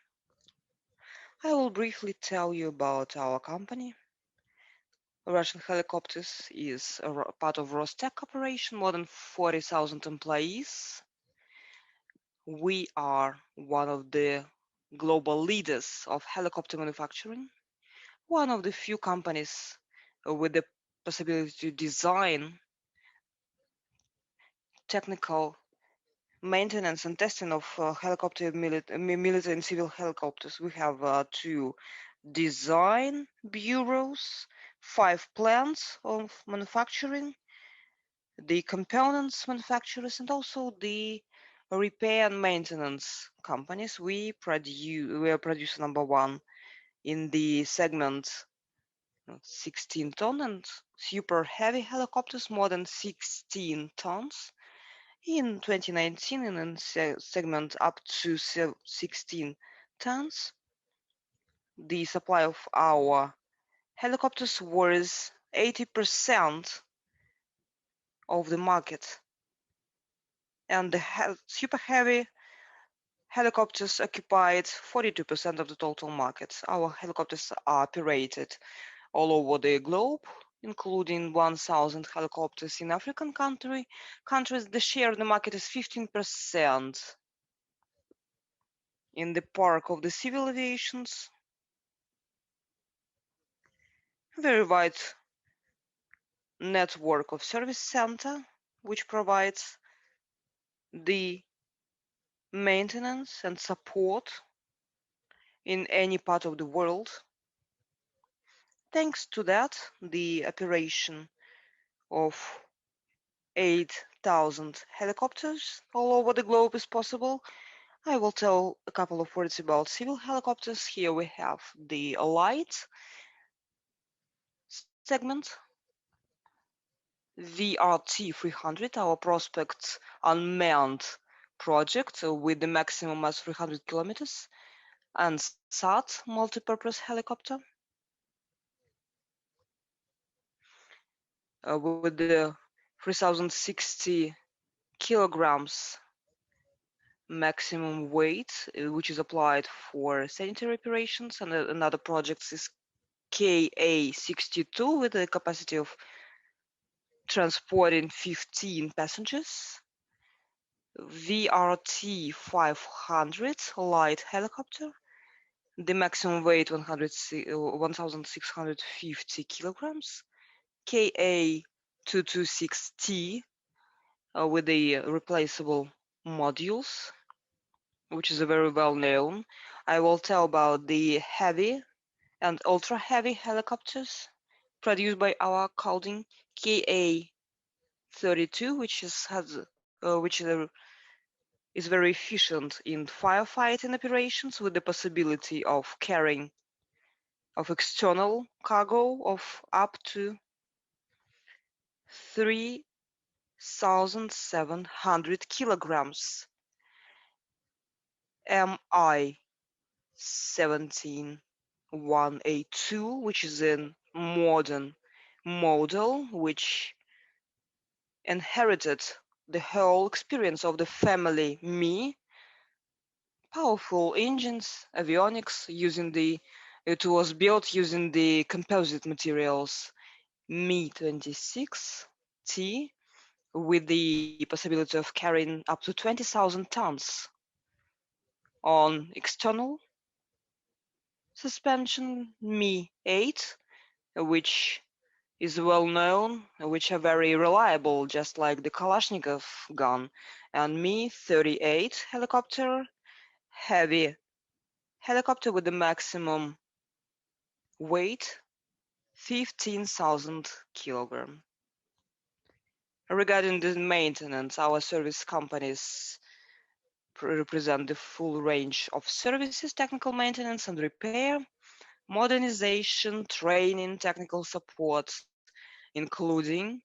I will briefly tell you about our company. Russian Helicopters is a part of Rostec Corporation, more than 40,000 employees. We are one of the global leaders of helicopter manufacturing, one of the few companies with the possibility to design, technical maintenance and testing of military and civil helicopters. We have 2 design bureaus, 5 plants of manufacturing, the components manufacturers, and also the repair and maintenance companies. We are producer number 1 in the segment 16 ton and super heavy helicopters, more than 16 tons. In 2019, in segment up to 16 tons, the supply of our helicopters was 80% of the market, and the super heavy helicopters occupied 42% of the total market. Our helicopters are operated all over the globe, including 1,000 helicopters in African countries. The share of the market is 15%. In the park of the civil aviations, very wide network of service center, which provides the maintenance and support in any part of the world. Thanks to that, the operation of 8,000 helicopters all over the globe is possible. I will tell a couple of words about civil helicopters. Here we have the light segment, VRT-300, our Prospect unmanned project with the maximum mass 300 kilometers, and SAT multipurpose helicopter with the 3,060 kilograms maximum weight, which is applied for sanitary operations. And another project is KA-62 with a capacity of transporting 15 passengers. VRT-500 light helicopter, the maximum weight 1,650 kilograms. KA-226T with the replaceable modules, which is a very well known. I will tell about the heavy and ultra heavy helicopters produced by our holding KA-32, which is very efficient in firefighting operations with the possibility of carrying of external cargo of up to 3,700 kilograms. MI 171A2, which is a modern model which inherited the whole experience of the family Me, powerful engines, avionics it was built using the composite materials Me-26T with the possibility of carrying up to 20,000 tons on external suspension Me-8, which is well known, which are very reliable, just like the Kalashnikov gun, and Me-38 helicopter, heavy helicopter with the maximum weight 15,000 kilogram. Regarding the maintenance, our service companies represent the full range of services, technical maintenance and repair, modernization, training, technical support, including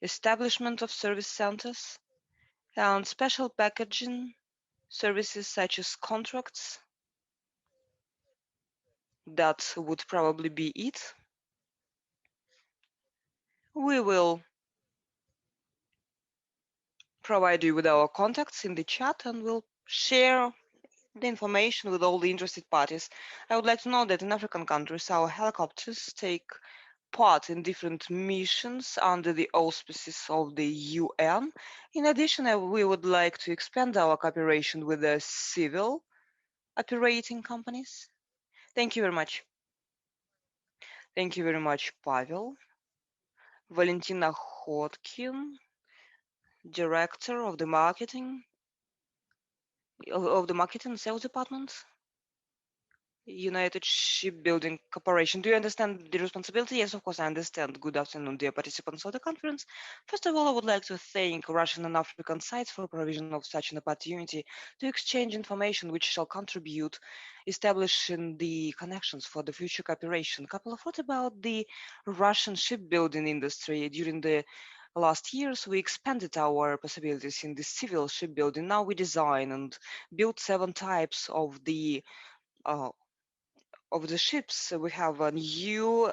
establishment of service centers and special packaging services such as contracts. That would probably be it. We will provide you with our contacts in the chat and we'll share the information with all the interested parties. I would like to know that in African countries, our helicopters take part in different missions under the auspices of the UN. In addition, we would like to expand our cooperation with the civil operating companies. Thank you very much. Thank you very much, Pavel. Valentina Hodkin, Director of the Marketing Sales Department, United Shipbuilding Corporation. Do you understand the responsibility? Yes, of course, I understand. Good afternoon, dear participants of the conference. First of all, I would like to thank Russian and African sides for provision of such an opportunity to exchange information which shall contribute establishing the connections for the future cooperation. A couple of words about the Russian shipbuilding industry. During the last years, we expanded our possibilities in the civil shipbuilding. Now we design and build 7 types uh, of the ships. We have new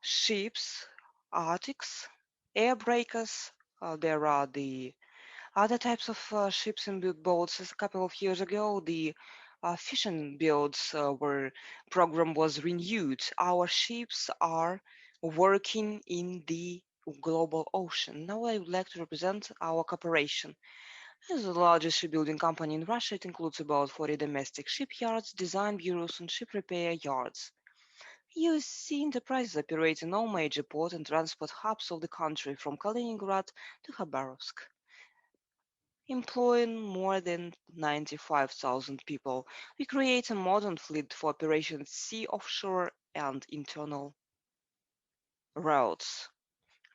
ships, Arctics, air breakers. There are the other types of ships and boats. A couple of years ago, the fishing builds program was renewed. Our ships are working in the global ocean. Now I would like to represent our cooperation. As the largest shipbuilding company in Russia, it includes about 40 domestic shipyards, design bureaus, and ship repair yards. USC Enterprises operate in all major port and transport hubs of the country, from Kaliningrad to Khabarovsk, employing more than 95,000 people. We create a modern fleet for operations sea, offshore, and internal routes.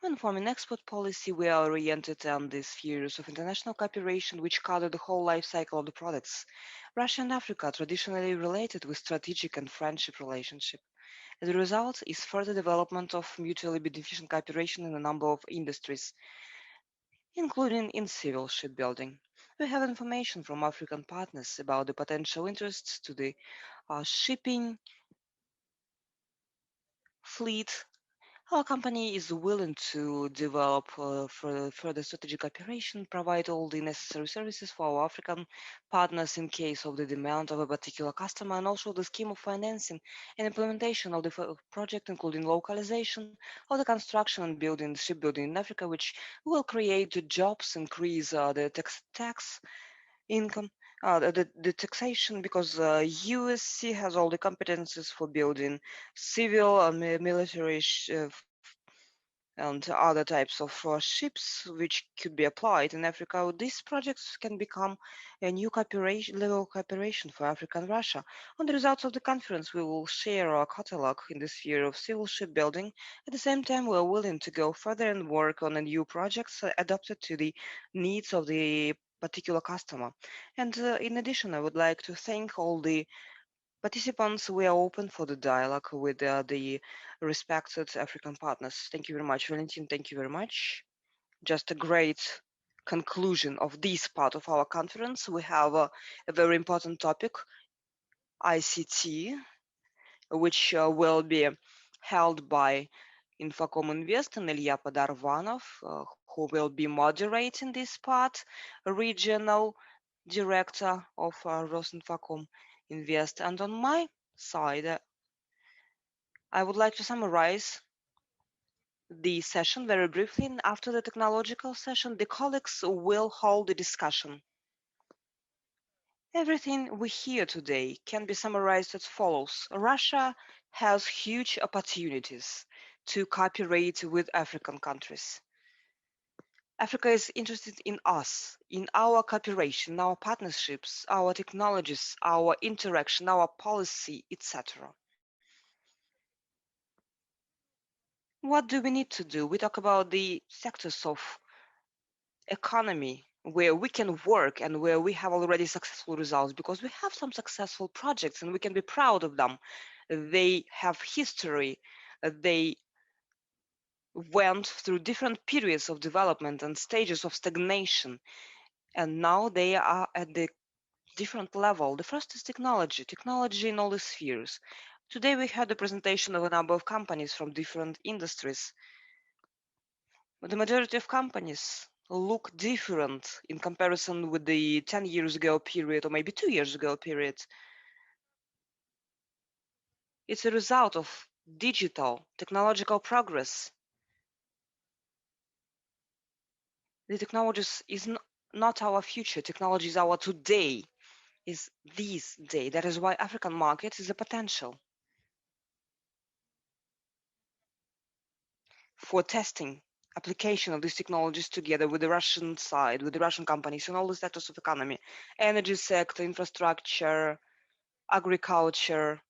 When forming export policy, we are oriented on the spheres of international cooperation which cover the whole life cycle of the products. Russia and Africa are traditionally related with strategic and friendship relationship. The result is further development of mutually beneficial cooperation in a number of industries, including in civil shipbuilding. We have information from African partners about the potential interests to the shipping fleet. Our company is willing to develop further strategic cooperation, provide all the necessary services for our African partners in case of the demand of a particular customer, and also the scheme of financing and implementation of the project, including localization of the construction and building, shipbuilding in Africa, which will create jobs, increase the tax income, the taxation, because USC has all the competences for building civil and military and other types of ships which could be applied in Africa. These projects can become a new level of cooperation for Africa and Russia. On the results of the conference, we will share our catalog in the sphere of civil shipbuilding. At the same time, we are willing to go further and work on a new projects adapted to the needs of the particular customer. And in addition, I would like to thank all the participants. We are open for the dialogue with the respected African partners. Thank you very much, Valentin. Thank you very much. Just a great conclusion of this part of our conference. We have a very important topic, ICT, which will be held by Infocom Invest and Ilya Podarvanov, who will be moderating this part, regional director of Rosinfacom Invest. And on my side, I would like to summarize the session very briefly. And after the technological session, the colleagues will hold a discussion. Everything we hear today can be summarized as follows. Russia has huge opportunities to cooperate with African countries. Africa is interested in us, in our cooperation, our partnerships, our technologies, our interaction, our policy, etc. What do we need to do? We talk about the sectors of economy where we can work and where we have already successful results, because we have some successful projects and we can be proud of them. They have history. They went through different periods of development and stages of stagnation, and now they are at the different level. The first is technology in all the spheres. Today we had a presentation of a number of companies from different industries. But the majority of companies look different in comparison with the 10 years ago period or maybe 2 years ago period. It's a result of digital technological progress. The technologies is not our future. Technology is our today, is this day. That is why African market is a potential for testing application of these technologies together with the Russian side, with the Russian companies and all the sectors of economy, energy sector, infrastructure, agriculture,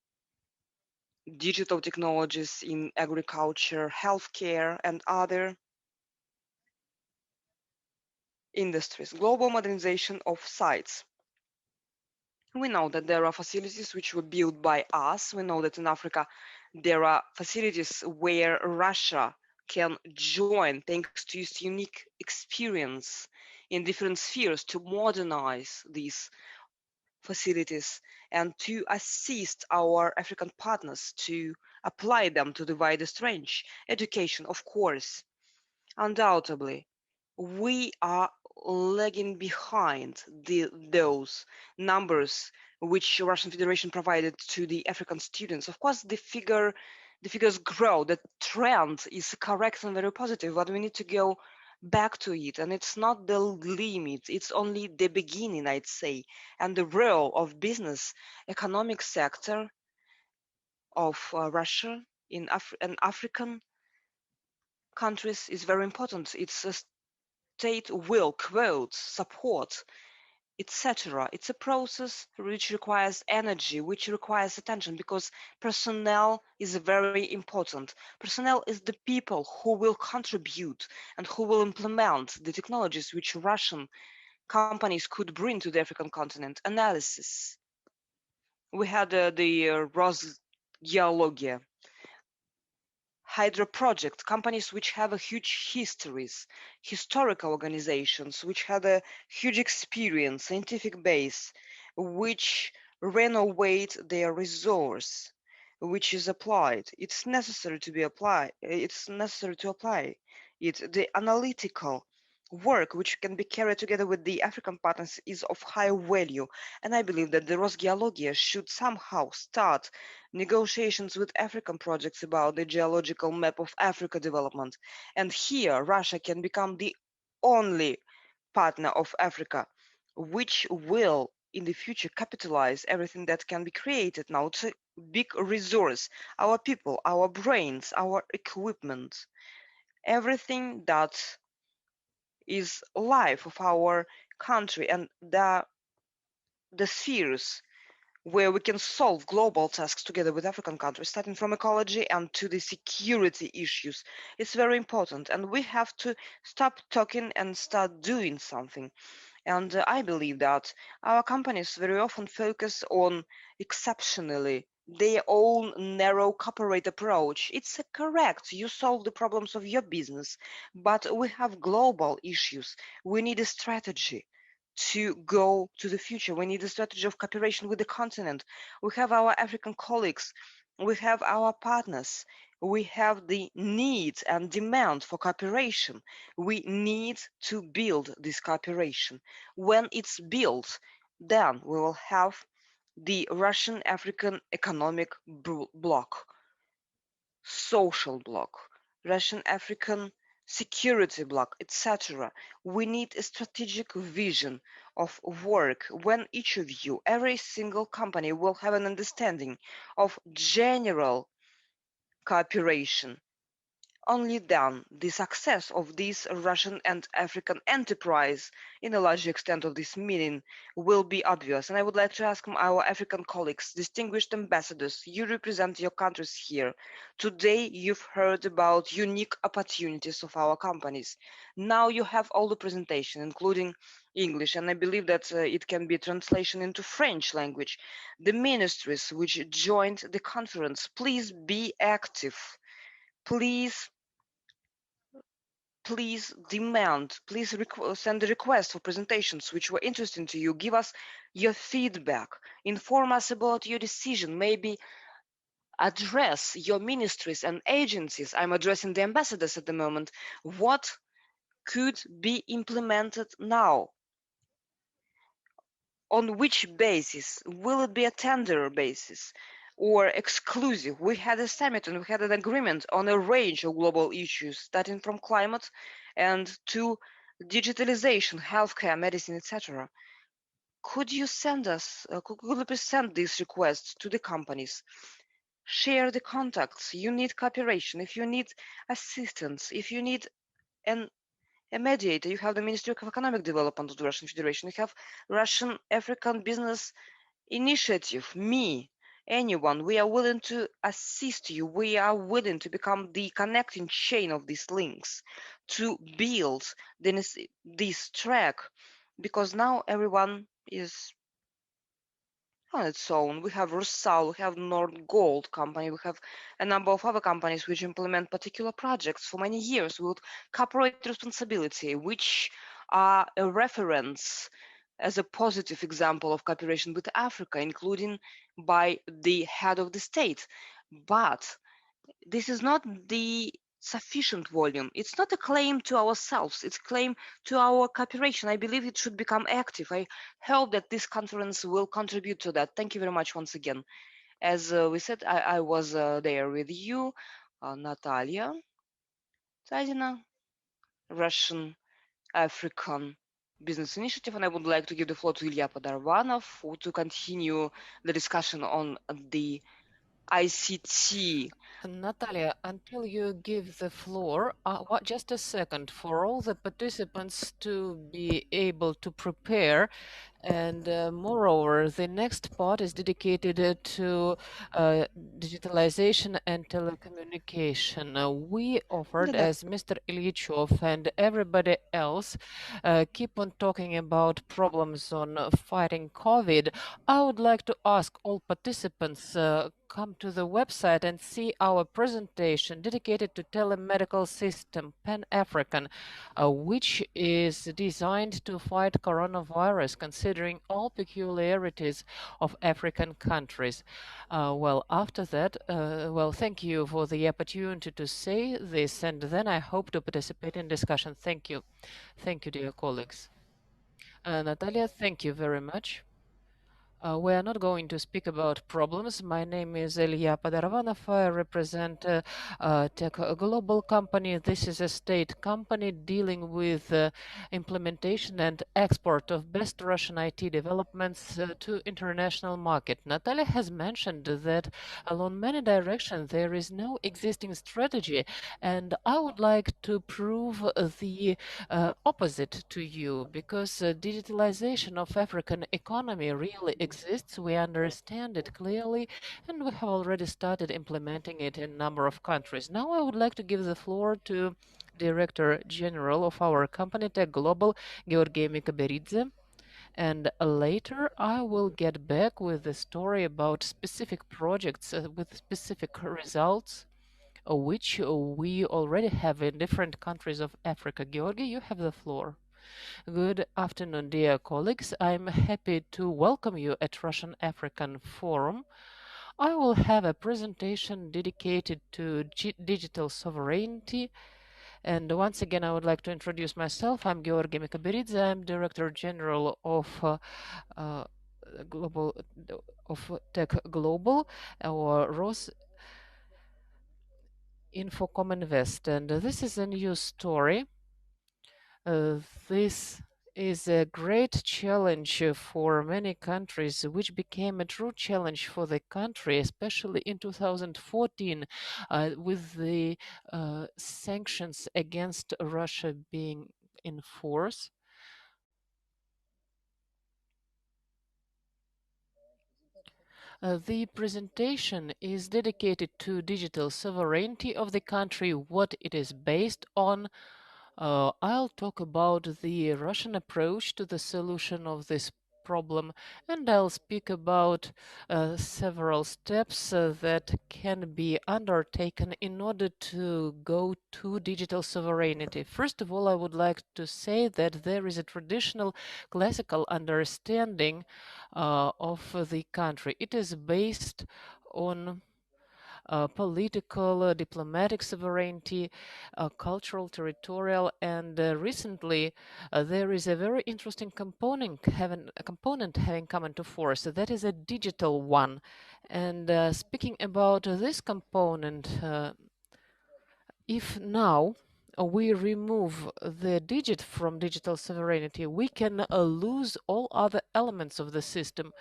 digital technologies in agriculture, healthcare, and other industries. Global modernization of sites. We know that there are facilities which were built by us. We know that in Africa there are facilities where Russia can join thanks to its unique experience in different spheres to modernize these facilities and to assist our African partners to apply them to the widest range. Education, of course, undoubtedly, we are lagging behind those numbers which Russian Federation provided to the African students. Of course, the figures grow. The trend is correct and very positive, but we need to go back to it, and it's not the limit, it's only the beginning, I'd say. And the role of business economic sector of Russia in African countries is very important. It's a state will, quote, support, etc. It's a process which requires energy, which requires attention, because personnel is very important. Personnel is the people who will contribute and who will implement the technologies which Russian companies could bring to the African continent. Analysis. We had the Rosgeologia, Hydro project, companies which have a huge histories, historical organizations which had a huge experience, scientific base, which renovate their resource, which is applied. It's necessary to be applied. It's necessary to apply it. The analytical work which can be carried together with the African partners is of high value, and I believe that the Rosgeologia should somehow start negotiations with African projects about the geological map of Africa development. And here, Russia can become the only partner of Africa, which will in the future capitalize everything that can be created now. It's a big resource, our people, our brains, our equipment, everything that is life of our country, and the spheres where we can solve global tasks together with African countries, starting from ecology and to the security issues. It's very important, and we have to stop talking and start doing something. And I believe that our companies very often focus on exceptionally their own narrow corporate approach. It's correct, you solve the problems of your business, but we have global issues. We need a strategy to go to the future. We need a strategy of cooperation with the continent. We have our African colleagues, we have our partners we have the need and demand for cooperation. We need to build this cooperation. When it's built, then we will have the Russian-African economic bloc, social bloc, Russian-African security bloc, etc. We need a strategic vision of work when each of you, every single company will have an understanding of general cooperation. Only then the success of this Russian and African enterprise in a large extent of this meeting will be obvious. And I would like to ask our African colleagues, distinguished ambassadors, you represent your countries here. Today you've heard about unique opportunities of our companies. Now you have all the presentation, including English, and I believe that it can be translation into French language. The ministries which joined the conference, please be active. Please demand, please send a request for presentations which were interesting to you. Give us your feedback. Inform us about your decision. Maybe address your ministries and agencies. I'm addressing the ambassadors at the moment. What could be implemented now? On which basis? Will it be a tender basis or exclusive? We had a summit and we had an agreement on a range of global issues, starting from climate and to digitalization, healthcare, medicine, etc. Could you send us, could you please send these requests to the companies? Share the contacts. You need cooperation. If you need assistance, if you need a mediator, you have the Ministry of Economic Development of the Russian Federation. You have Russian African Business Initiative, me, anyone. We are willing to assist you. We are willing to become the connecting chain of these links to build this track, because now everyone is on its own. We have Rusal, we have Nord Gold company, we have a number of other companies which implement particular projects for many years with corporate responsibility, which are a reference as a positive example of cooperation with Africa, including by the head of the state. But this is not the sufficient volume. It's not a claim to ourselves, it's a claim to our cooperation. I believe it should become active. I hope that this conference will contribute to that. Thank you very much once again. As we said, I was there with you, Natalia Zadina, Russian African Business Initiative, and I would like to give the floor to Ilya Podarvanov to continue the discussion on the ICT. Natalia, until you give the floor, just a second, for all the participants to be able to prepare. And moreover, the next part is dedicated to digitalization and telecommunication. We offered, as Mr. Ilyachov and everybody else keep on talking about problems on fighting COVID, I would like to ask all participants come to the website and see our presentation dedicated to telemedical system Pan-African, which is designed to fight coronavirus, considering all peculiarities of African countries. Well, after that, thank you for the opportunity to say this, and then I hope to participate in discussion. Thank you. Thank you, dear colleagues. Natalia, thank you very much. We are not going to speak about problems. My name is Ilya Podarvanov. I represent Tech Global company. This is a state company dealing with implementation and export of best Russian IT developments to international market. Natalia has mentioned that along many directions there is no existing strategy, and I would like to prove the opposite to you, because digitalization of African economy really exists. We understand it clearly, and we have already started implementing it in a number of countries. Now I would like to give the floor to Director General of our company, Tech Global, Georgiy Mikaberidze. And later I will get back with the story about specific projects with specific results, which we already have in different countries of Africa. Georgi, you have the floor. Good afternoon, dear colleagues. I'm happy to welcome you at Russian African Forum. I will have a presentation dedicated to digital sovereignty. And once again, I would like to introduce myself. I'm Georgi Mikaberidze. I'm Director General of Global of Tech Global, or ROS Infocom Invest. And this is a news story. This is a great challenge for many countries, which became a true challenge for the country, especially in 2014, with the sanctions against Russia being in force. The presentation is dedicated to digital sovereignty of the country, what it is based on. I'll talk about the Russian approach to the solution of this problem, and I'll speak about several steps that can be undertaken in order to go to digital sovereignty. First of all, I would like to say that there is a traditional classical understanding of the country. It is based on political, diplomatic sovereignty, cultural, territorial, and recently there is a very interesting component having come into force. That is a digital one. And speaking about this component, if now we remove the digit from digital sovereignty, we can lose all other elements of the system.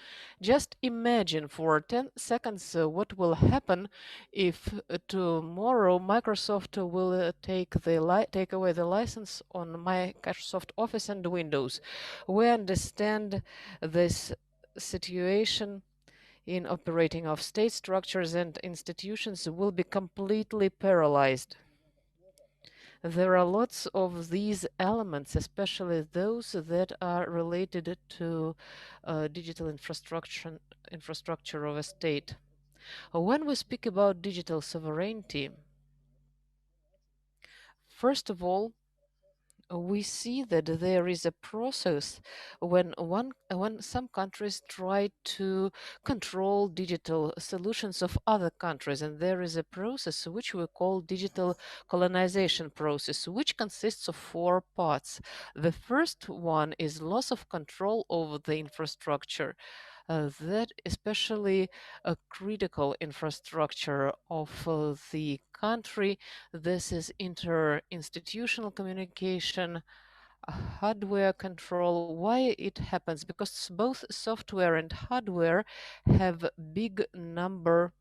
Just imagine for 10 seconds what will happen if tomorrow Microsoft will take away the license on Microsoft Office and Windows. We understand this situation in operating of state structures and institutions will be completely paralyzed. There are lots of these elements, especially those that are related to digital infrastructure of a state. When we speak about digital sovereignty, first of all, we see that there is a process when some countries try to control digital solutions of other countries, and there is a process which we call digital colonization process, which consists of 4 parts. The first one is loss of control over the infrastructure. That especially a critical infrastructure of the country. This is inter-institutional communication, hardware control. Why it happens? Because both software and hardware have big number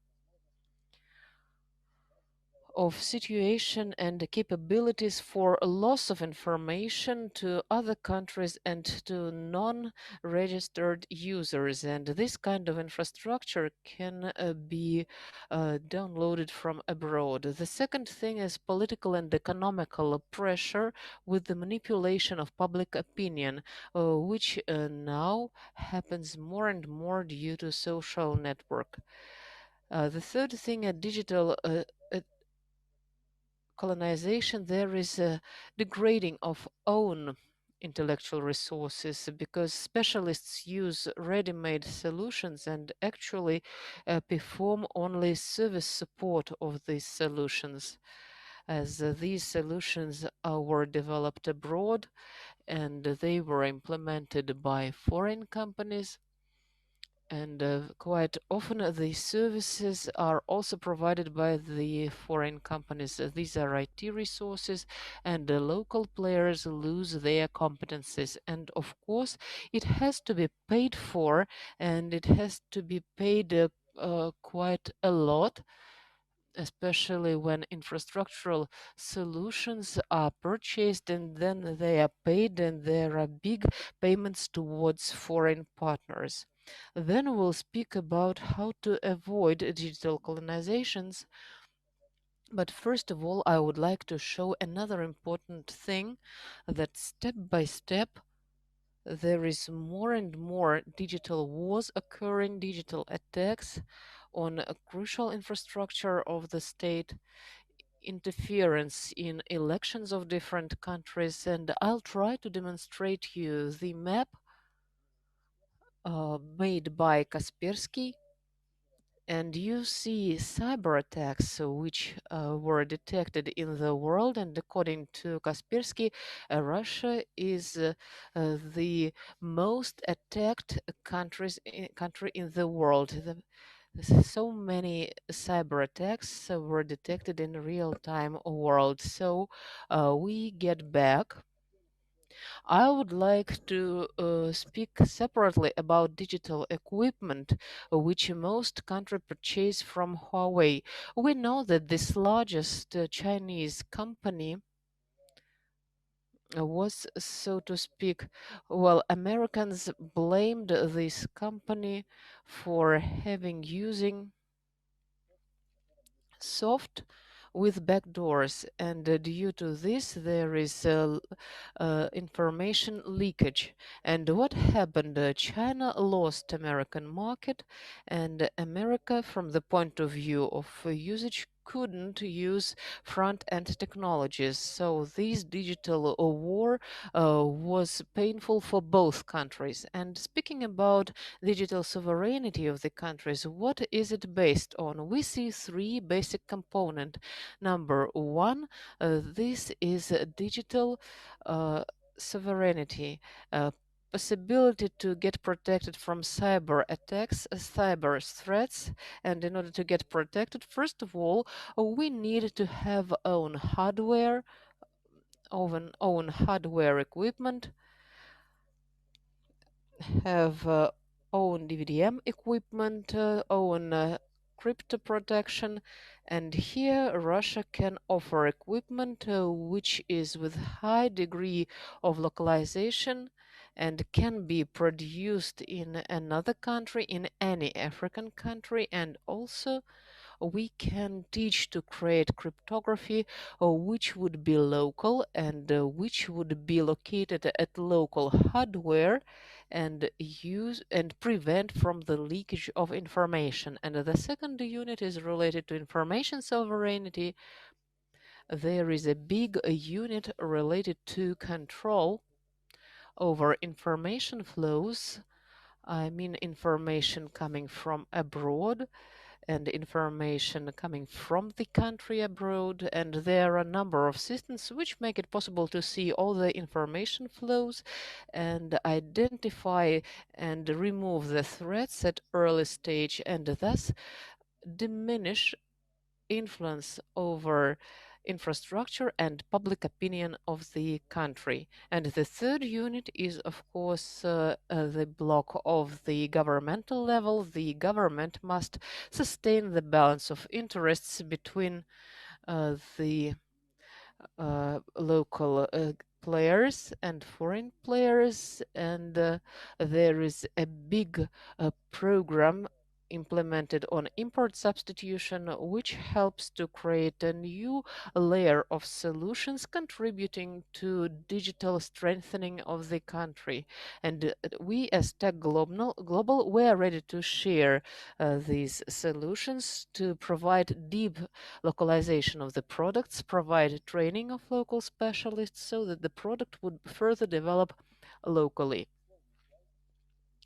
of situation and capabilities for loss of information to other countries and to non-registered users. And this kind of infrastructure can be downloaded from abroad. The second thing is political and economical pressure with the manipulation of public opinion, which now happens more and more due to social network. The third thing, a digital colonization, there is a degrading of own intellectual resources because specialists use ready-made solutions and actually perform only service support of these solutions, as these solutions were developed abroad and they were implemented by foreign companies. And quite often these services are also provided by the foreign companies. These are IT resources, and the local players lose their competencies. And of course, it has to be paid for, and it has to be paid quite a lot, especially when infrastructural solutions are purchased and then they are paid, and there are big payments towards foreign partners. Then we'll speak about how to avoid digital colonizations. But first of all, I would like to show another important thing, that step by step there is more and more digital wars occurring, digital attacks on a crucial infrastructure of the state, interference in elections of different countries, and I'll try to demonstrate you the map made by Kaspersky, And you see cyber attacks which were detected in the world, and according to Kaspersky, Russia is the most attacked country in the world. So many cyber attacks were detected in real-time world. So we get back. I would like to speak separately about digital equipment, which most countries purchase from Huawei. We know that this largest Chinese company was, so to speak, well, Americans blamed this company for using soft with backdoors, and due to this there is information leakage. And what happened? China lost American market, and America, from the point of view of usage, couldn't use front-end technologies. So this digital war was painful for both countries. And speaking about digital sovereignty of the countries, what is it based on? We see three basic components. Number one, this is digital sovereignty, possibility to get protected from cyber attacks, cyber threats. And in order to get protected, first of all, we need to have own hardware, own hardware equipment, have own DVDM equipment, own crypto protection, and here Russia can offer equipment which is with high degree of localization and can be produced in another country, in any African country, and also we can teach to create cryptography which would be local and which would be located at local hardware and use and prevent from the leakage of information. And the second unit is related to information sovereignty. There is a big unit related to control over information flows. I mean information coming from abroad and information coming from the country abroad, and there are a number of systems which make it possible to see all the information flows and identify and remove the threats at early stage, and thus diminish influence over infrastructure and public opinion of the country. And the third unit is, of course, the block of the governmental level. The government must sustain the balance of interests between the local players and foreign players, and there is a big program implemented on import substitution, which helps to create a new layer of solutions contributing to digital strengthening of the country. And we as Tech Global, we are ready to share these solutions to provide deep localization of the products, provide training of local specialists so that the product would further develop locally.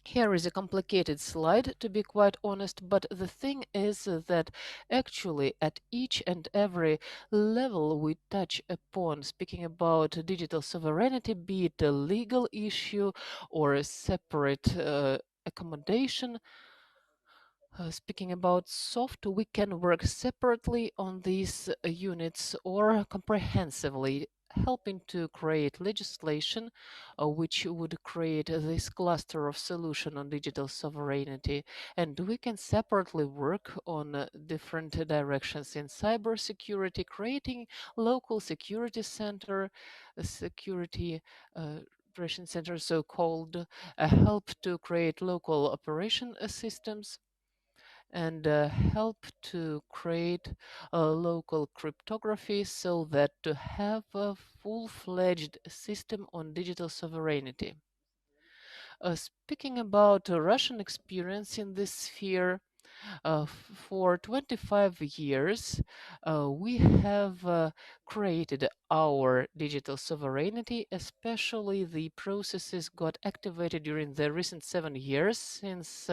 Here is a complicated slide, to be quite honest, but the thing is that actually at each and every level we touch upon, speaking about digital sovereignty, be it a legal issue or a separate accommodation, speaking about soft, we can work separately on these units or comprehensively, helping to create legislation which would create this cluster of solution on digital sovereignty. And we can separately work on different directions in cybersecurity, creating local security center, security operation center, so-called, help to create local operation systems, and help to create a local cryptography so that to have a full-fledged system on digital sovereignty. Speaking about Russian experience in this sphere, for 25 years, we have created our digital sovereignty, especially the processes got activated during the recent 7 years since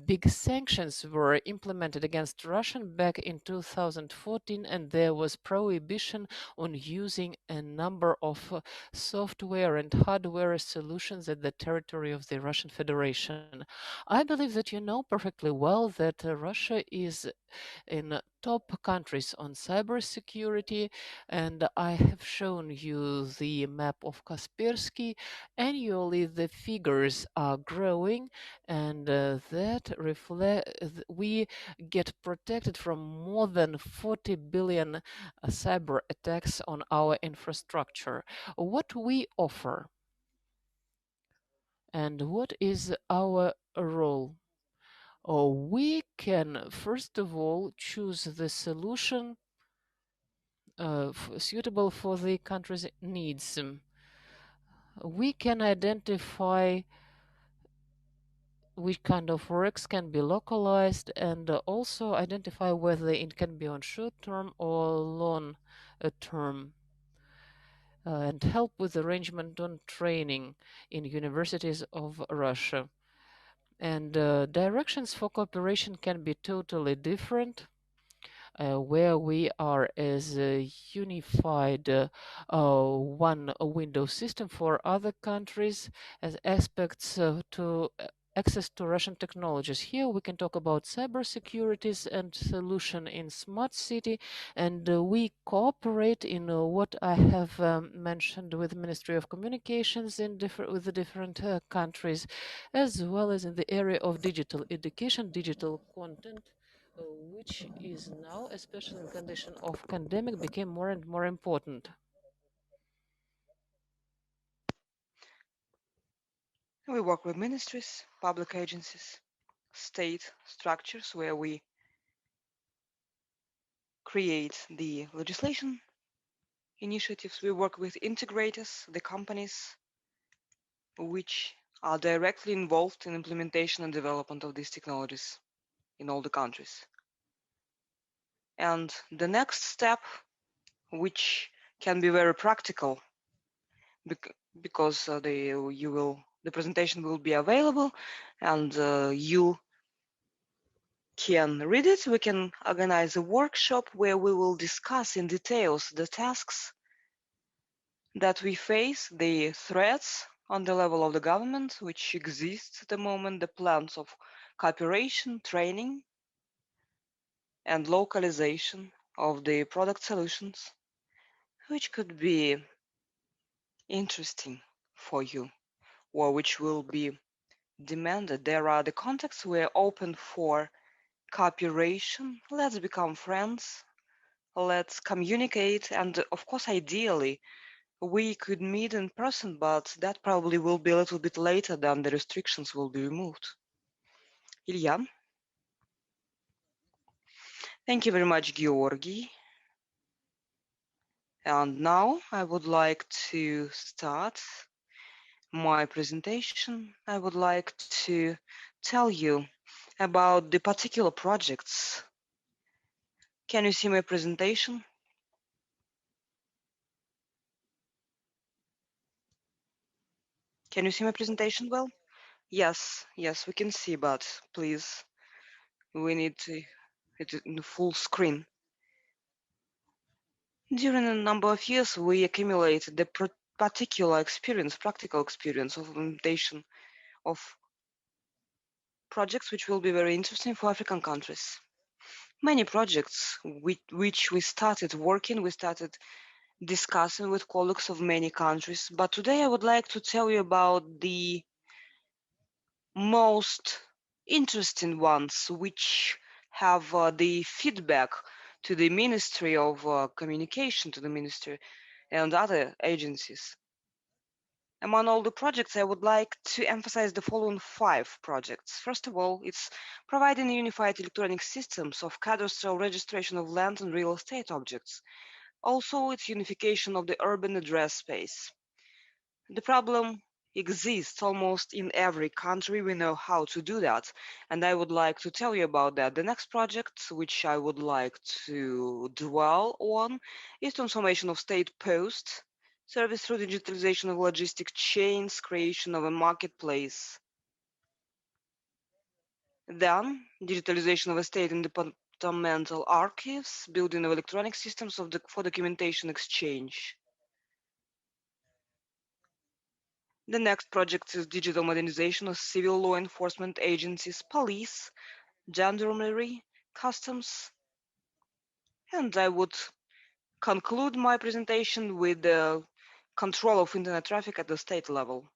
big sanctions were implemented against Russia back in 2014, and there was prohibition on using a number of software and hardware solutions at the territory of the Russian Federation. I believe that you know perfectly well that Russia is in top countries on cybersecurity, and I have shown you the map of Kaspersky. Annually, the figures are growing, and that reflect we get protected from more than 40 billion cyber attacks on our infrastructure. What we offer and what is our role? We can, first of all, choose the solution suitable for the country's needs. We can identify which kind of works can be localized and also identify whether it can be on short term or long term. And help with arrangement on training in universities of Russia. And directions for cooperation can be totally different. Where we are as a unified one window system for other countries as aspects to access to Russian technologies. Here we can talk about cybersecurities and solution in smart city, and we cooperate in what I have mentioned with the Ministry of Communications with the different countries, as well as in the area of digital education, digital content, which is now, especially in condition of pandemic, became more and more important. We work with ministries, public agencies, state structures where we create the legislation initiatives. We work with integrators, the companies which are directly involved in implementation and development of these technologies in all the countries. And the next step, which can be very practical, because the presentation will be available and you can read it. We can organize a workshop where we will discuss in details the tasks that we face, the threats on the level of the government which exists at the moment, the plans of cooperation, training, and localization of the product solutions, which could be interesting for you or which will be demanded. There are the contexts we're open for cooperation. Let's become friends. Let's communicate. And of course, ideally, we could meet in person, but that probably will be a little bit later than the restrictions will be removed. Ilya. Thank you very much, Georgi. And now I would like to start my presentation. I would like to tell you about the particular projects. Can you see my presentation? Can you see my presentation well? Yes, we can see, but please, we need to it in full screen. During a number of years, we accumulated the particular experience, practical experience of implementation of projects which will be very interesting for African countries. Many projects which we started working, we started discussing with colleagues of many countries, but today I would like to tell you about the most interesting ones which have the feedback to the Ministry of Communication, to the Ministry and other agencies. Among all the projects, I would like to emphasize the following 5 projects. First of all, it's providing unified electronic systems of cadastral registration of land and real estate objects. Also, it's unification of the urban address space. The problem exists almost in every country. We know how to do that. And I would like to tell you about that. The next project, which I would like to dwell on, is transformation of state post service through digitalization of logistic chains, creation of a marketplace. Then, digitalization of a state departmental archives, building of electronic systems for documentation exchange. The next project is digital modernization of civil law enforcement agencies, police, gendarmerie, customs. And I would conclude my presentation with the control of internet traffic at the state level.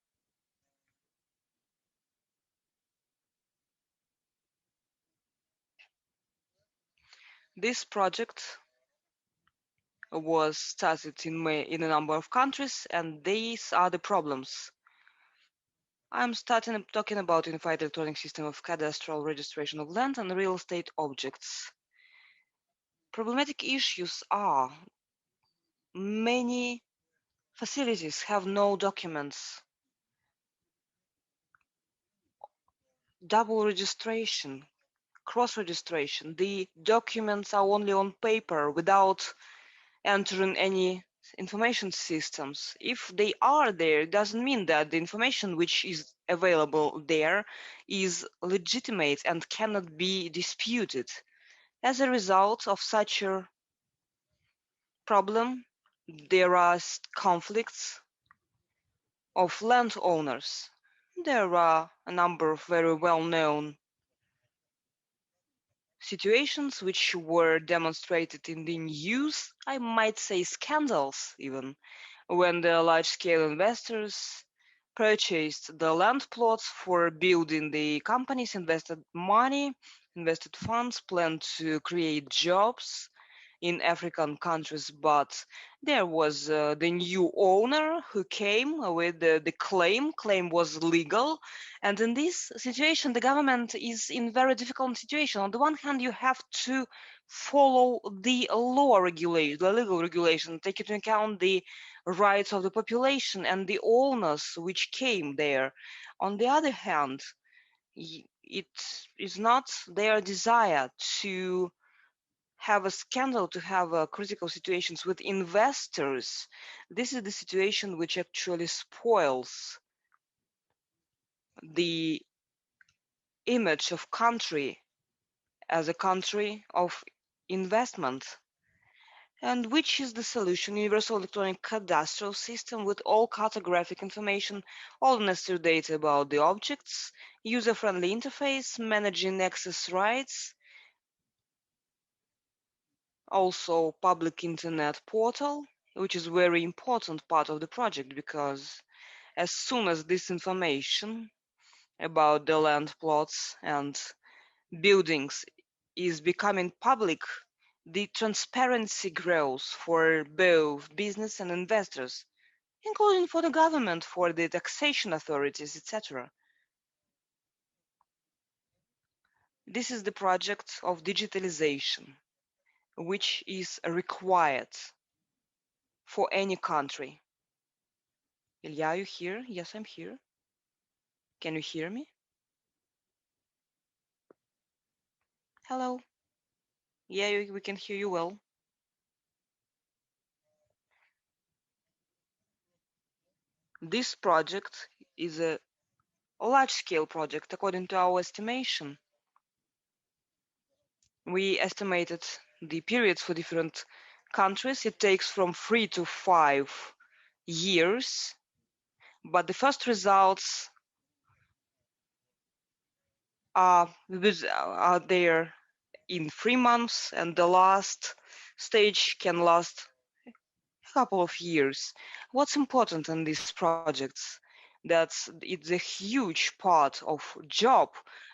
This project was started in a number of countries, and these are the problems. I'm talking about unified electronic system of cadastral registration of land and real estate objects. Problematic issues are many facilities have no documents, double registration, cross-registration. The documents are only on paper without entering any information systems. If they are there, it doesn't mean that the information which is available there is legitimate and cannot be disputed. As a result of such a problem, there are conflicts of landowners. There are a number of very well-known situations which were demonstrated in the news, I might say scandals even, when the large-scale investors purchased the land plots for building the companies, invested money, invested funds, planned to create jobs in African countries, but there was the new owner who came with the claim. Claim was legal, and in this situation, the government is in very difficult situation. On the one hand, you have to follow the law regulation, the legal regulation, take into account the rights of the population and the owners which came there. On the other hand, it is not their desire to have a scandal, to have critical situations with investors. This is the situation which actually spoils the image of country as a country of investment. And which is the solution? Universal electronic cadastral system with all cartographic information, all necessary data about the objects, user-friendly interface, managing access rights, also public internet portal, which is a very important part of the project, because as soon as this information about the land plots and buildings is becoming public, the transparency grows for both business and investors, including for the government, for the taxation authorities, etc. This is the project of digitalization, which is required for any country. Ilya, are you here? Yes, I'm here. Can you hear me? Hello? Yeah, we can hear you well. This project is a large-scale project according to our estimation. We estimated the periods for different countries. It takes from 3 to 5 years, but the first results are there in 3 months, and the last stage can last a couple of years. What's important in these projects? That it's a huge part of job.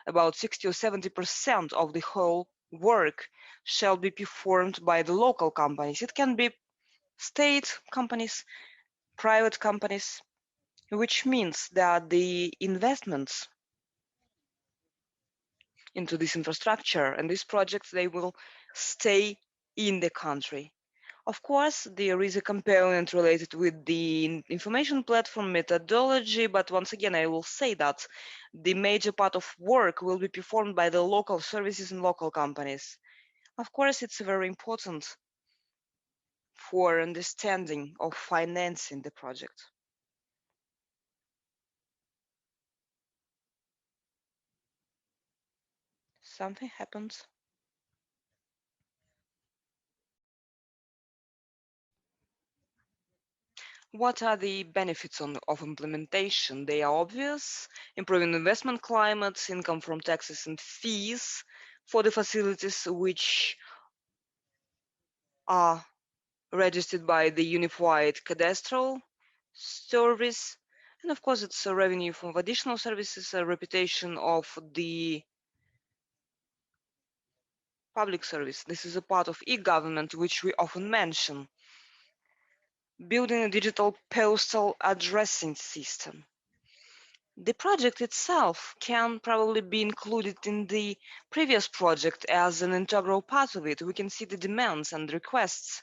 About 60 or 70% of the whole work shall be performed by the local companies. It can be state companies, private companies, which means that the investments into this infrastructure and these projects, they will stay in the country. Of course, there is a component related with the information platform methodology, but once again, I will say that the major part of work will be performed by the local services and local companies. Of course, it's very important for understanding of financing the project. Something happened. What are the benefits of implementation? They are obvious: improving investment climates, income from taxes and fees for the facilities which are registered by the Unified Cadastral Service. And of course, it's a revenue from additional services, a reputation of the public service. This is a part of e-government, which we often mention. Building a digital postal addressing system. The project itself can probably be included in the previous project as an integral part of it. We can see the demands and requests,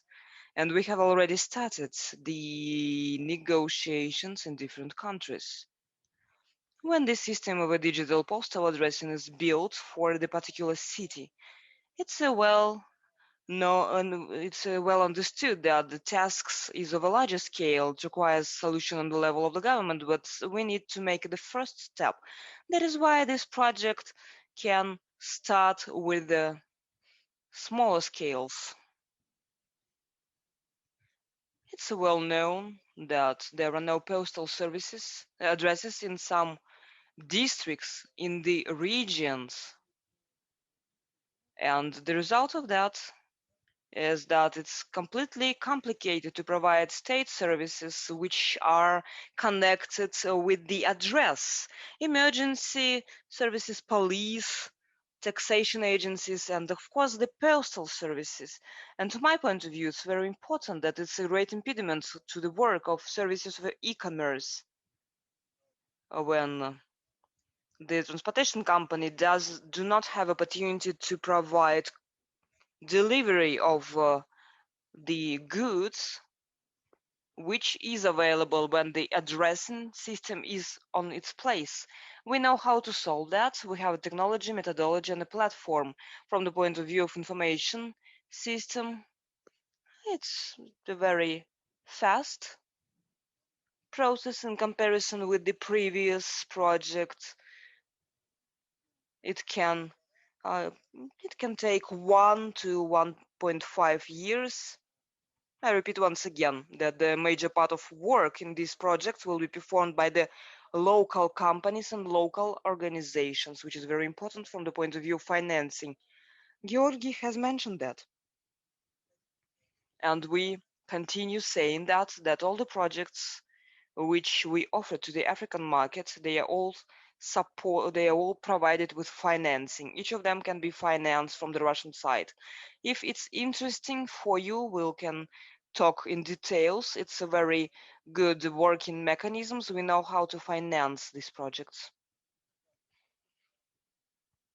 and we have already started the negotiations in different countries. When the system of a digital postal addressing is built for the particular city, it's a well understood that the tasks is of a larger scale. It requires solution on the level of the government, but we need to make the first step. That is why this project can start with the smaller scales. It's well known that there are no postal services addresses in some districts in the regions, and the result of that is that it's completely complicated to provide state services which are connected with the address. Emergency services, police, taxation agencies, and of course the postal services. And to my point of view, it's very important that it's a great impediment to the work of services of e-commerce. When the transportation company do not have opportunity to provide delivery of the goods which is available when the addressing system is on its place. We know how to solve that. We have a technology, methodology, and a platform. From the point of view of information system, it's a very fast process in comparison with the previous project. It can take 1 to 1.5 years. I repeat once again that the major part of work in this project will be performed by the local companies and local organizations, which is very important from the point of view of financing. Georgi has mentioned that. And we continue saying that all the projects which we offer to the African market, they are all provided with financing. Each of them can be financed from the Russian side. If it's interesting for you, we can talk in details. It's a very good working mechanisms. We know how to finance these projects.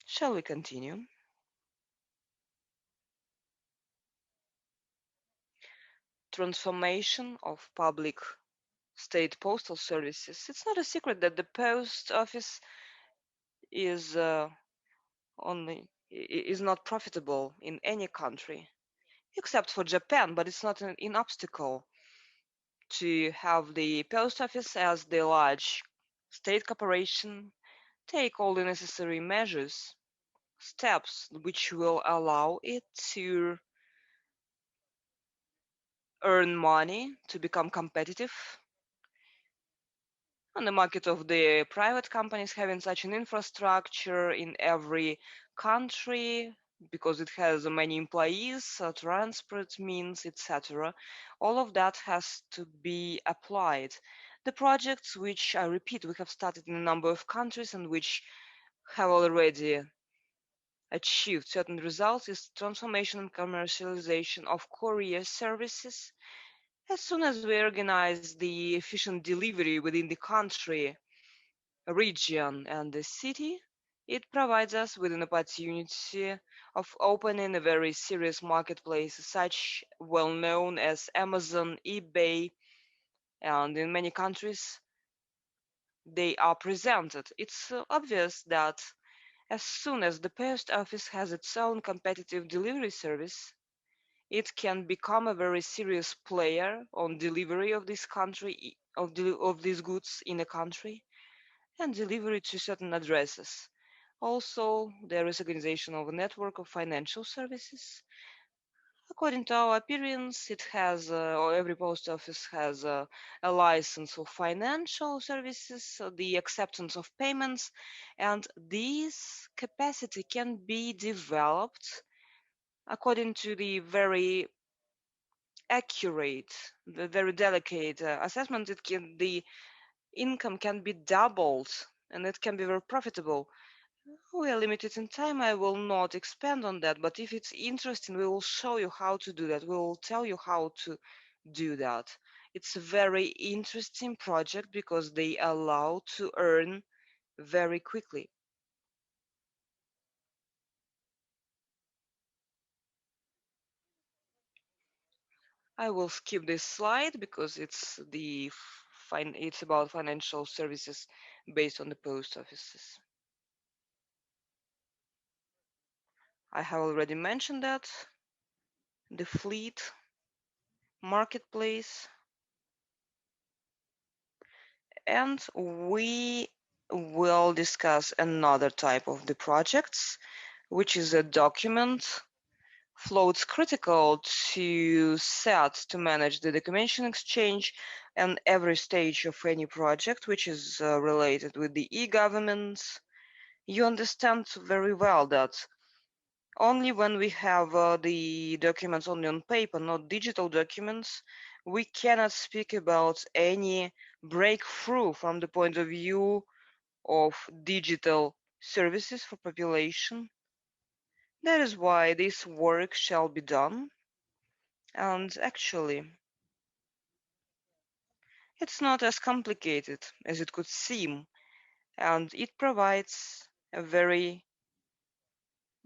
Shall we continue? Transformation of public state postal services. It's not a secret that the post office is not profitable in any country except for Japan, but it's not an obstacle to have the post office as the large state corporation take all the necessary measures, steps which will allow it to earn money, to become competitive on the market of the private companies having such an infrastructure in every country because it has many employees, transport means, etc. All of that has to be applied. The projects which, I repeat, we have started in a number of countries and which have already achieved certain results is transformation and commercialization of courier services. As soon as we organize the efficient delivery within the country, region, and the city, It provides us with an opportunity of opening a very serious marketplace, such well known as Amazon, eBay, and in many countries they are presented. It's obvious that as soon as the post office has its own competitive delivery service, it can become a very serious player on delivery of this country of these goods in a country and delivery to certain addresses. Also, there is organization of a network of financial services. According to our appearance, it has, or every post office has a license of financial services, so the acceptance of payments, and this capacity can be developed according to the very accurate, the very delicate assessment. The income can be doubled and it can be very profitable. We are limited in time. I will not expand on that, but if it's interesting, we will show you how to do that. We will tell you how to do that. It's a very interesting project because they allow to earn very quickly. I will skip this slide because it's it's about financial services based on the post offices. I have already mentioned that the fleet marketplace, and we will discuss another type of the projects, which is a document flow. It's critical to set to manage the documentation exchange and every stage of any project which is related with the e-government. You understand very well that only when we have the documents only on paper, not digital documents, we cannot speak about any breakthrough from the point of view of digital services for population. That is why this work shall be done. And actually, it's not as complicated as it could seem, and it provides a very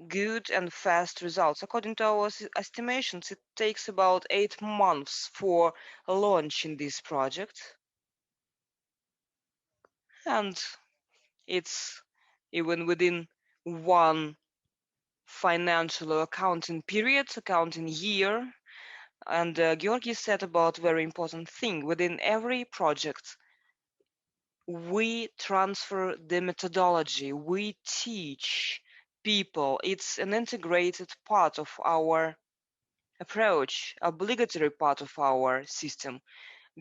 good and fast results. According to our estimations, it takes about 8 months for launching this project. And it's even within one financial or accounting period, accounting year. And Georgi said about very important thing. Within every project, we transfer the methodology. We teach people. It's an integrated part of our approach, obligatory part of our system,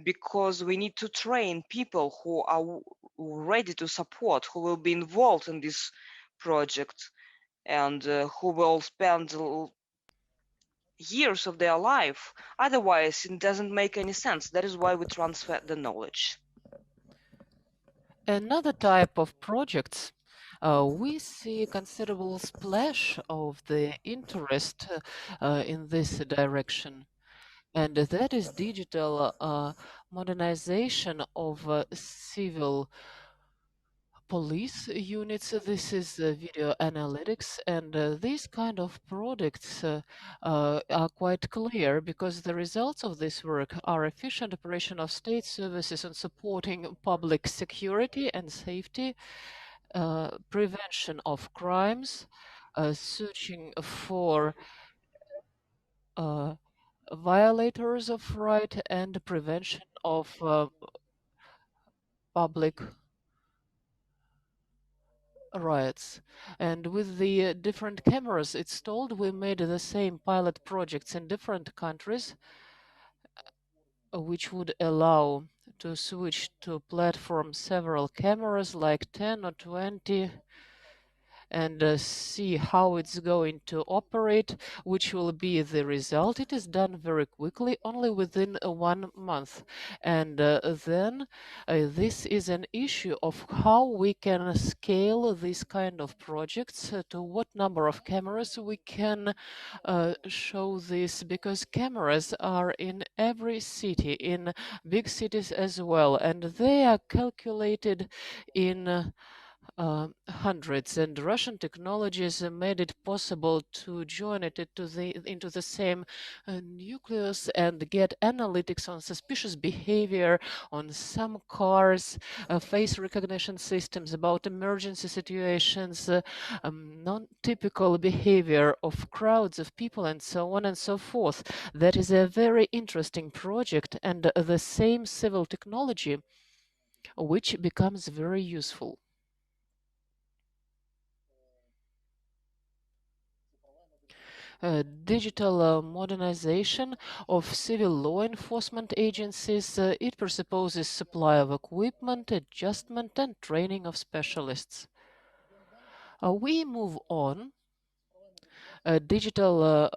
because we need to train people who are ready to support, who will be involved in this project, and who will spend years of their life. Otherwise, it doesn't make any sense. That is why we transfer the knowledge. Another type of projects, we see a considerable splash of the interest in this direction, and that is digital modernization of civil police units. This is video analytics, and these kind of products are quite clear because the results of this work are efficient operation of state services and supporting public security and safety, prevention of crimes, searching for violators of right, and prevention of public riots. And with the different cameras installed, we made the same pilot projects in different countries, which would allow to switch to platform several cameras, like 10 or 20, and see how it's going to operate, which will be the result. It is done very quickly, only within 1 month. And then this is an issue of how we can scale these kind of projects, to what number of cameras we can show this, because cameras are in every city, in big cities as well, and they are calculated in hundreds, and Russian technologies made it possible to join it into the same nucleus and get analytics on suspicious behavior on some cars, face recognition systems about emergency situations, non-typical behavior of crowds of people, and so on and so forth. That is a very interesting project, and the same civil technology which becomes very useful. Digital modernization of civil law enforcement agencies. It presupposes supply of equipment, adjustment, and training of specialists. We move on. Digital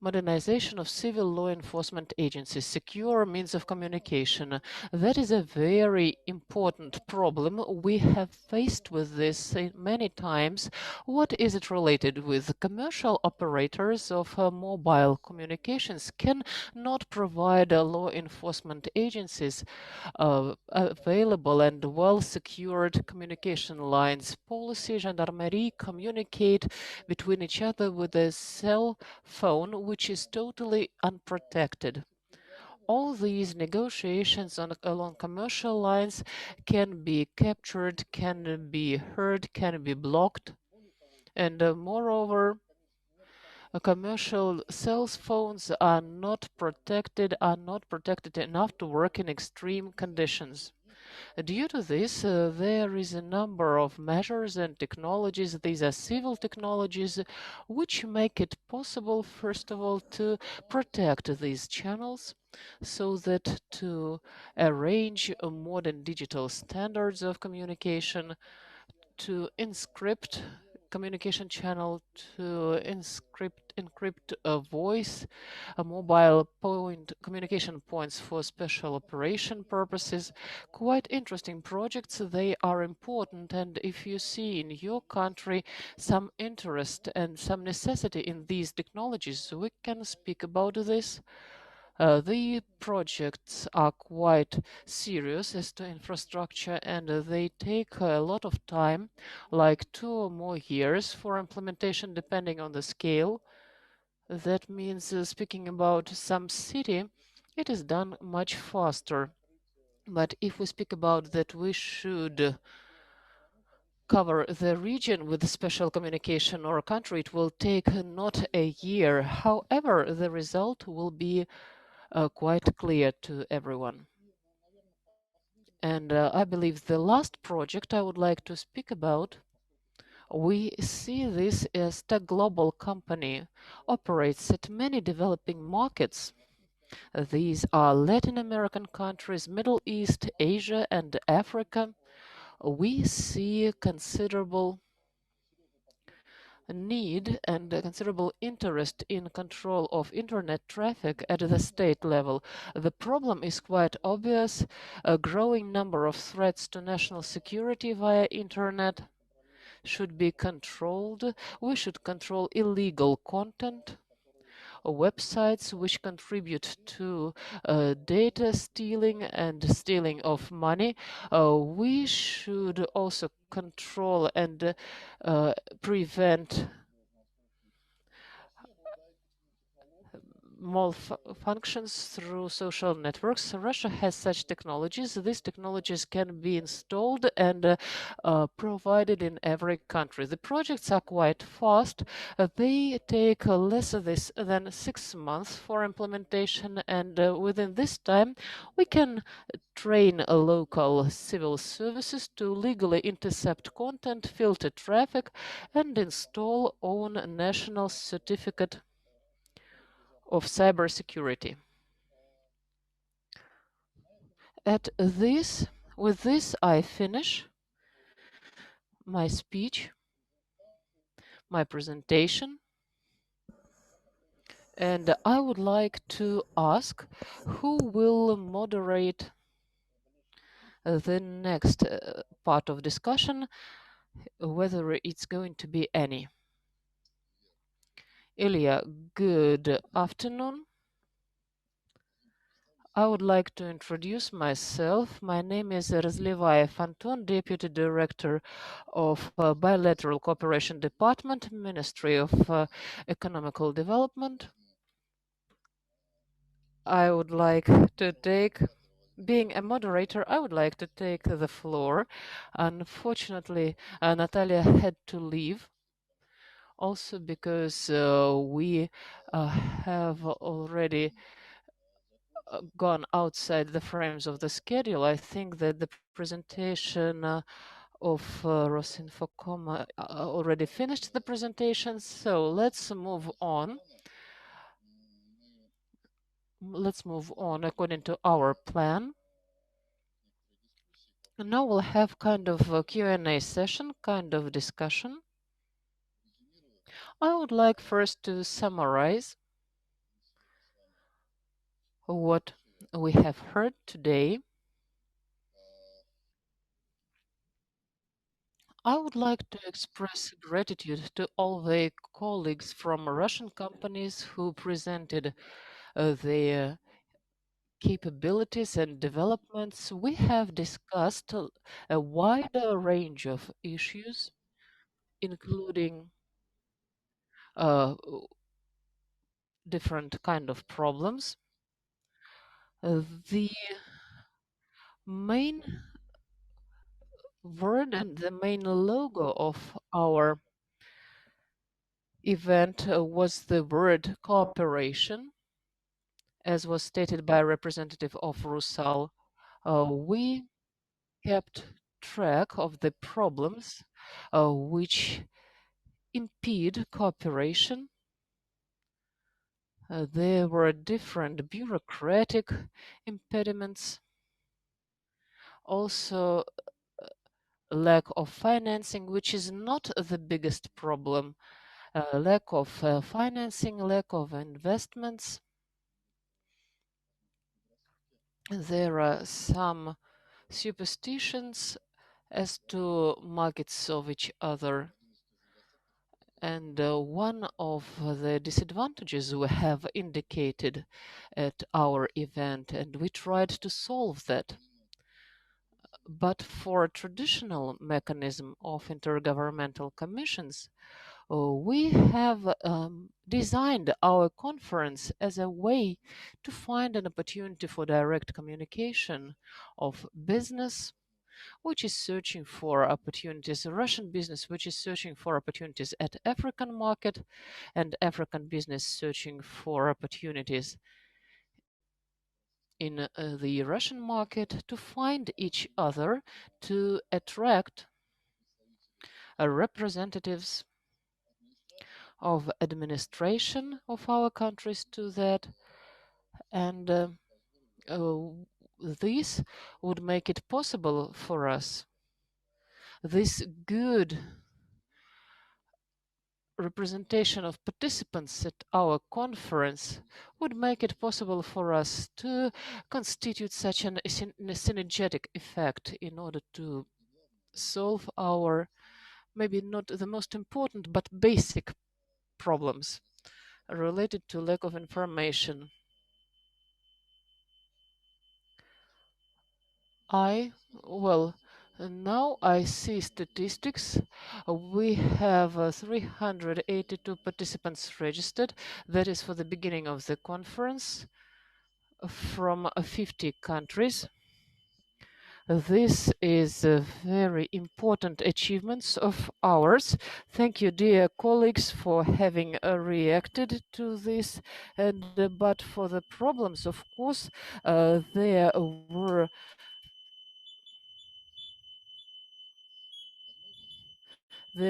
modernization of civil law enforcement agencies, secure means of communication. That is a very important problem. We have faced with this many times. What is it related with? Commercial operators of mobile communications can not provide law enforcement agencies available and well-secured communication lines. Police, gendarmerie communicate between each other with a cell phone, which is totally unprotected. All these negotiations along commercial lines can be captured, can be heard, can be blocked. And moreover, commercial cell phones are not protected enough to work in extreme conditions. Due to this, there is a number of measures and technologies. These are civil technologies which make it possible, first of all, to protect these channels so that to arrange modern digital standards of communication, to encrypt communication channel, to encrypt a voice, a mobile communication points for special operation purposes. Quite interesting projects. They are important, and if you see in your country some interest and some necessity in these technologies, we can speak about this. The projects are quite serious as to infrastructure, and they take a lot of time, like 2 or more years for implementation, depending on the scale. That means speaking about some city, it is done much faster. But if we speak about that we should cover the region with special communication or a country, it will take not a year. However, the result will be quite clear to everyone. And I believe the last project I would like to speak about, we see this as a global company, operates at many developing markets. These are Latin American countries, Middle East, Asia, and Africa. We see considerable need and a considerable interest in control of internet traffic at the state level. The problem is quite obvious: a growing number of threats to national security via internet should be controlled. We should control illegal content, websites which contribute to data stealing and stealing of money. We should also control and prevent malfunctions through social networks. Russia has such technologies. These technologies can be installed and provided in every country. The projects are quite fast. They take less than 6 months for implementation, and within this time, we can train local civil services to legally intercept content, filter traffic, and install own national certificate of cybersecurity. With this, I finish my speech, my presentation, and I would like to ask who will moderate the next part of discussion, whether it's going to be any. Ilya, good afternoon. I would like to introduce myself. My name is Razlievaev Anton, Deputy Director of Bilateral Cooperation Department, Ministry of Economical Development. I would like to take, being a moderator, I would like to take the floor. Unfortunately, Natalia had to leave, also because we have already gone outside the frames of the schedule. I think that the presentation of Rosinfocom already finished the presentation, so let's move on. Let's move on according to our plan. And now we'll have kind of a Q&A session, kind of discussion. I would like first to summarize what we have heard today. I would like to express gratitude to all the colleagues from Russian companies who presented their capabilities and developments. We have discussed a wider range of issues, including different kind of problems. The main word and the main logo of our event was the word cooperation, as was stated by a representative of Rusal. We kept track of the problems which impede cooperation. There were different bureaucratic impediments, also lack of financing, which is not the biggest problem. Lack of financing, lack of investments. There are some superstitions as to markets of each other. And one of the disadvantages we have indicated at our event, and we tried to solve that. But for a traditional mechanism of intergovernmental commissions, we have designed our conference as a way to find an opportunity for direct communication of business, which is searching for opportunities, Russian business, which is searching for opportunities at African market, and African business searching for opportunities in the Russian market, to find each other, to attract representatives of administration of our countries to that, and this would make it possible for us. This good representation of participants at our conference would make it possible for us to constitute such a synergetic effect in order to solve our, maybe not the most important, but basic problems related to lack of information. Now I see statistics. We have 382 participants registered. That is for the beginning of the conference from 50 countries. This is a very important achievements of ours. Thank you, dear colleagues, for having reacted to this. And but for the problems, of course, there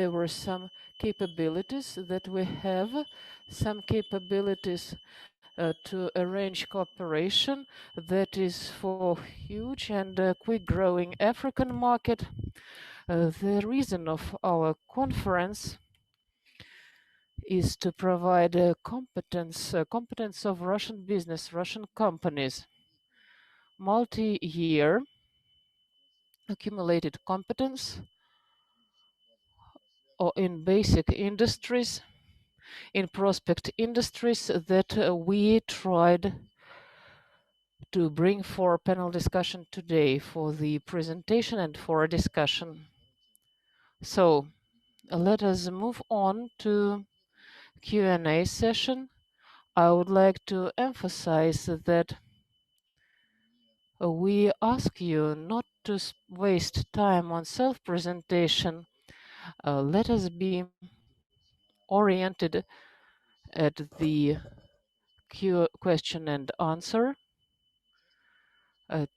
were some capabilities that we have, some capabilities to arrange cooperation that is for huge and quick growing African market. The reason of our conference is to provide competence of Russian business, Russian companies, multi-year accumulated competence or in basic industries, in prospect industries that we tried to bring for panel discussion today for the presentation and for a discussion. So let us move on to Q&A session. I would like to emphasize that we ask you not to waste time on self-presentation. Let us be oriented at the question and answer.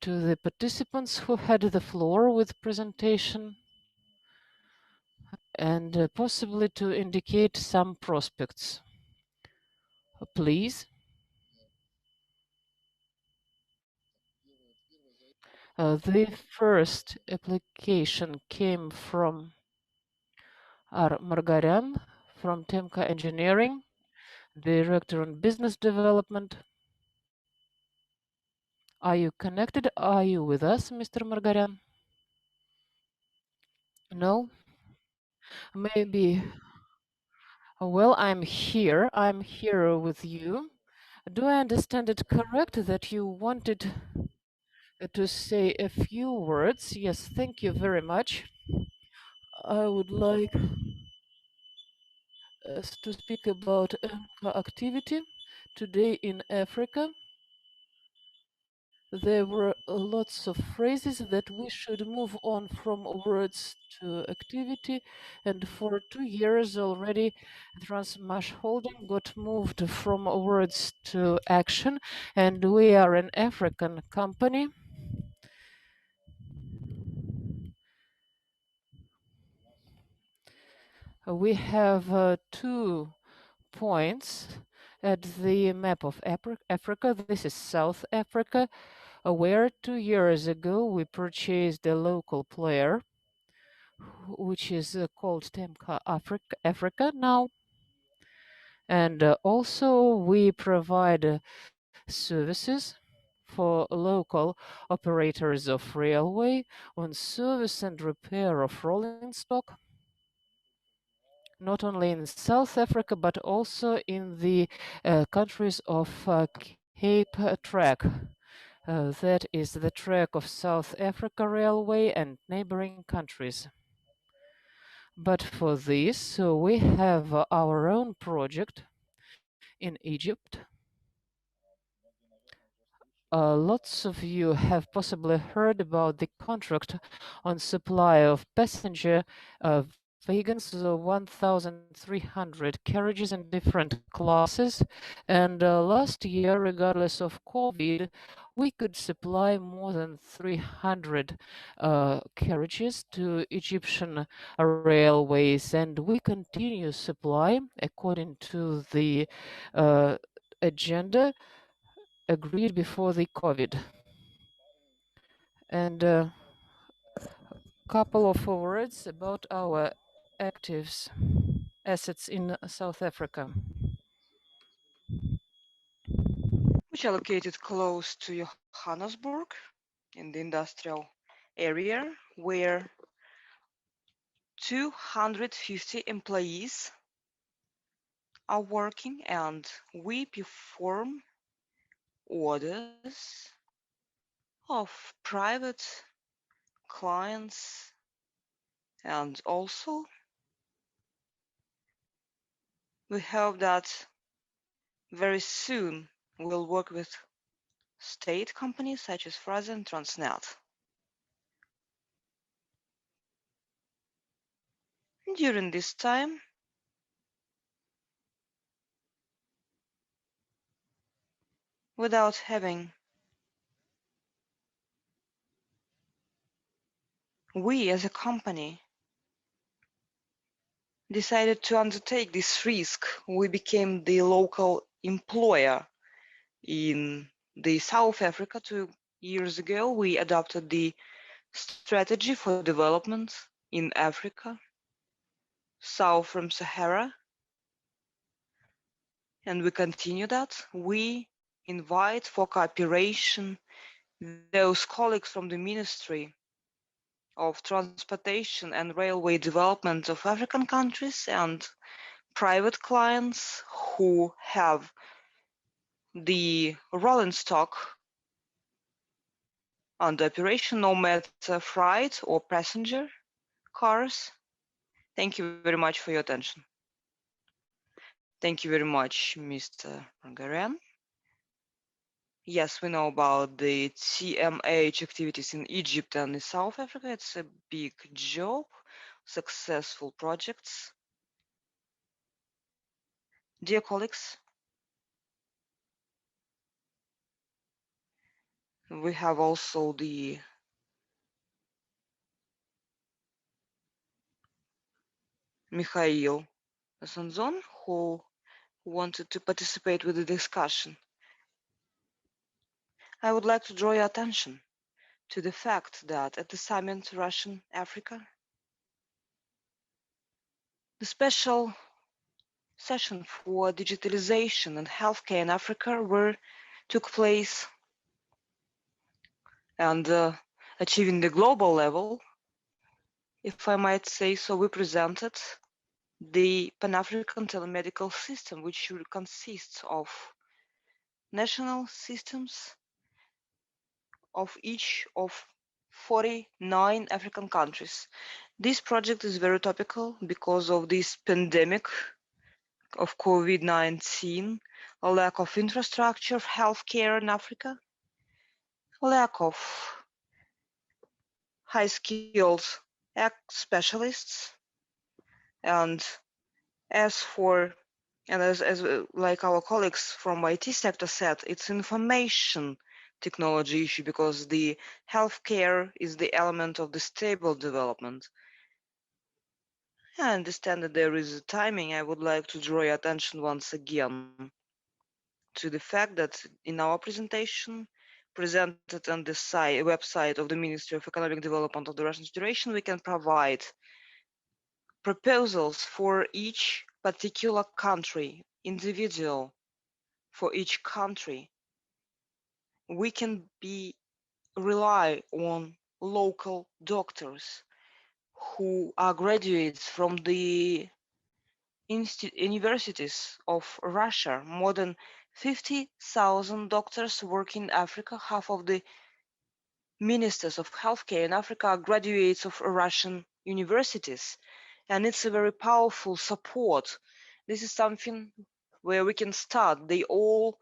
To the participants who had the floor with presentation, and possibly to indicate some prospects. Please. The first application came from R. Margaryan from Temka Engineering, Director on Business Development. Are you connected? Are you with us, Mr. Margaryan? No? Maybe. Well, I'm here. I'm here with you. Do I understand it correct that you wanted to say a few words? Yes, thank you very much. I would like us to speak about activity today in Africa. There were lots of phrases that we should move on from words to activity, and for 2 years already Transmash Holding got moved from words to action, and we are an African company. We have 2 points at the map of Africa. This is South Africa, where 2 years ago we purchased a local player, which is called Temka Africa now. And also we provide services for local operators of railway on service and repair of rolling stock, not only in South Africa, but also in the countries of Cape Track. That is the track of South Africa Railway and neighboring countries. But for this, we have our own project in Egypt. Lots of you have possibly heard about the contract on supply of passenger wagons, 1,300 carriages in different classes. And last year, regardless of COVID, we could supply more than 300 carriages to Egyptian railways, and we continue supply according to the agenda agreed before the COVID. And a couple of words about our active assets in South Africa. Which are located close to Johannesburg in the industrial area, where 250 employees are working, and we perform orders of private clients, and also we hope that very soon we'll work with state companies such as Fras and Transnet. During this time, without having we as a company decided to undertake this risk, we became the local employer in the South Africa 2 years ago. We adopted the strategy for development in Africa, south from Sahara, and we continue that. We invite for cooperation those colleagues from the Ministry of Transportation and Railway Development of African countries and private clients who have the rolling stock under operation, no matter freight or passenger cars. Thank you very much for your attention. Thank you very much, Mr. Margarian. Yes, we know about the TMH activities in Egypt and in South Africa. It's a big job, successful projects. Dear colleagues, we have also the Mikhail Sanzon, who wanted to participate with the discussion. I would like to draw your attention to the fact that at the summit Russian-Africa, the special session for digitalization and healthcare in Africa took place, and achieving the global level, if I might say so, we presented the Pan-African telemedical system, which consists of national systems of each of 49 African countries. This project is very topical because of this pandemic of COVID-19, a lack of infrastructure of healthcare in Africa, a lack of high-skilled specialists, and as like our colleagues from IT sector said, it's information technology issue because the healthcare is the element of the stable development. I understand that there is a timing. I would like to draw your attention once again to the fact that in our presentation presented on the website of the Ministry of Economic Development of the Russian Federation, we can provide proposals for each particular country, individual for each country. We can rely on local doctors who are graduates from the universities of Russia. More than 50,000 doctors work in Africa. Half of the ministers of healthcare in Africa are graduates of Russian universities. And it's a very powerful support. This is something where we can start. They all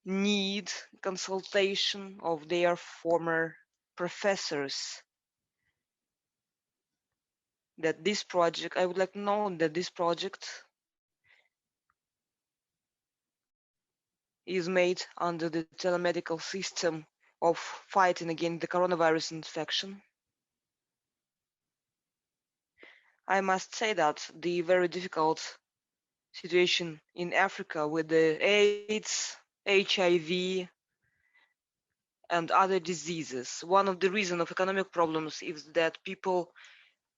need consultation of their former professors. That this project, I would like to know that this project is made under the telemedical system of fighting against the coronavirus infection. I must say that the very difficult situation in Africa with the AIDS, HIV, and other diseases. One of the reasons of economic problems is that people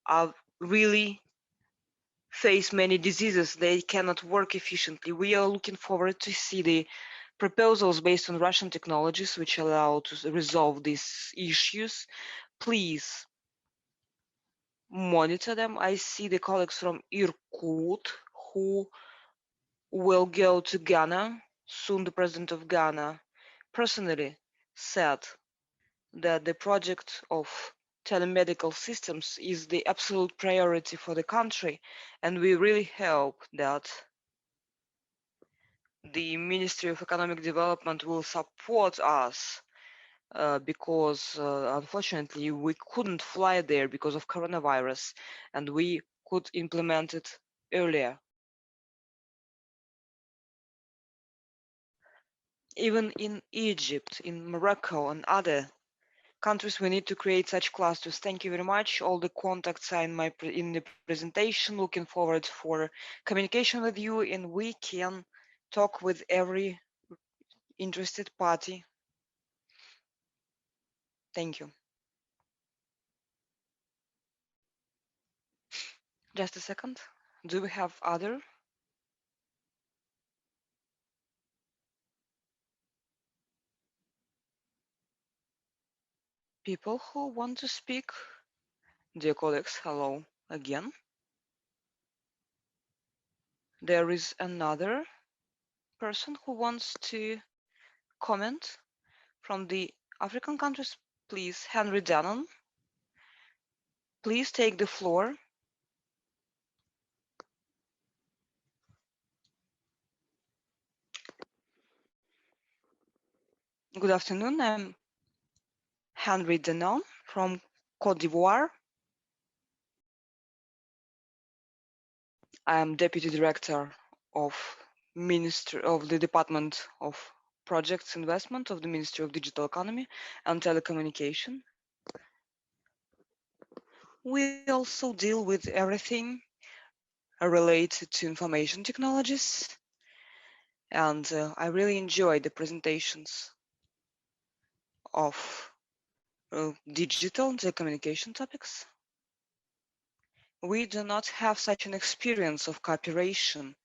are really face many diseases. They cannot work efficiently. We are looking forward to see the proposals based on Russian technologies which allow to resolve these issues. Please monitor them. I see the colleagues from Irkut who will go to Ghana. Soon the president of Ghana personally said that the project of telemedical systems is the absolute priority for the country, and we really hope that the Ministry of Economic Development will support us because unfortunately we couldn't fly there because of coronavirus, and we could implement it earlier. Even in Egypt, in Morocco, and other countries, we need to create such clusters. Thank you very much. All the contacts are in the presentation. Looking forward for communication with you, and we can talk with every interested party. Thank you. Just a second. Do we have other? People who want to speak? Dear colleagues, hello again. There is another person who wants to comment from the African countries. please, Henry Dannon. Please take the floor. Good afternoon. I'm Henry Dannon from Côte d'Ivoire. I am Deputy Director of the Department of Projects Investment of the Ministry of Digital Economy and Telecommunication. We also deal with everything related to information technologies, and I really enjoyed the presentations of digital and telecommunication topics. We do not have such an experience of cooperation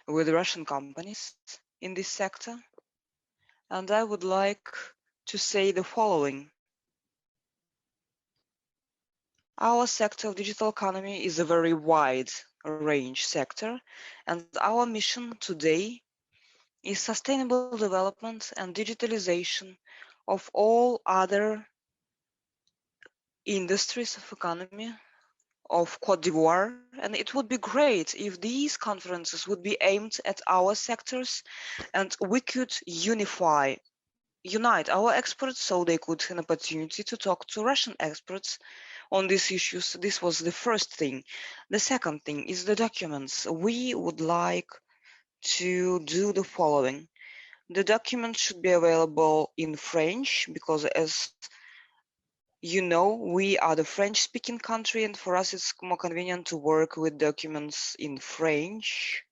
with Russian companies in this sector, and I would like to say the following. Our sector of digital economy is a very wide range sector, and our mission today is sustainable development and digitalization of all other industries of economy of Côte d'Ivoire, and it would be great if these conferences would be aimed at our sectors and we could unite our experts so they could have an opportunity to talk to Russian experts on these issues. This was the first thing. The second thing is the documents. We would like to do the following. The documents should be available in French because, as you know, we are the French-speaking country, and for us it's more convenient to work with documents in French.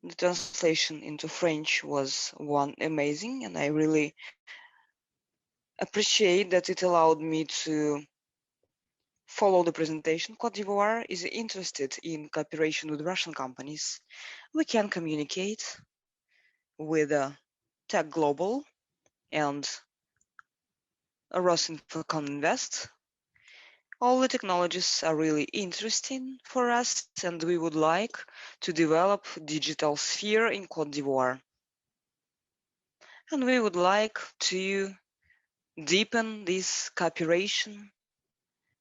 The translation into French was amazing, and I really appreciate that it allowed me to follow the presentation. Côte d'Ivoire is interested in cooperation with Russian companies. We can communicate with Tech Global and Rosinfocom Invest. All the technologies are really interesting for us, and we would like to develop digital sphere in Côte d'Ivoire. And we would like to deepen this cooperation.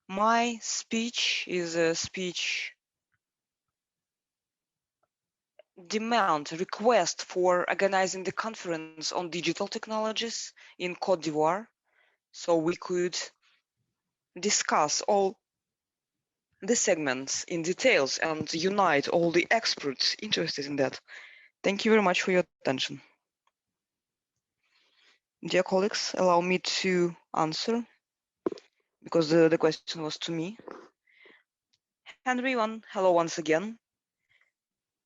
My speech is a speech request for organizing the conference on digital technologies in Côte d'Ivoire, so we could discuss all the segments in details and unite all the experts interested in that. Thank you very much for your attention. Dear colleagues, allow me to answer because the question was to me. Henry, hello once again.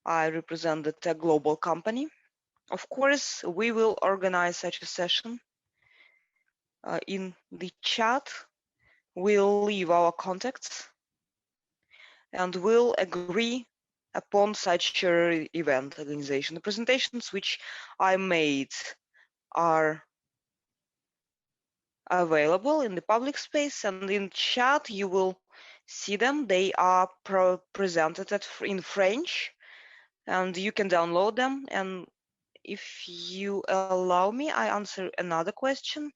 I represent the Tech Global company. Of course, we will organize such a session. In the chat, we'll leave our contacts and we'll agree upon such an event organization. The presentations which I made are available in the public space, and in chat you will see them. They are presented in French, and you can download them. And if you allow me, I answer another question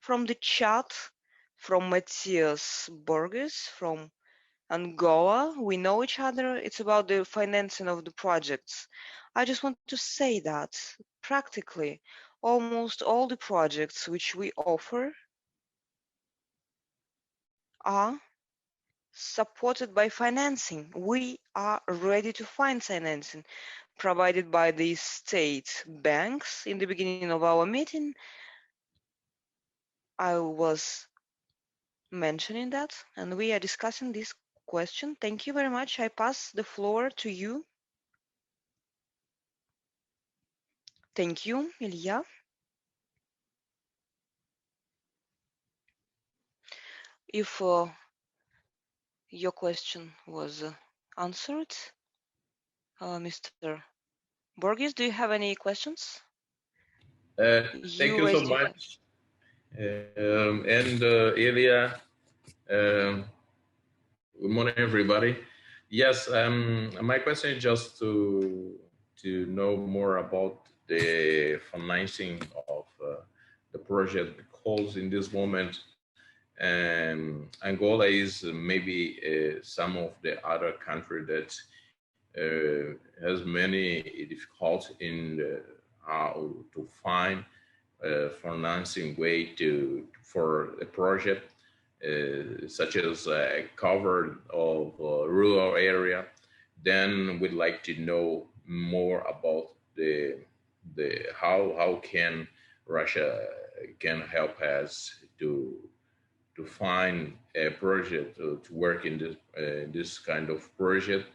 from the chat from Matthias Borges from Angola. We know each other. It's about the financing of the projects. I just want to say that practically almost all the projects which we offer are supported by financing. We are ready to find financing provided by the state banks. In the beginning of our meeting, I was mentioning that, and we are discussing this question. Thank you very much. I pass the floor to you. Thank you, Ilya. If your question was answered, Mr. Borges, do you have any questions? Thank you so much. Ilya, good morning, everybody. Yes, my question is just to know more about the financing of the project, because in this moment Angola is maybe some of the other country that has many difficulties in how to find financing way for a project such as cover of rural area. Then we'd like to know more about the how can Russia can help us to find a project to work in this kind of project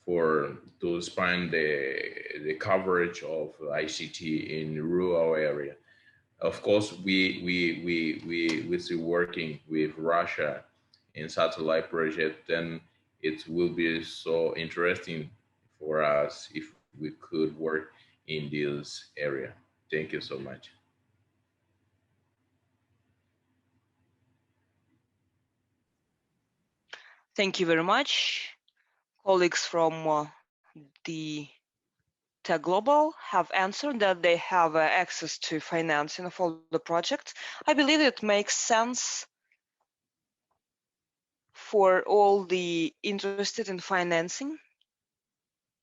for to expand the coverage of ICT in rural area. Of course, we still working with Russia in satellite project, then it will be so interesting for us if we could work in this area. Thank you so much. Thank you very much. Colleagues from the Tech Global have answered that they have access to financing of all the projects. I believe it makes sense for all the interested in financing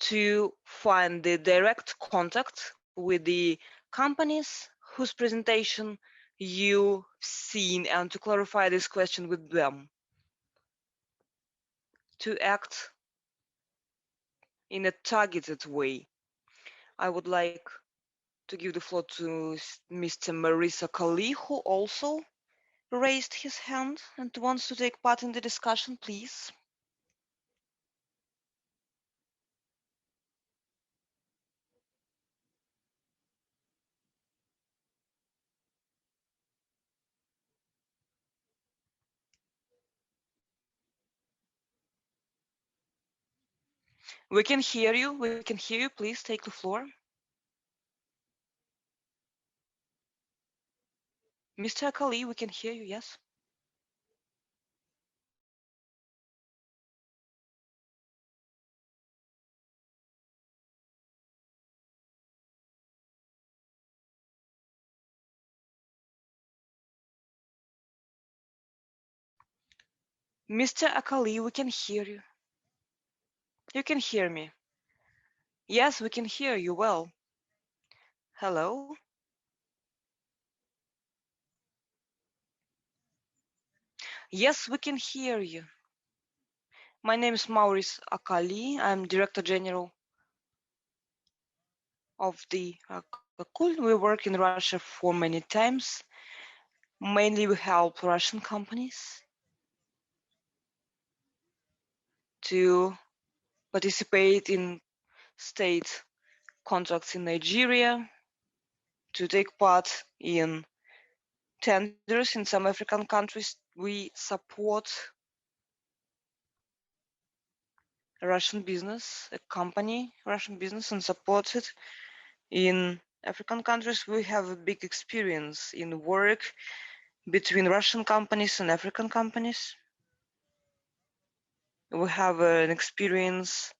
to find the direct contact with the companies whose presentation you've seen and to clarify this question with them, to act in a targeted way. I would like to give the floor to Mr. Marisa Kali, who also raised his hand and wants to take part in the discussion, please. We can hear you. We can hear you. Please take the floor. Mr. Akali, we can hear you, yes? Mr. Akali, we can hear you. You can hear me. Yes, we can hear you well. Hello? Yes, we can hear you. My name is Maurice Akali. I'm Director General of the Kakul. We work in Russia for many times. Mainly we help Russian companies to participate in state contracts in Nigeria, to take part in tenders in some African countries. We support Russian business, a company, Russian business, and support it in African countries. We have a big experience in work between Russian companies and African companies. We have an experience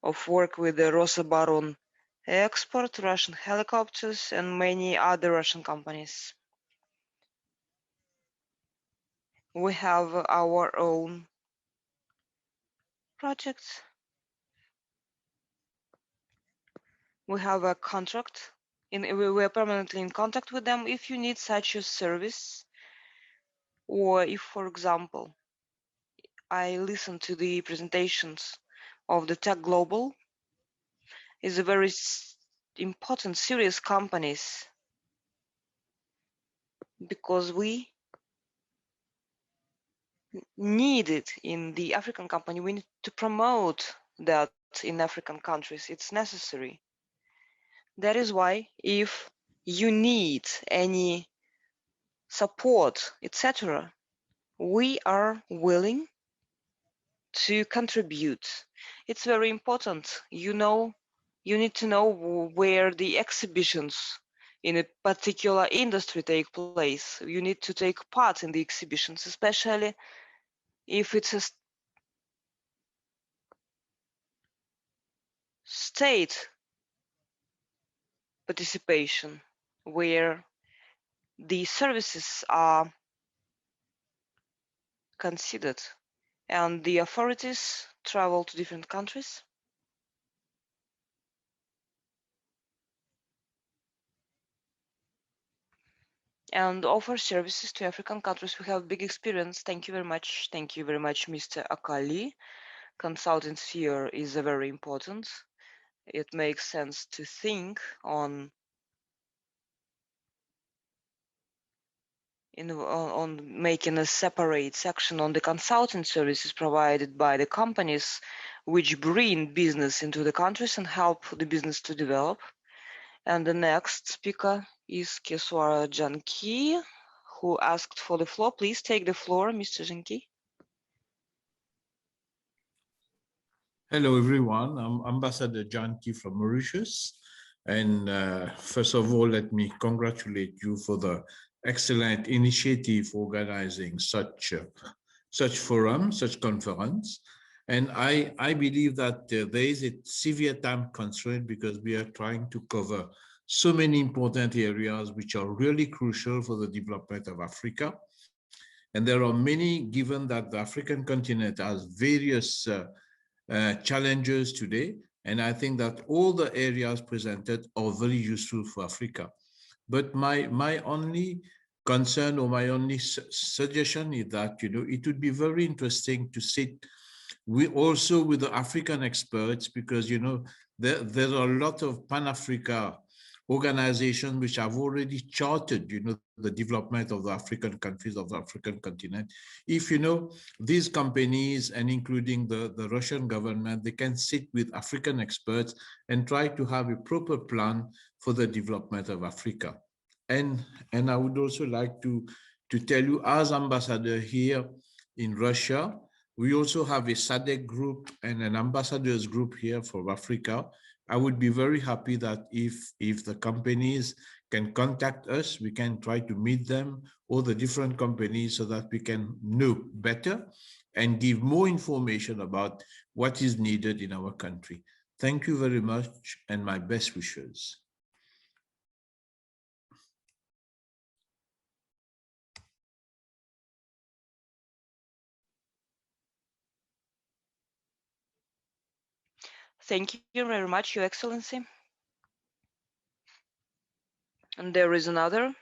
of work with the Rosabaron Export, Russian helicopters, and many other Russian companies. We have our own projects. We have a contract. We are permanently in contact with them if you need such a service, or if, for example, I listen to the presentations of the Tech Global, is a very important, serious companies, because we need it in the African company. We need to promote that in African countries. It's necessary. That is why if you need any support, etc., we are willing to contribute. It's very important. You need to know where the exhibitions in a particular industry take place. You need to take part in the exhibitions, especially if it's a state participation where the services are considered, and the authorities travel to different countries and offer services to African countries who have big experience. Thank you very much. Thank you very much, Mr. Akali. Consulting sphere is very important. It makes sense to think on making a separate section on the consulting services provided by the companies which bring business into the countries and help the business to develop. And the next speaker is Keswara Janki, who asked for the floor. Please take the floor, Mr. Janki. Hello, everyone. I'm Ambassador Janki from Mauritius. And first of all, let me congratulate you for the excellent initiative organizing such forum, such conference. And I believe that there is a severe time constraint because we are trying to cover so many important areas which are really crucial for the development of Africa. And there are many, given that the African continent has various challenges today. And I think that all the areas presented are very useful for Africa. But my only concern or my only suggestion is that, it would be very interesting to sit also with the African experts because, there are a lot of Pan-Africa organizations which have already charted, the development of the African countries of the African continent. If, these companies and including the Russian government, they can sit with African experts and try to have a proper plan for the development of Africa. And I would also like to tell you, as ambassador here in Russia, we also have a SADC group and an ambassadors group here for Africa. I would be very happy that if the companies can contact us, we can try to meet them, all the different companies, so that we can know better and give more information about what is needed in our country. Thank you very much and my best wishes. Thank you very much, Your Excellency. And there is another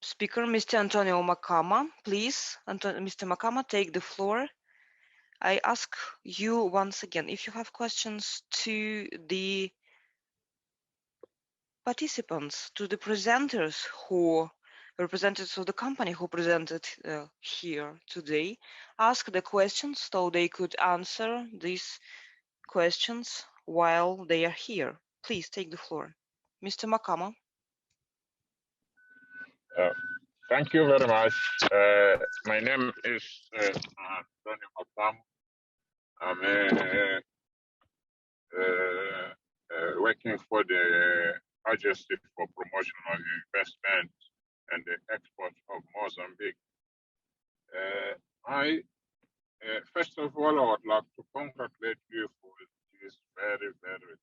speaker, Mr. Antonio Makama. Please, Mr. Makama, take the floor. I ask you once again, if you have questions to the participants, to the presenters who representatives of the company who presented here today, ask the questions so they could answer these questions while they are here. Please take the floor. Mr. Makama. Thank you very much. My name is Antonio Makama. I'm working for the Agency for Promotion of Investment and the Export of Mozambique. First of all, I would like to congratulate you for this very, very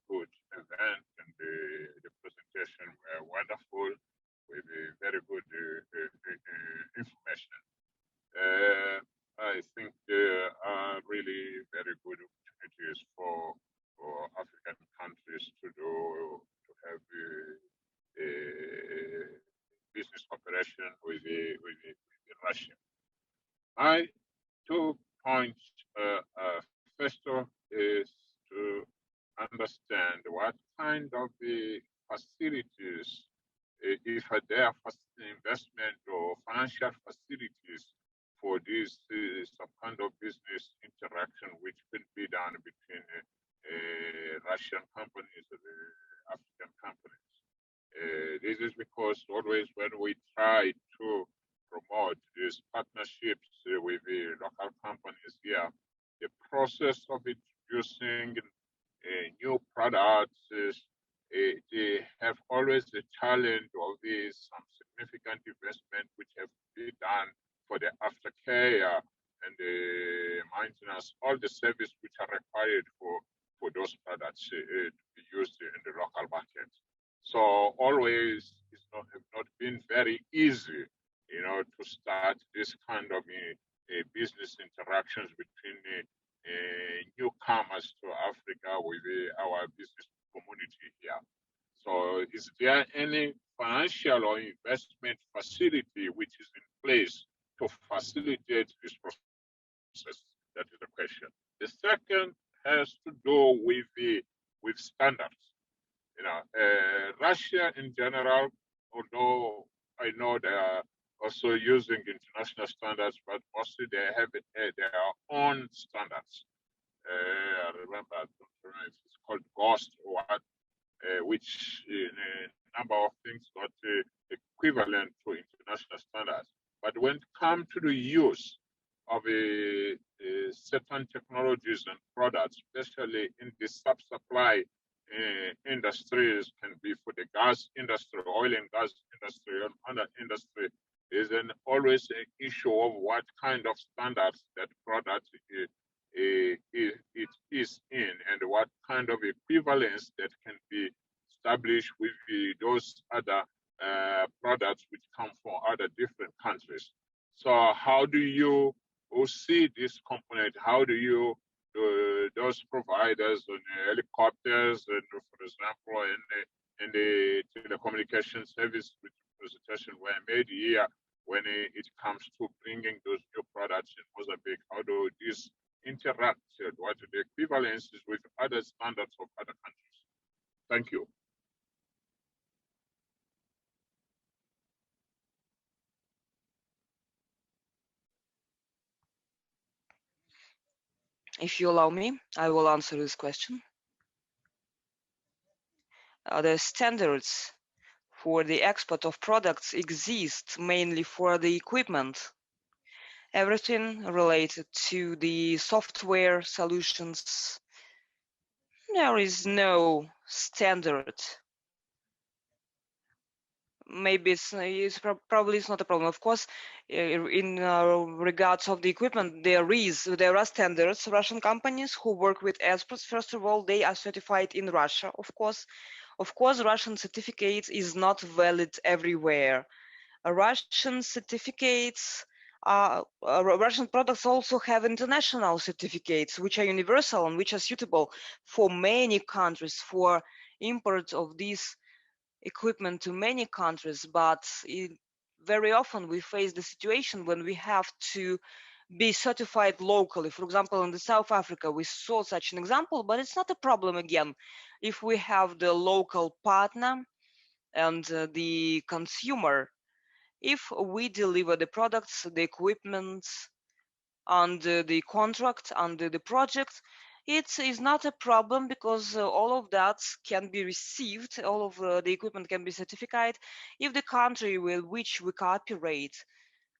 good event, and the presentation were wonderful with very good information. I think there are really very good opportunities for African countries to have a business cooperation with Russia. My 2 points. First off is to understand what kind of facilities, if there are investment or financial facilities for this some kind of business interaction which could be done between Russian companies and African companies. This is because always when we try to promote these partnerships with the local companies here, the process of introducing new products they have always the challenge of some significant investment which have to be done for the aftercare and the maintenance, all the service which are required for those products to be used in the local market. So always have not been very easy to start this kind of business interactions between newcomers to Africa with our business community here. So is there any financial or investment facility which is in place to facilitate this process? That is the question. The second has to do with standards. Russia in general, although I know they are also using international standards, but mostly they have their own standards. I remember, I don't know if it's called GOST or what, which in a number of things not equivalent to international standards. But when it comes to the use of certain technologies and products, especially in the sub-supply industries, can be for the gas industry, oil and gas industry, and other industry, is always an issue of what kind of standards that product it is in, and what kind of equivalence that can be established with those other products which come from other different countries. So how do you see this component? How do you those providers on helicopters, and for example, in the telecommunication service, which presentation were made here, when it comes to bringing those new products in Mozambique, how do these interact? What are the equivalences with other standards of other countries? Thank you. If you allow me, I will answer this question. The standards for the export of products exist mainly for the equipment. Everything related to the software solutions, there is no standard. Maybe probably it's not a problem. Of course, in regards of the equipment, there are standards. Russian companies who work with experts, first of all, they are certified in Russia. Of course, Russian certificates is not valid everywhere. Russian certificates, Russian products also have international certificates, which are universal and which are suitable for many countries, for import of these equipment to many countries. But very often we face the situation when we have to be certified locally. For example, in the South Africa, we saw such an example, but it's not a problem again if we have the local partner and the consumer. If we deliver the products, the equipment under the contract, under the project, it is not a problem, because all of that can be received, all of the equipment can be certified if the country with which we cooperate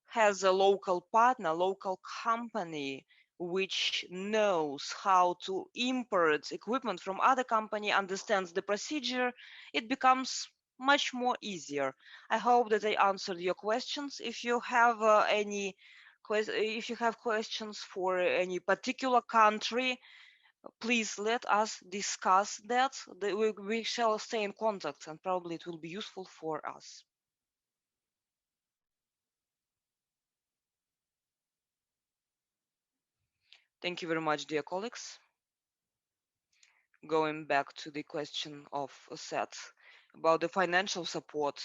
has a local partner, local company, which knows how to import equipment from other company, understands the procedure. It becomes much more easier. I hope that I answered your questions. If you have questions for any particular country, please let us discuss that. We shall stay in contact, and probably it will be useful for us. Thank you very much, dear colleagues. Going back to the question of Seth about the financial support,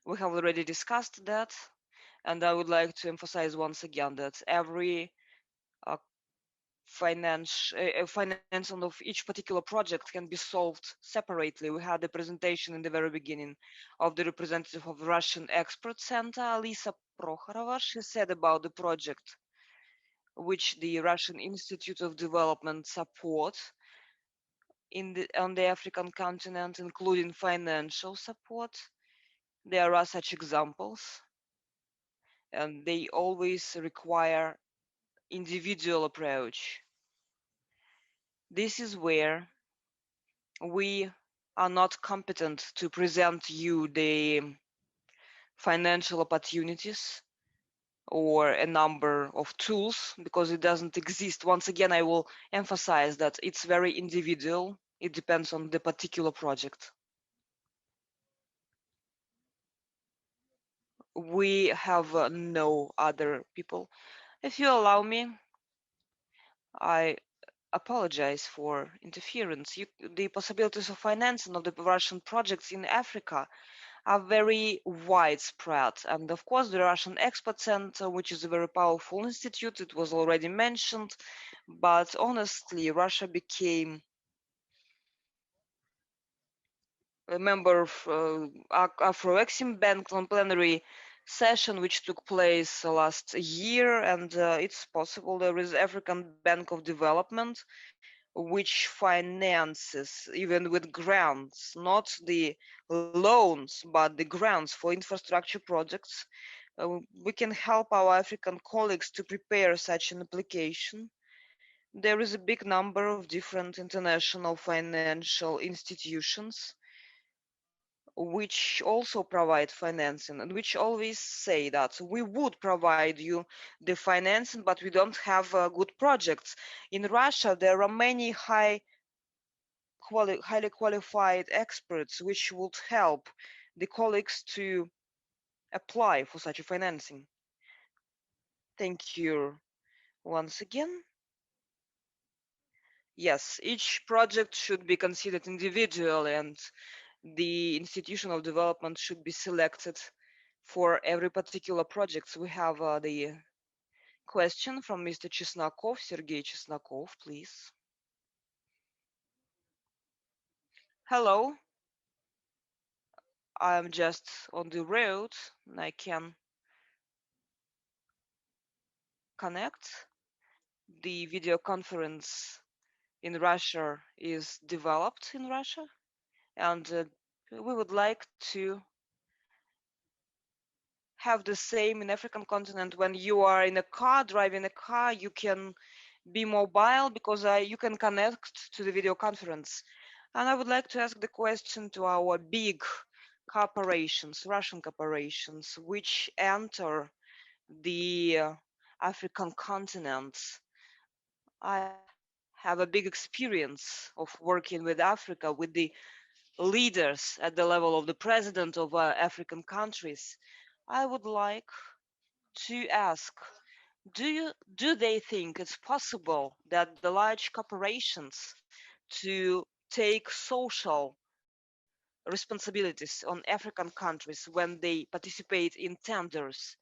we have already discussed that, and I would like to emphasize once again that every financing of each particular project can be solved separately. We had the presentation in the very beginning of the representative of Russian Expert Center, Alisa Prokhorova. She said about the project which the Russian Institute of Development support on the African continent, including financial support. There are such examples, and they always require individual approach. This is where we are not competent to present you the financial opportunities or a number of tools, because it doesn't exist. Once again, I will emphasize that it's very individual. It depends on the particular project. we have no other people. If you allow me, I apologize for interference. The possibilities of financing of the Russian projects in Africa are very widespread. And of course, the Russian Export Center, which is a very powerful institute, it was already mentioned. But honestly, Russia became a member of Afro-Exim Bank on plenary session, which took place last year. And it's possible there is African Bank of Development, which finances, even with grants, not the loans, but the grants for infrastructure projects. We can help our African colleagues to prepare such an application. There is a big number of different international financial institutions which also provide financing and which always say that we would provide you the financing, but we don't have good projects. In Russia, there are many highly qualified experts which would help the colleagues to apply for such a financing. Thank you once again. Yes, each project should be considered individually, and the institutional development should be selected for every particular project. We have the question from Mr. Chesnakov, Sergei Chesnakov, please. Hello. I'm just on the road and I can connect. The video conference in Russia is developed in Russia, and we would like to have the same in African continent. When you are in a car, driving a car, you can be mobile because you can connect to the video conference. And I would like to ask the question to our big corporations, Russian corporations, which enter the African continent. I have a big experience of working with Africa, with the leaders at the level of the president of African countries. I would like to ask, do they think it's possible that the large corporations to take social responsibilities on African countries when they participate in tenders?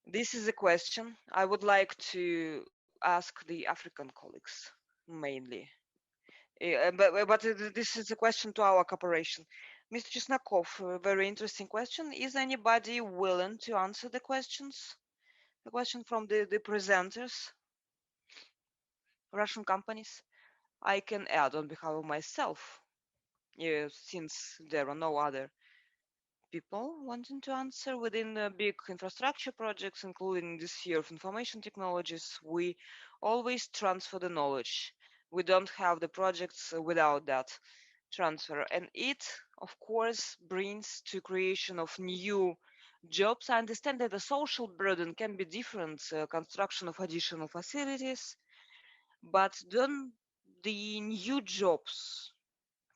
This is a question I would like to ask the African colleagues mainly. But this is a question to our cooperation. Mr. Chesnakov, a very interesting question. Is anybody willing to answer the questions? The question from the presenters, Russian companies. I can add on behalf of myself, since there are no other people wanting to answer within the big infrastructure projects, including the sphere of information technologies. We always transfer the knowledge. We don't have the projects without that transfer, and it of course brings to creation of new jobs. I understand that the social burden can be different, construction of additional facilities, but then the new jobs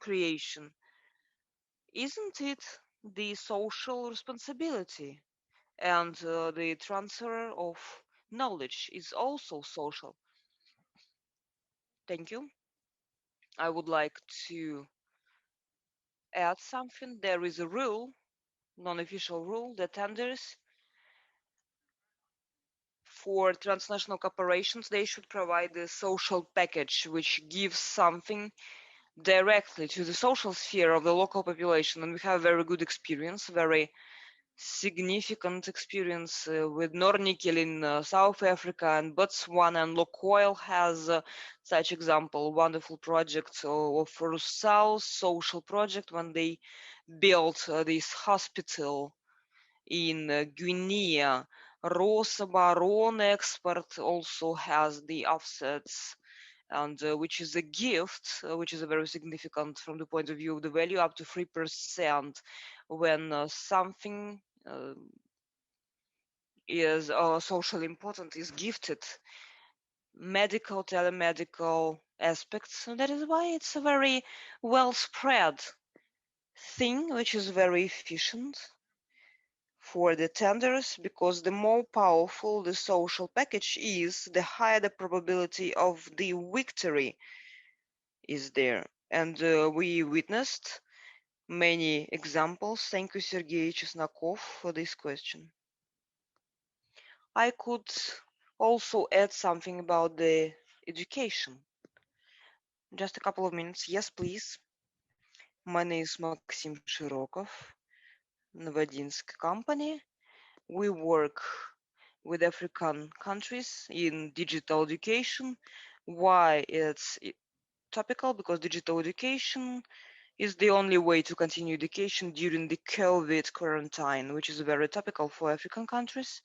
creation, isn't it the social responsibility? And the transfer of knowledge is also social. Thank you. I would like to add something. There is a rule, non-official rule, that tenders for transnational corporations, they should provide a social package which gives something directly to the social sphere of the local population. And we have very good experience, very significant experience with Nornickel in South Africa and Botswana, and Lukoil has such example, wonderful project of Rusal social project when they built this hospital in Guinea. Rosabaronexport also has the offsets, and which is a gift, which is a very significant from the point of view of the value, up to 3% when something is socially important, is gifted. Medical, telemedical aspects, and that is why it's a very well spread thing, which is very efficient. for the tenders, because the more powerful the social package is, the higher the probability of the victory is there. And we witnessed many examples. Thank you, Sergei Chesnakov, for this question. I could also add something about the education. Just a couple of minutes. Yes, please. My name is Maxim Shirokov, Novodinsk company. We work with African countries in digital education. Why it's topical? Because digital education is the only way to continue education during the COVID quarantine, which is very topical for African countries.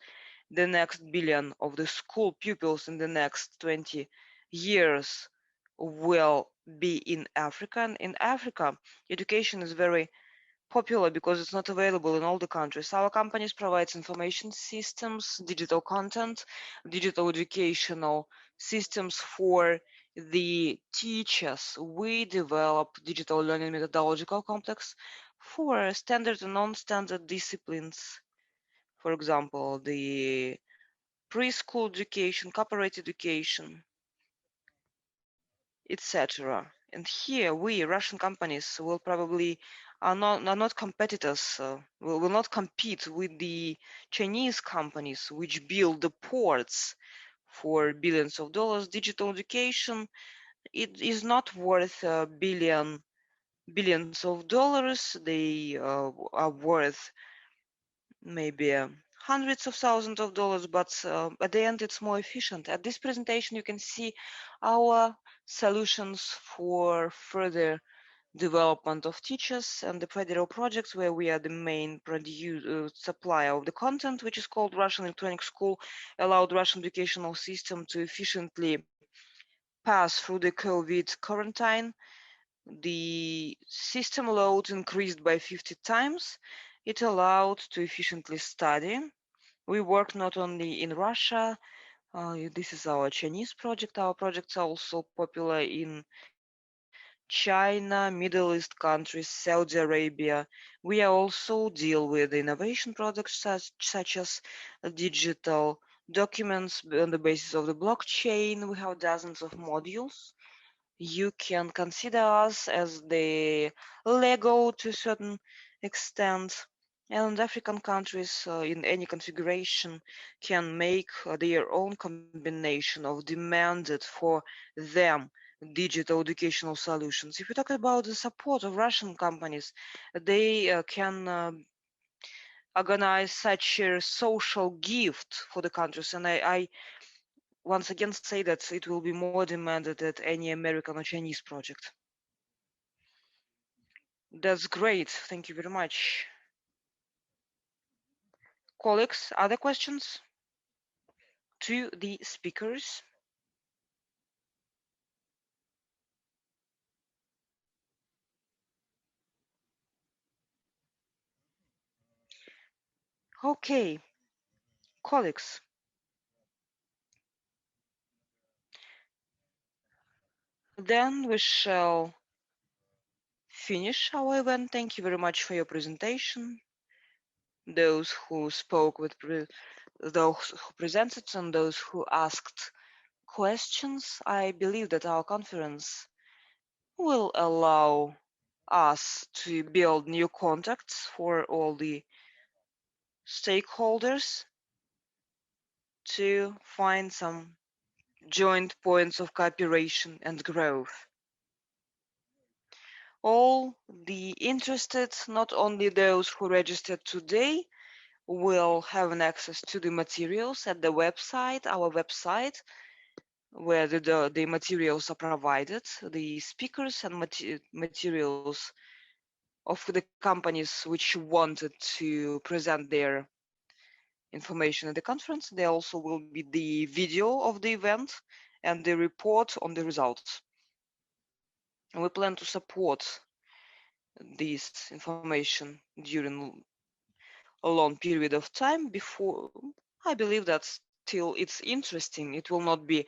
The next billion of the school pupils in the next 20 years will be in Africa. And in Africa, education is very popular because it's not available in all the countries. Our companies provide information systems, digital content, digital educational systems for the teachers. We develop digital learning methodological complex for standard and non-standard disciplines. For example, the preschool education, corporate education, etc. And here we Russian companies will probably are not competitors, will not compete with the Chinese companies which build the ports for billions of dollars. Digital education, it is not worth billions of dollars. They are worth maybe hundreds of thousands of dollars, but at the end it's more efficient. At this presentation you can see our solutions for further development of teachers and the federal projects where we are the main supplier of the content, which is called Russian Electronic School, allowed Russian educational system to efficiently pass through the COVID quarantine. The system load increased by 50 times. It allowed to efficiently study. We work not only in Russia, this is our Chinese project. Our projects are also popular in China, Middle East countries, Saudi Arabia. We also deal with innovation products such as digital documents on the basis of the blockchain. We have dozens of modules. You can consider us as the Lego to a certain extent. And African countries in any configuration can make their own combination of demanded for them digital educational solutions. If we talk about the support of Russian companies, they can organize such a social gift for the countries. And I once again say that it will be more demanded at any American or Chinese project. That's great. Thank you very much. Colleagues, other questions to the speakers? Okay, colleagues. Then we shall finish our event. Thank you very much for your presentation. Those who spoke with those who presented and those who asked questions. I believe that our conference will allow us to build new contacts for all the stakeholders to find some joint points of cooperation and growth. All the interested, not only those who registered today, will have an access to the materials at the website, our website, where the materials are provided, the speakers and materials of the companies which wanted to present their information at the conference. There also will be the video of the event and the report on the results. And we plan to support this information during a long period of time. Before, I believe that till it's interesting, it will not be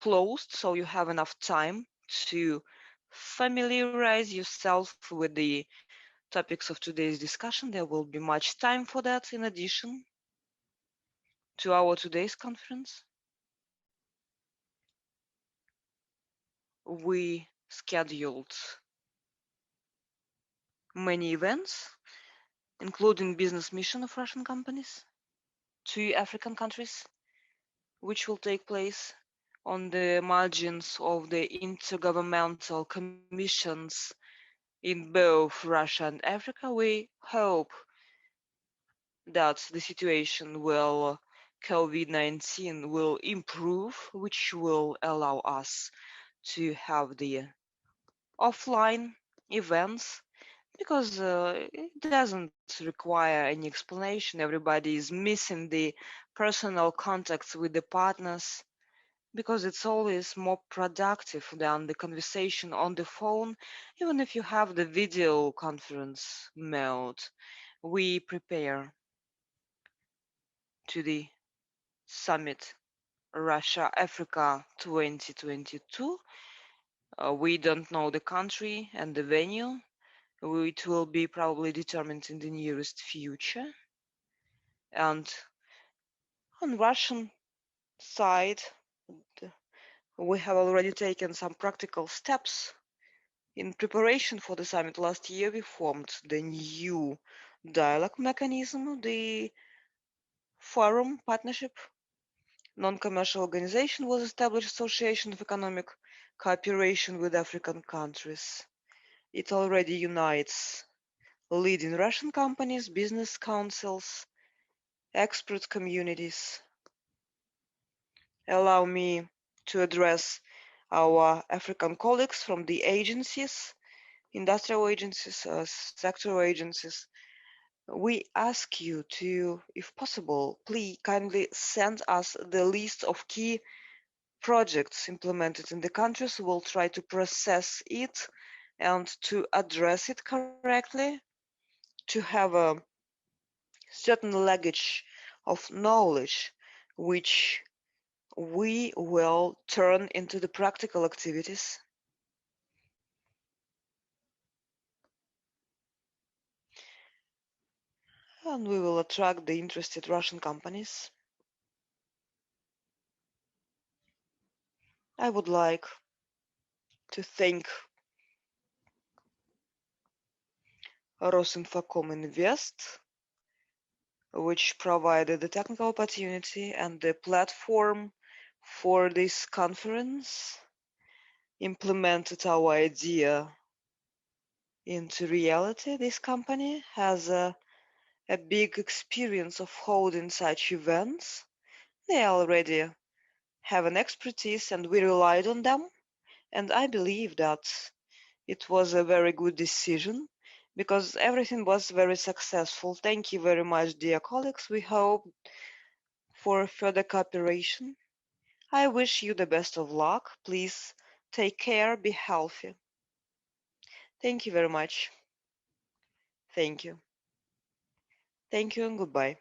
closed, so you have enough time to familiarize yourself with the topics of today's discussion. There will be much time for that in addition to our today's conference. We scheduled many events, including business mission of Russian companies to African countries, which will take place on the margins of the intergovernmental commissions in both Russia and Africa. We hope that the situation will COVID-19 will improve, which will allow us to have the offline events, because it doesn't require any explanation. Everybody is missing the personal contacts with the partners, because it's always more productive than the conversation on the phone. Even if you have the video conference mode, we prepare to the summit Russia-Africa 2022. We don't know the country and the venue. It will be probably determined in the nearest future. And on Russian side, we have already taken some practical steps. In preparation for the summit last year, we formed the new dialogue mechanism, the Forum Partnership. Non-commercial organization was established, Association of Economic Cooperation with African countries. It already unites leading Russian companies, business councils, expert communities. Allow me to address our African colleagues from the agencies, industrial agencies, sectoral agencies. We ask you to, if possible, please kindly send us the list of key projects implemented in the countries. We'll try to process it and to address it correctly, to have a certain luggage of knowledge which we will turn into the practical activities. And we will attract the interested Russian companies. I would like to thank Rosinfocom Invest, which provided the technical opportunity and the platform for this conference, implemented our idea into reality. This company has a big experience of holding such events. They already have an expertise and we relied on them. And I believe that it was a very good decision because everything was very successful. Thank you very much, dear colleagues. We hope for further cooperation. I wish you the best of luck. Please take care, be healthy. Thank you very much. Thank you. Thank you and goodbye.